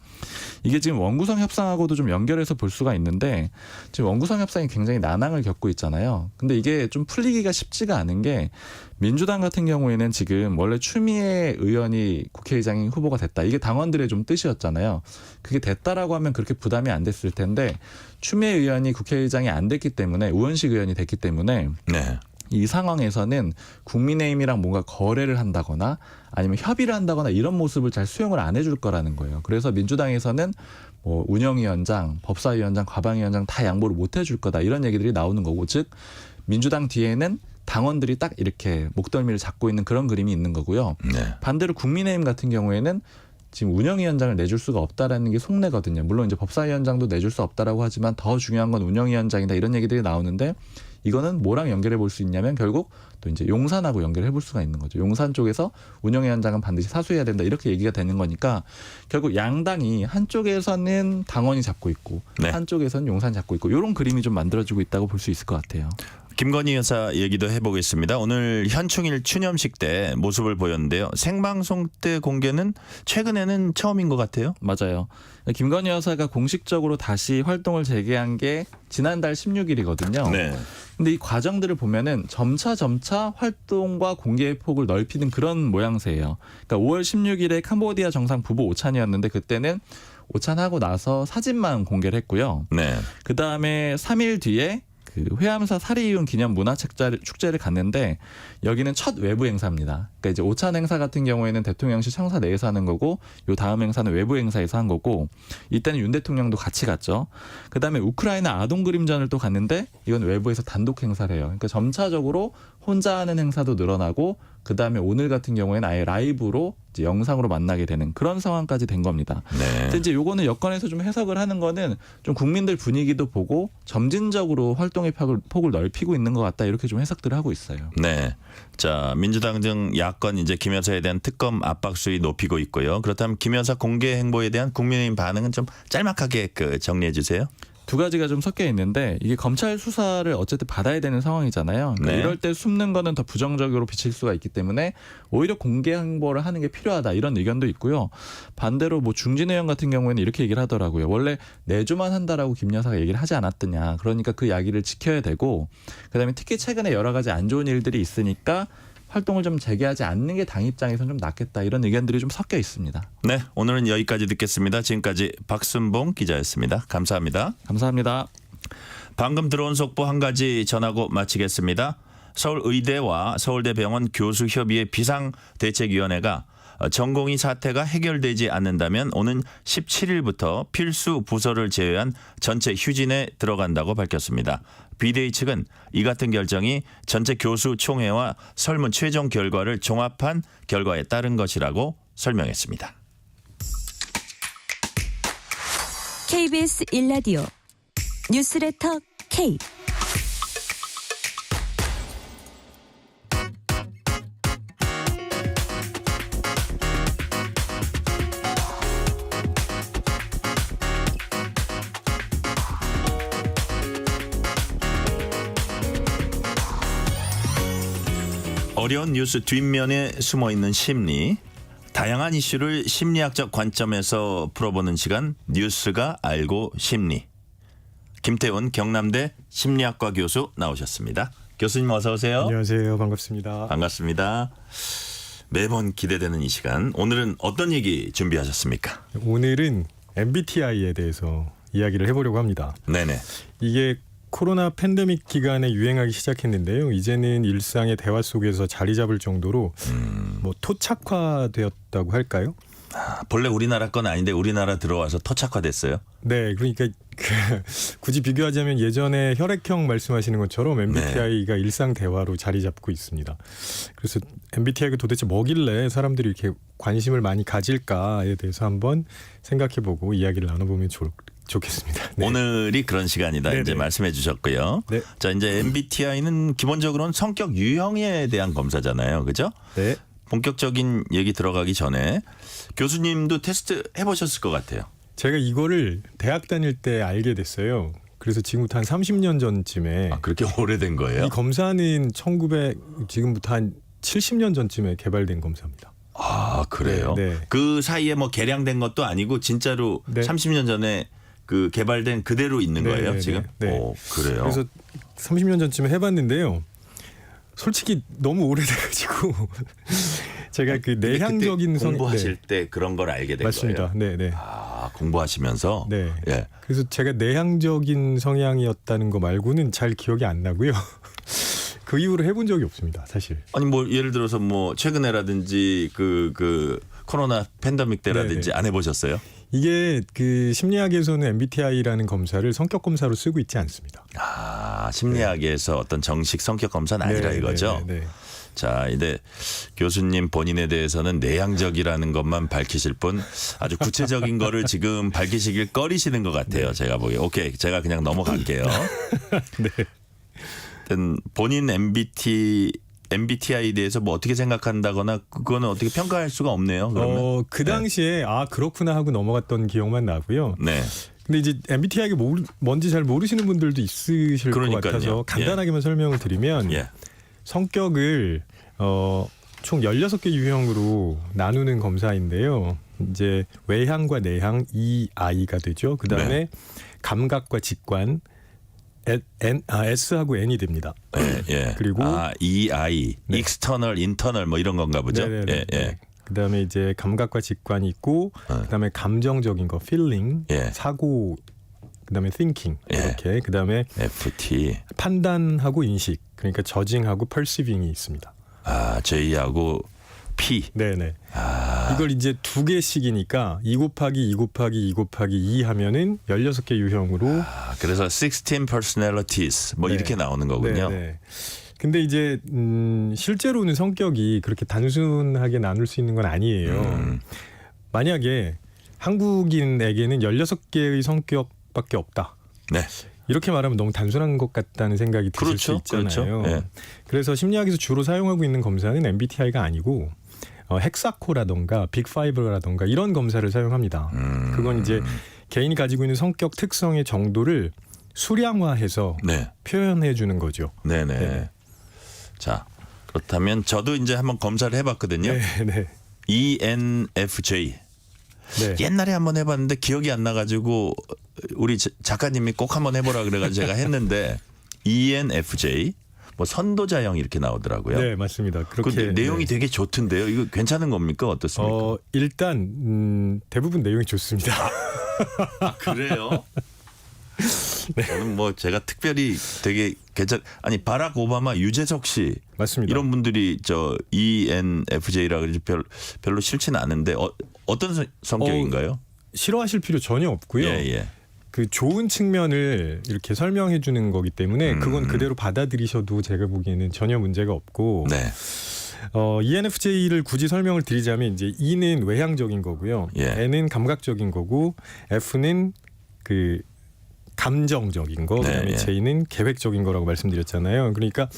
이게 지금 원구성 협상하고도 좀 연결해서 볼 수가 있는데 지금 원구성 협상이 굉장히 난항을 겪고 있잖아요. 근데 이게 좀 풀리기가 쉽지가 않은 게 민주당 같은 경우에는 지금 원래 추미애 의원이 국회의장이 후보가 됐다. 이게 당원들의 좀 뜻이었잖아요. 그게 됐다라고 하면 그렇게 부담이 안 됐을 텐데 추미애 의원이 국회의장이 안 됐기 때문에 우원식 의원이 됐기 때문에 네. 이 상황에서는 국민의힘이랑 뭔가 거래를 한다거나 아니면 협의를 한다거나 이런 모습을 잘 수용을 안 해줄 거라는 거예요. 그래서 민주당에서는 뭐 운영위원장, 법사위원장, 과방위원장 다 양보를 못 해줄 거다 이런 얘기들이 나오는 거고 즉 민주당 뒤에는 당원들이 딱 이렇게 목덜미를 잡고 있는 그런 그림이 있는 거고요. 네. 반대로 국민의힘 같은 경우에는 지금 운영위원장을 내줄 수가 없다라는 게 속내거든요. 물론 이제 법사위원장도 내줄 수 없다라고 하지만 더 중요한 건 운영위원장이다 이런 얘기들이 나오는데 이거는 뭐랑 연결해 볼 수 있냐면 결국 또 이제 용산하고 연결해 볼 수가 있는 거죠. 용산 쪽에서 운영위원장은 반드시 사수해야 된다 이렇게 얘기가 되는 거니까 결국 양당이 한쪽에서는 당원이 잡고 있고 네. 한쪽에서는 용산 잡고 있고 이런 그림이 좀 만들어지고 있다고 볼 수 있을 것 같아요. 김건희 여사 얘기도 해보겠습니다. 오늘 현충일 추념식 때 모습을 보였는데요. 생방송 때 공개는 최근에는 처음인 것 같아요. 맞아요. 김건희 여사가 공식적으로 다시 활동을 재개한 게 지난달 16일이거든요. 네. 근데 이 과정들을 보면은 점차 활동과 공개의 폭을 넓히는 그런 모양새예요. 그러니까 5월 16일에 캄보디아 정상 부부 오찬이었는데 그때는 오찬하고 나서 사진만 공개를 했고요. 네. 그다음에 3일 뒤에 그 회암사 사리이훈 기념 문화축제를 갔는데 여기는 첫 외부 행사입니다. 그러니까 이제 오찬 행사 같은 경우에는 대통령실 청사 내에서 하는 거고 요 다음 행사는 외부 행사에서 한 거고 이때는 윤 대통령도 같이 갔죠. 그다음에 우크라이나 아동 그림전을 또 갔는데 이건 외부에서 단독 행사를 해요. 그러니까 점차적으로 혼자 하는 행사도 늘어나고 그다음에 오늘 같은 경우에는 아예 라이브로 이제 영상으로 만나게 되는 그런 상황까지 된 겁니다. 네. 근데 이제 요거는 여건에서 좀 해석을 하는 거는 좀 국민들 분위기도 보고 점진적으로 활동의 폭을 넓히고 있는 것 같다 이렇게 좀 해석들을 하고 있어요. 네. 자, 민주당 등 야권 이제 김 여사에 대한 특검 압박 수위 높이고 있고요. 그렇다면 김 여사 공개 행보에 대한 국민의힘 반응은 좀 짤막하게 정리해 주세요. 두 가지가 좀 섞여 있는데 이게 검찰 수사를 어쨌든 받아야 되는 상황이잖아요. 그러니까 네. 이럴 때 숨는 거는 더 부정적으로 비칠 수가 있기 때문에 오히려 공개 행보를 하는 게 필요하다 이런 의견도 있고요. 반대로 뭐 중진 의원 같은 경우에는 이렇게 얘기를 하더라고요. 원래 내주만 한다라고 김 여사가 얘기를 하지 않았더냐. 그러니까 그 이야기를 지켜야 되고 그다음에 특히 최근에 여러 가지 안 좋은 일들이 있으니까 활동을 좀 재개하지 않는 게 당 입장에서는 좀 낫겠다 이런 의견들이 좀 섞여 있습니다. 네, 오늘은 여기까지 듣겠습니다. 지금까지 박순봉 기자였습니다. 감사합니다. 감사합니다. 방금 들어온 속보 한 가지 전하고 마치겠습니다. 서울의대와 서울대병원 교수협의회 비상대책위원회가 전공의 사태가 해결되지 않는다면 오는 17일부터 필수 부서를 제외한 전체 휴진에 들어간다고 밝혔습니다. 비대위 측은 이 같은 결정이 전체 교수 총회와 설문 최종 결과를 종합한 결과에 따른 것이라고 설명했습니다. KBS 1라디오 뉴스레터 K 어려운 뉴스 뒷면에 숨어있는 심리, 다양한 이슈를 심리학적 관점에서 풀어보는 시간 뉴스가 알고 심리. 김태훈 경남대 심리학과 교수 나오셨습니다. 교수님 어서 오세요. 안녕하세요. 반갑습니다. 반갑습니다. 매번 기대되는 이 시간. 오늘은 어떤 얘기 준비하셨습니까? 오늘은 MBTI에 대해서 이야기를 해보려고 합니다. 네네. 이게 코로나 팬데믹 기간에 유행하기 시작했는데요. 이제는 일상의 대화 속에서 자리 잡을 정도로 뭐 토착화되었다고 할까요? 본래 우리나라 건 아닌데 우리나라 들어와서 토착화됐어요? 네, 그러니까 굳이 비교하자면 예전에 혈액형 말씀하시는 것처럼 MBTI가 일상 대화로 자리 잡고 있습니다. 그래서 MBTI가 도대체 뭐길래 사람들이 이렇게 관심을 많이 가질까에 대해서 한번 생각해보고 이야기를 나눠보면 좋겠습니다. 네. 오늘이 그런 시간이다. 네네. 이제 말씀해 주셨고요. 네. 자, 이제 MBTI는 기본적으로는 성격 유형에 대한 검사잖아요. 그죠? 네. 본격적인 얘기 들어가기 전에 교수님도 테스트 해보셨을 것 같아요. 제가 이거를 대학 다닐 때 알게 됐어요. 그래서 지금부터 한 30년 전쯤에 그렇게 오래된 거예요? 이 검사는 지금부터 한 70년 전쯤에 개발된 검사입니다. 아, 그래요? 네. 그 사이에 뭐 개량된 것도 아니고 진짜로 30년 전에 그 개발된 그대로 있는 거예요, 네, 지금? 네. 오, 그래요? 그래서 30년 전쯤에 해봤는데요. 솔직히 너무 오래돼가지고 제가 그 내향적인 공부하실 때 그런 걸 알게 된 맞습니다. 거예요? 네. 아, 공부하시면서? 네. 예. 그래서 제가 내향적인 성향이었다는 거 말고는 잘 기억이 안 나고요. 그 이후로 해본 적이 없습니다, 사실. 아니 뭐 예를 들어서 뭐 최근에라든지 그 코로나 팬데믹 때라든지 안 해보셨어요? 이게 그 심리학에서는 MBTI라는 검사를 성격 검사로 쓰고 있지 않습니다. 아, 심리학에서 어떤 정식 성격 검사는 아니라 이거죠. 네. 자, 이제 교수님 본인에 대해서는 내향적이라는 것만 밝히실 뿐 아주 구체적인 거를 지금 밝히시길 꺼리시는 것 같아요. 제가 보기에. 오케이, 제가 그냥 넘어갈게요. 네. 일단 본인 MBTI에 대해서 뭐 어떻게 생각한다거나 그거는 어떻게 평가할 수가 없네요. 그러면. 그 당시에 그렇구나 하고 넘어갔던 기억만 나고요. 네. 근데 이제 MBTI가 뭔지 잘 모르시는 분들도 있으실 그러니까요. 것 같아서 간단하게만 설명을 드리면 성격을 총 16개 유형으로 나누는 검사인데요. 이제 외향과 내향 EI가 되죠. 그다음에 감각과 직관 S하고 N이 됩니다. 예. 그리고 EI, external, internal 뭐 이런 건가 보죠. 네네네. 예. 그다음에 이제 감각과 직관이 있고 그다음에 감정적인 거 feeling, 사고, 그다음에 thinking 이렇게 그다음에 FT 판단하고 인식, 그러니까 저징하고 perceiving이 있습니다. J하고 P. 네네. 이걸 이제 2개씩이니까 2 곱하기 2 곱하기 2 곱하기 2 하면은 16개 유형으로. 그래서 16 personalities 뭐 이렇게 나오는 거군요. 네네. 근데 이제 실제로는 성격이 그렇게 단순하게 나눌 수 있는 건 아니에요. 만약에 한국인에게는 16개의 성격밖에 없다. 네. 이렇게 말하면 너무 단순한 것 같다는 생각이 드실 수 있잖아요. 그렇죠. 네. 그래서 심리학에서 주로 사용하고 있는 검사는 MBTI가 아니고 헥사코라던가 빅5라던가 이런 검사를 사용합니다. 그건 이제 개인이 가지고 있는 성격 특성의 정도를 수량화해서 표현해 주는 거죠. 네네. 네. 자, 그렇다면 저도 이제 한번 검사를 해봤거든요. 네. ENFJ. 옛날에 한번 해봤는데 기억이 안 나가지고 우리 작가님이 꼭 한번 해보라 그래가지고 제가 했는데 ENFJ 뭐 선도자형 이렇게 나오더라고요. 네, 맞습니다. 그렇게 내용이 되게 좋던데요. 이거 괜찮은 겁니까? 어떻습니까? 일단 대부분 내용이 좋습니다. 그래요? 저는 뭐 제가 특별히 되게 바락 오바마, 유재석 씨 맞습니다. 이런 분들이 저 ENFJ라 그러지 별로 싫지는 않은데 어떤 성격인가요? 싫어하실 필요 전혀 없고요. 그 좋은 측면을 이렇게 설명해 주는 거기 때문에 그건 그대로 받아들이셔도 제가 보기에는 전혀 문제가 없고. ENFJ를 굳이 설명을 드리자면 이제 E는 외향적인 거고요. N은 감각적인 거고 F는 그 감정적인 거, 그다음에 J는 계획적인 거라고 말씀드렸잖아요. 그러니까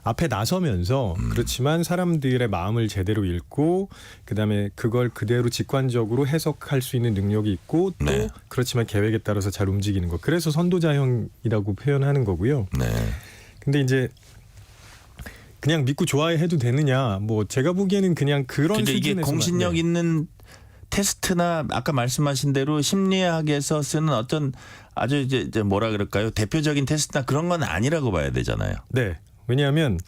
앞에 나서면서 그렇지만 사람들의 마음을 제대로 읽고 그다음에 그걸 그대로 직관적으로 해석할 수 있는 능력이 있고 또 그렇지만 계획에 따라서 잘 움직이는 거. 그래서 선도자형이라고 표현하는 거고요. 근데 이제 그냥 믿고 좋아해도 되느냐? 뭐 제가 보기에는 그냥 그런 근데 이게 공신력 있는 테스트나 아까 말씀하신 대로 심리학에서 쓰는 어떤 아주 이제 뭐라 그럴까요? 대표적인 테스트나 그런 건 아니라고 봐야 되잖아요. 네. 왜냐하면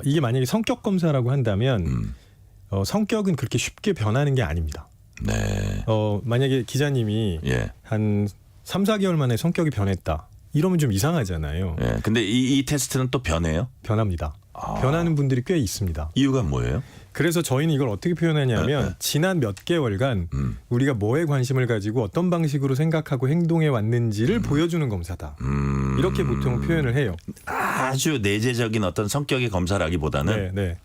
이게 만약에 성격 검사라고 한다면 성격은 그렇게 쉽게 변하는 게 아닙니다. 만약에 기자님이 한 3, 4개월 만에 성격이 변했다. 이러면 좀 이상하잖아요. 근데 이 테스트는 또 변해요? 변합니다. 변하는 분들이 꽤 있습니다. 이유가 뭐예요? 그래서 저희는 이걸 어떻게 표현하냐면 지난 몇 개월간 우리가 뭐에 관심을 가지고 어떤 방식으로 생각하고 행동해 왔는지를 보여주는 검사다. 이렇게 보통 표현을 해요. 아주 내재적인 어떤 성격의 검사라기보다는. 네.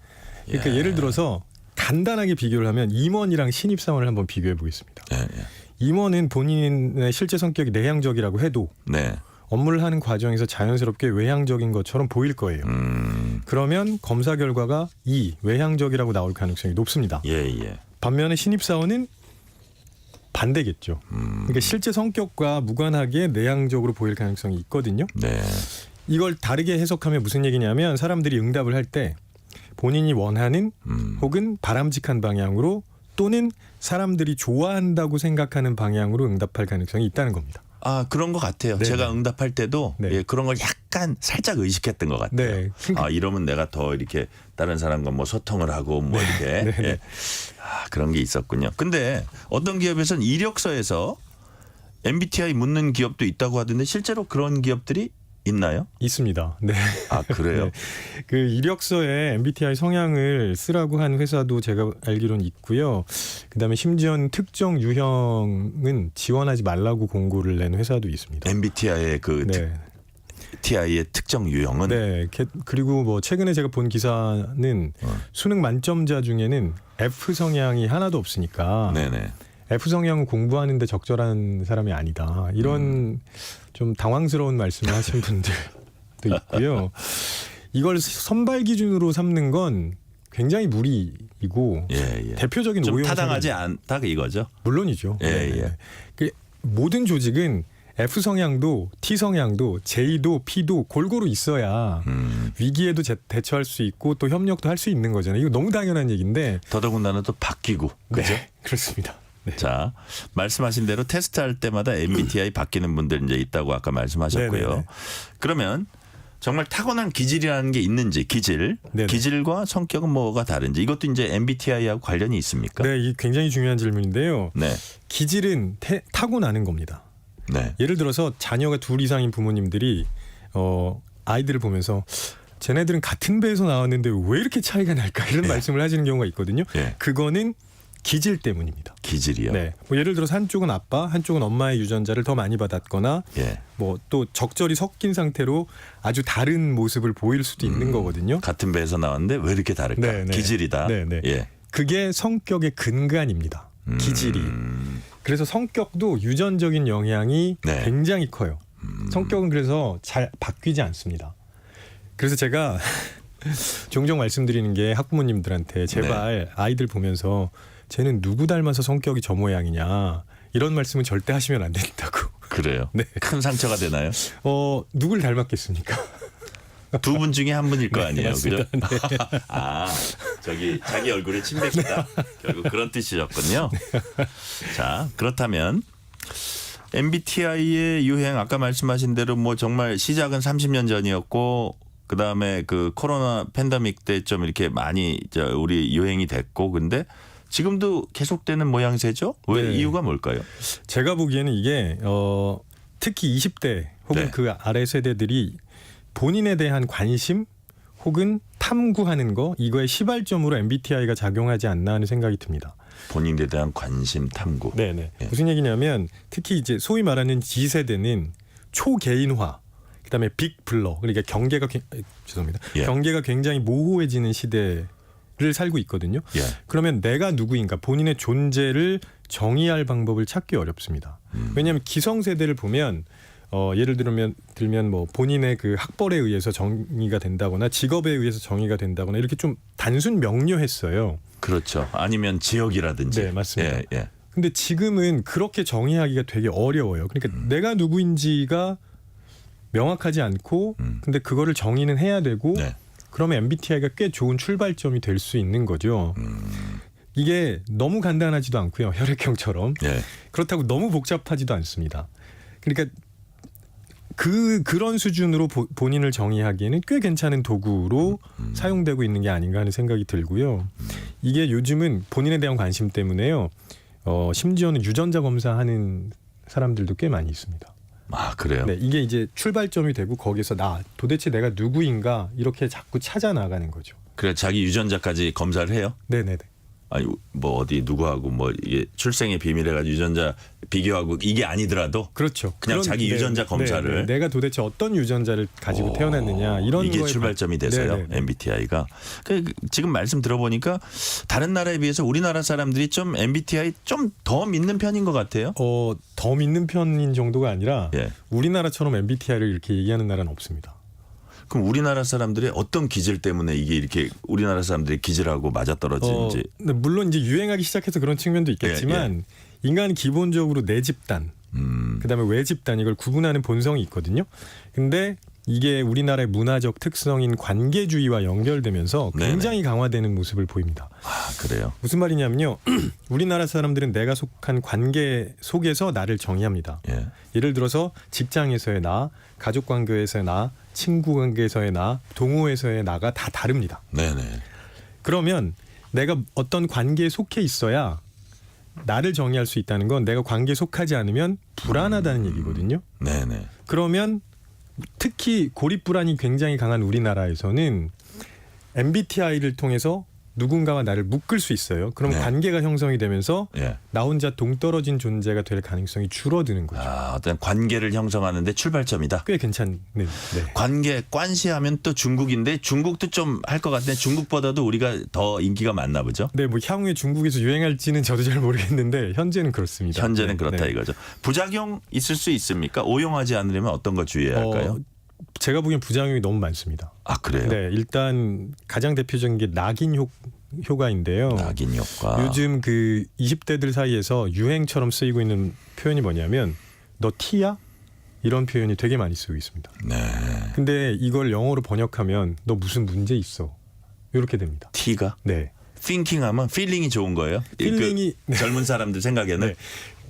그러니까 예를 들어서 간단하게 비교를 하면 임원이랑 신입사원을 한번 비교해 보겠습니다. 임원은 본인의 실제 성격이 내향적이라고 해도 업무를 하는 과정에서 자연스럽게 외향적인 것처럼 보일 거예요. 그러면 검사 결과가 외향적이라고 나올 가능성이 높습니다. 반면에 신입사원은 반대겠죠. 그러니까 실제 성격과 무관하게 내향적으로 보일 가능성이 있거든요. 이걸 다르게 해석하면 무슨 얘기냐면 사람들이 응답을 할 때 본인이 원하는 혹은 바람직한 방향으로 또는 사람들이 좋아한다고 생각하는 방향으로 응답할 가능성이 있다는 겁니다. 아, 그런 것 같아요. 제가 응답할 때도 그런 걸 약간 살짝 의식했던 것 같아요. 아, 이러면 내가 더 이렇게 다른 사람과 뭐 소통을 하고 뭐 이렇게 그런 게 있었군요. 근데 어떤 기업에서는 이력서에서 MBTI 묻는 기업도 있다고 하던데 실제로 그런 기업들이 있나요? 있습니다. 네. 아, 그래요? 그 이력서에 MBTI 성향을 쓰라고 한 회사도 제가 알기로는 있고요. 그다음에 심지어는 특정 유형은 지원하지 말라고 공고를 낸 회사도 있습니다. MBTI의 그 TI의 특정 유형은? 그리고 뭐 최근에 제가 본 기사는 수능 만점자 중에는 F 성향이 하나도 없으니까 F 성향은 공부하는데 적절한 사람이 아니다. 이런 좀 당황스러운 말씀을 하신 분들도 있고요. 이걸 선발 기준으로 삼는 건 굉장히 무리이고 대표적인 좀 오용 타당하지 않다 이거죠. 물론이죠. 그 모든 조직은 F 성향도 T 성향도 J도 P도 골고루 있어야 위기에도 대처할 수 있고 또 협력도 할 수 있는 거잖아요. 이거 너무 당연한 얘기인데 더더군다나 또 바뀌고 그죠? 그렇습니다. 자, 말씀하신 대로 테스트할 때마다 MBTI 바뀌는 분들 이제 있다고 아까 말씀하셨고요. 그러면 정말 타고난 기질이라는 게 있는지 기질과 성격은 뭐가 다른지 이것도 이제 MBTI하고 관련이 있습니까? 네, 이 굉장히 중요한 질문인데요. 기질은 타고나는 겁니다. 예를 들어서 자녀가 2 이상인 부모님들이 아이들을 보면서 쟤네들은 같은 배에서 나왔는데 왜 이렇게 차이가 날까 이런 말씀을 하시는 경우가 있거든요. 그거는 기질 때문입니다. 기질이요? 뭐 예를 들어서 한쪽은 아빠, 한쪽은 엄마의 유전자를 더 많이 받았거나 뭐 또 적절히 섞인 상태로 아주 다른 모습을 보일 수도 있는 거거든요. 같은 배에서 나왔는데 왜 이렇게 다를까? 기질이다. 그게 성격의 근간입니다. 기질이. 그래서 성격도 유전적인 영향이 굉장히 커요. 성격은 그래서 잘 바뀌지 않습니다. 그래서 제가 종종 말씀드리는 게 학부모님들한테 제발 아이들 보면서 쟤는 누구 닮아서 성격이 저 모양이냐 이런 말씀은 절대 하시면 안 된다고. 그래요? 큰 상처가 되나요? 누굴 닮았겠습니까? 2분 중에 한 분일 거 아니에요, 그죠? 네. 자기 얼굴에 침 뱉기다. 결국 그런 뜻이셨군요. 자, 그렇다면 MBTI의 유행 아까 말씀하신 대로 뭐 정말 시작은 30년 전이었고 그 다음에 그 코로나 팬데믹 때 좀 이렇게 많이 우리 유행이 됐고 근데 지금도 계속되는 모양새죠? 왜 이유가 뭘까요? 제가 보기에는 이게 특히 20대 혹은 그 아래 세대들이 본인에 대한 관심 혹은 탐구하는 거 이거의 시발점으로 MBTI가 작용하지 않나 하는 생각이 듭니다. 본인에 대한 관심, 탐구. 무슨 얘기냐면 특히 이제 소위 말하는 G세대는 초개인화 그다음에 빅블러 그러니까 경계가 굉장히 모호해지는 시대를 살고 있거든요. 그러면 내가 누구인가 본인의 존재를 정의할 방법을 찾기 어렵습니다. 왜냐하면 기성세대를 보면 예를 들면 뭐 본인의 그 학벌에 의해서 정의가 된다거나 직업에 의해서 정의가 된다거나 이렇게 좀 단순 명료했어요. 그렇죠. 아니면 지역이라든지. 맞습니다. 근데 지금은 그렇게 정의하기가 되게 어려워요. 그러니까 내가 누구인지가 명확하지 않고 근데 그거를 정의는 해야 되고 그러면 MBTI가 꽤 좋은 출발점이 될 수 있는 거죠. 이게 너무 간단하지도 않고요. 혈액형처럼. 그렇다고 너무 복잡하지도 않습니다. 그러니까 그런 수준으로 본인을 정의하기에는 꽤 괜찮은 도구로 사용되고 있는 게 아닌가 하는 생각이 들고요. 이게 요즘은 본인에 대한 관심 때문에요. 심지어는 유전자 검사하는 사람들도 꽤 많이 있습니다. 아, 그래요? 이게 이제 출발점이 되고 거기서 도대체 내가 누구인가 이렇게 자꾸 찾아 나가는 거죠. 그래 자기 유전자까지 검사를 해요? 네네네. 아니 뭐 어디 누구하고 뭐 이게 출생의 비밀해가지고 유전자 비교하고 이게 아니더라도 그렇죠. 그냥 자기 유전자 검사를 내가 도대체 어떤 유전자를 가지고 태어났느냐 이런 이게 거에 출발점이 돼서요. 네네네. MBTI가 지금 말씀 들어보니까 다른 나라에 비해서 우리나라 사람들이 좀 MBTI 좀 더 믿는 편인 것 같아요. 더 믿는 편인 정도가 아니라 예. 우리나라처럼 MBTI를 이렇게 얘기하는 나라는 없습니다. 그럼 우리나라 사람들의 어떤 기질 때문에 이게 이렇게 우리나라 사람들이 기질하고 맞아떨어지는지. 물론 이제 유행하기 시작해서 그런 측면도 있겠지만 인간은 기본적으로 내 집단, 그다음에 외 집단 이걸 구분하는 본성이 있거든요. 근데 이게 우리나라의 문화적 특성인 관계주의와 연결되면서 굉장히 강화되는 모습을 보입니다. 아, 그래요? 무슨 말이냐면요. 우리나라 사람들은 내가 속한 관계 속에서 나를 정의합니다. 예. 예를 들어서 직장에서의 나, 가족 관계에서의 나, 친구 관계에서의 나, 동호회에서의 나가 다 다릅니다. 네네. 그러면 내가 어떤 관계에 속해 있어야 나를 정의할 수 있다는 건 내가 관계에 속하지 않으면 불안하다는 얘기거든요. 네네. 그러면 특히 고립 불안이 굉장히 강한 우리나라에서는 MBTI를 통해서 누군가와 나를 묶을 수 있어요. 그럼 관계가 형성이 되면서 나 혼자 동떨어진 존재가 될 가능성이 줄어드는 거죠. 아, 어떤 관계를 형성하는데 출발점이다. 꽤 괜찮네. 네. 관계 관시하면 또 중국인데 중국도 좀 할 것 같은데 중국보다도 우리가 더 인기가 많나 보죠. 네, 뭐 향후에 중국에서 유행할지는 저도 잘 모르겠는데 현재는 그렇습니다. 현재는 그렇다 이거죠. 부작용 있을 수 있습니까? 오용하지 않으려면 어떤 거 주의해야 할까요? 제가 보기엔 부작용이 너무 많습니다. 아, 그래요? 네, 일단 가장 대표적인 게 낙인 효과인데요. 낙인 효과. 요즘 그 20대들 사이에서 유행처럼 쓰이고 있는 표현이 뭐냐면 너 T야? 이런 표현이 되게 많이 쓰고 있습니다. 네. 근데 이걸 영어로 번역하면 너 무슨 문제 있어? 이렇게 됩니다. T가? 네. thinking하면 feeling이 좋은 거예요? feeling이 그 젊은 사람들 생각에는. 네.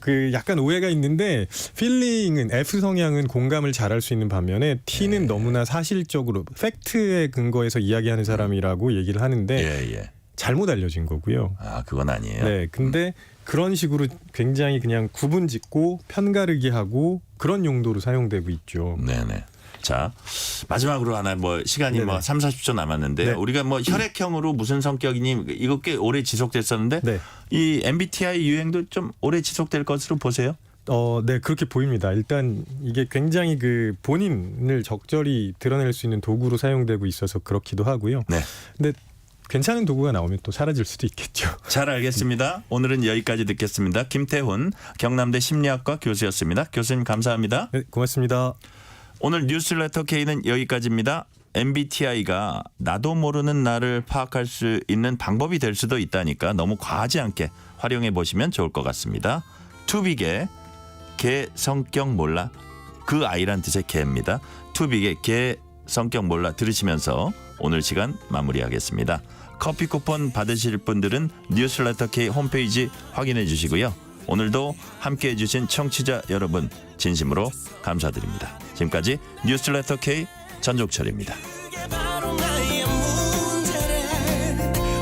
그 약간 오해가 있는데 feeling은 F 성향은 공감을 잘할 수 있는 반면에 T는 너무나 사실적으로 팩트에 근거해서 이야기하는 사람이라고 얘기를 하는데 잘못 알려진 거고요. 아, 그건 아니에요. 네, 근데 그런 식으로 굉장히 그냥 구분짓고 편가르기 하고 그런 용도로 사용되고 있죠. 네네. 자, 마지막으로 하나 뭐 시간이 뭐 3, 40초 남았는데 우리가 뭐 혈액형으로 무슨 성격이니 이거 꽤 오래 지속됐었는데 이 MBTI 유행도 좀 오래 지속될 것으로 보세요? 네, 그렇게 보입니다. 일단 이게 굉장히 그 본인을 적절히 드러낼 수 있는 도구로 사용되고 있어서 그렇기도 하고요. 네. 근데 괜찮은 도구가 나오면 또 사라질 수도 있겠죠. 잘 알겠습니다. 오늘은 여기까지 듣겠습니다. 김태훈 경남대 심리학과 교수였습니다. 교수님 감사합니다. 네, 고맙습니다. 오늘 뉴스레터 K는 여기까지입니다. MBTI가 나도 모르는 나를 파악할 수 있는 방법이 될 수도 있다니까 너무 과하지 않게 활용해 보시면 좋을 것 같습니다. 투빅의 개 성격 몰라, 그 아이란 뜻의 개입니다. 투빅의 개 성격 몰라 들으시면서 오늘 시간 마무리하겠습니다. 커피 쿠폰 받으실 분들은 뉴스레터 K 홈페이지 확인해 주시고요. 오늘도 함께해 주신 청취자 여러분 진심으로 감사드립니다. 지금까지 뉴스레터 K 전종철입니다.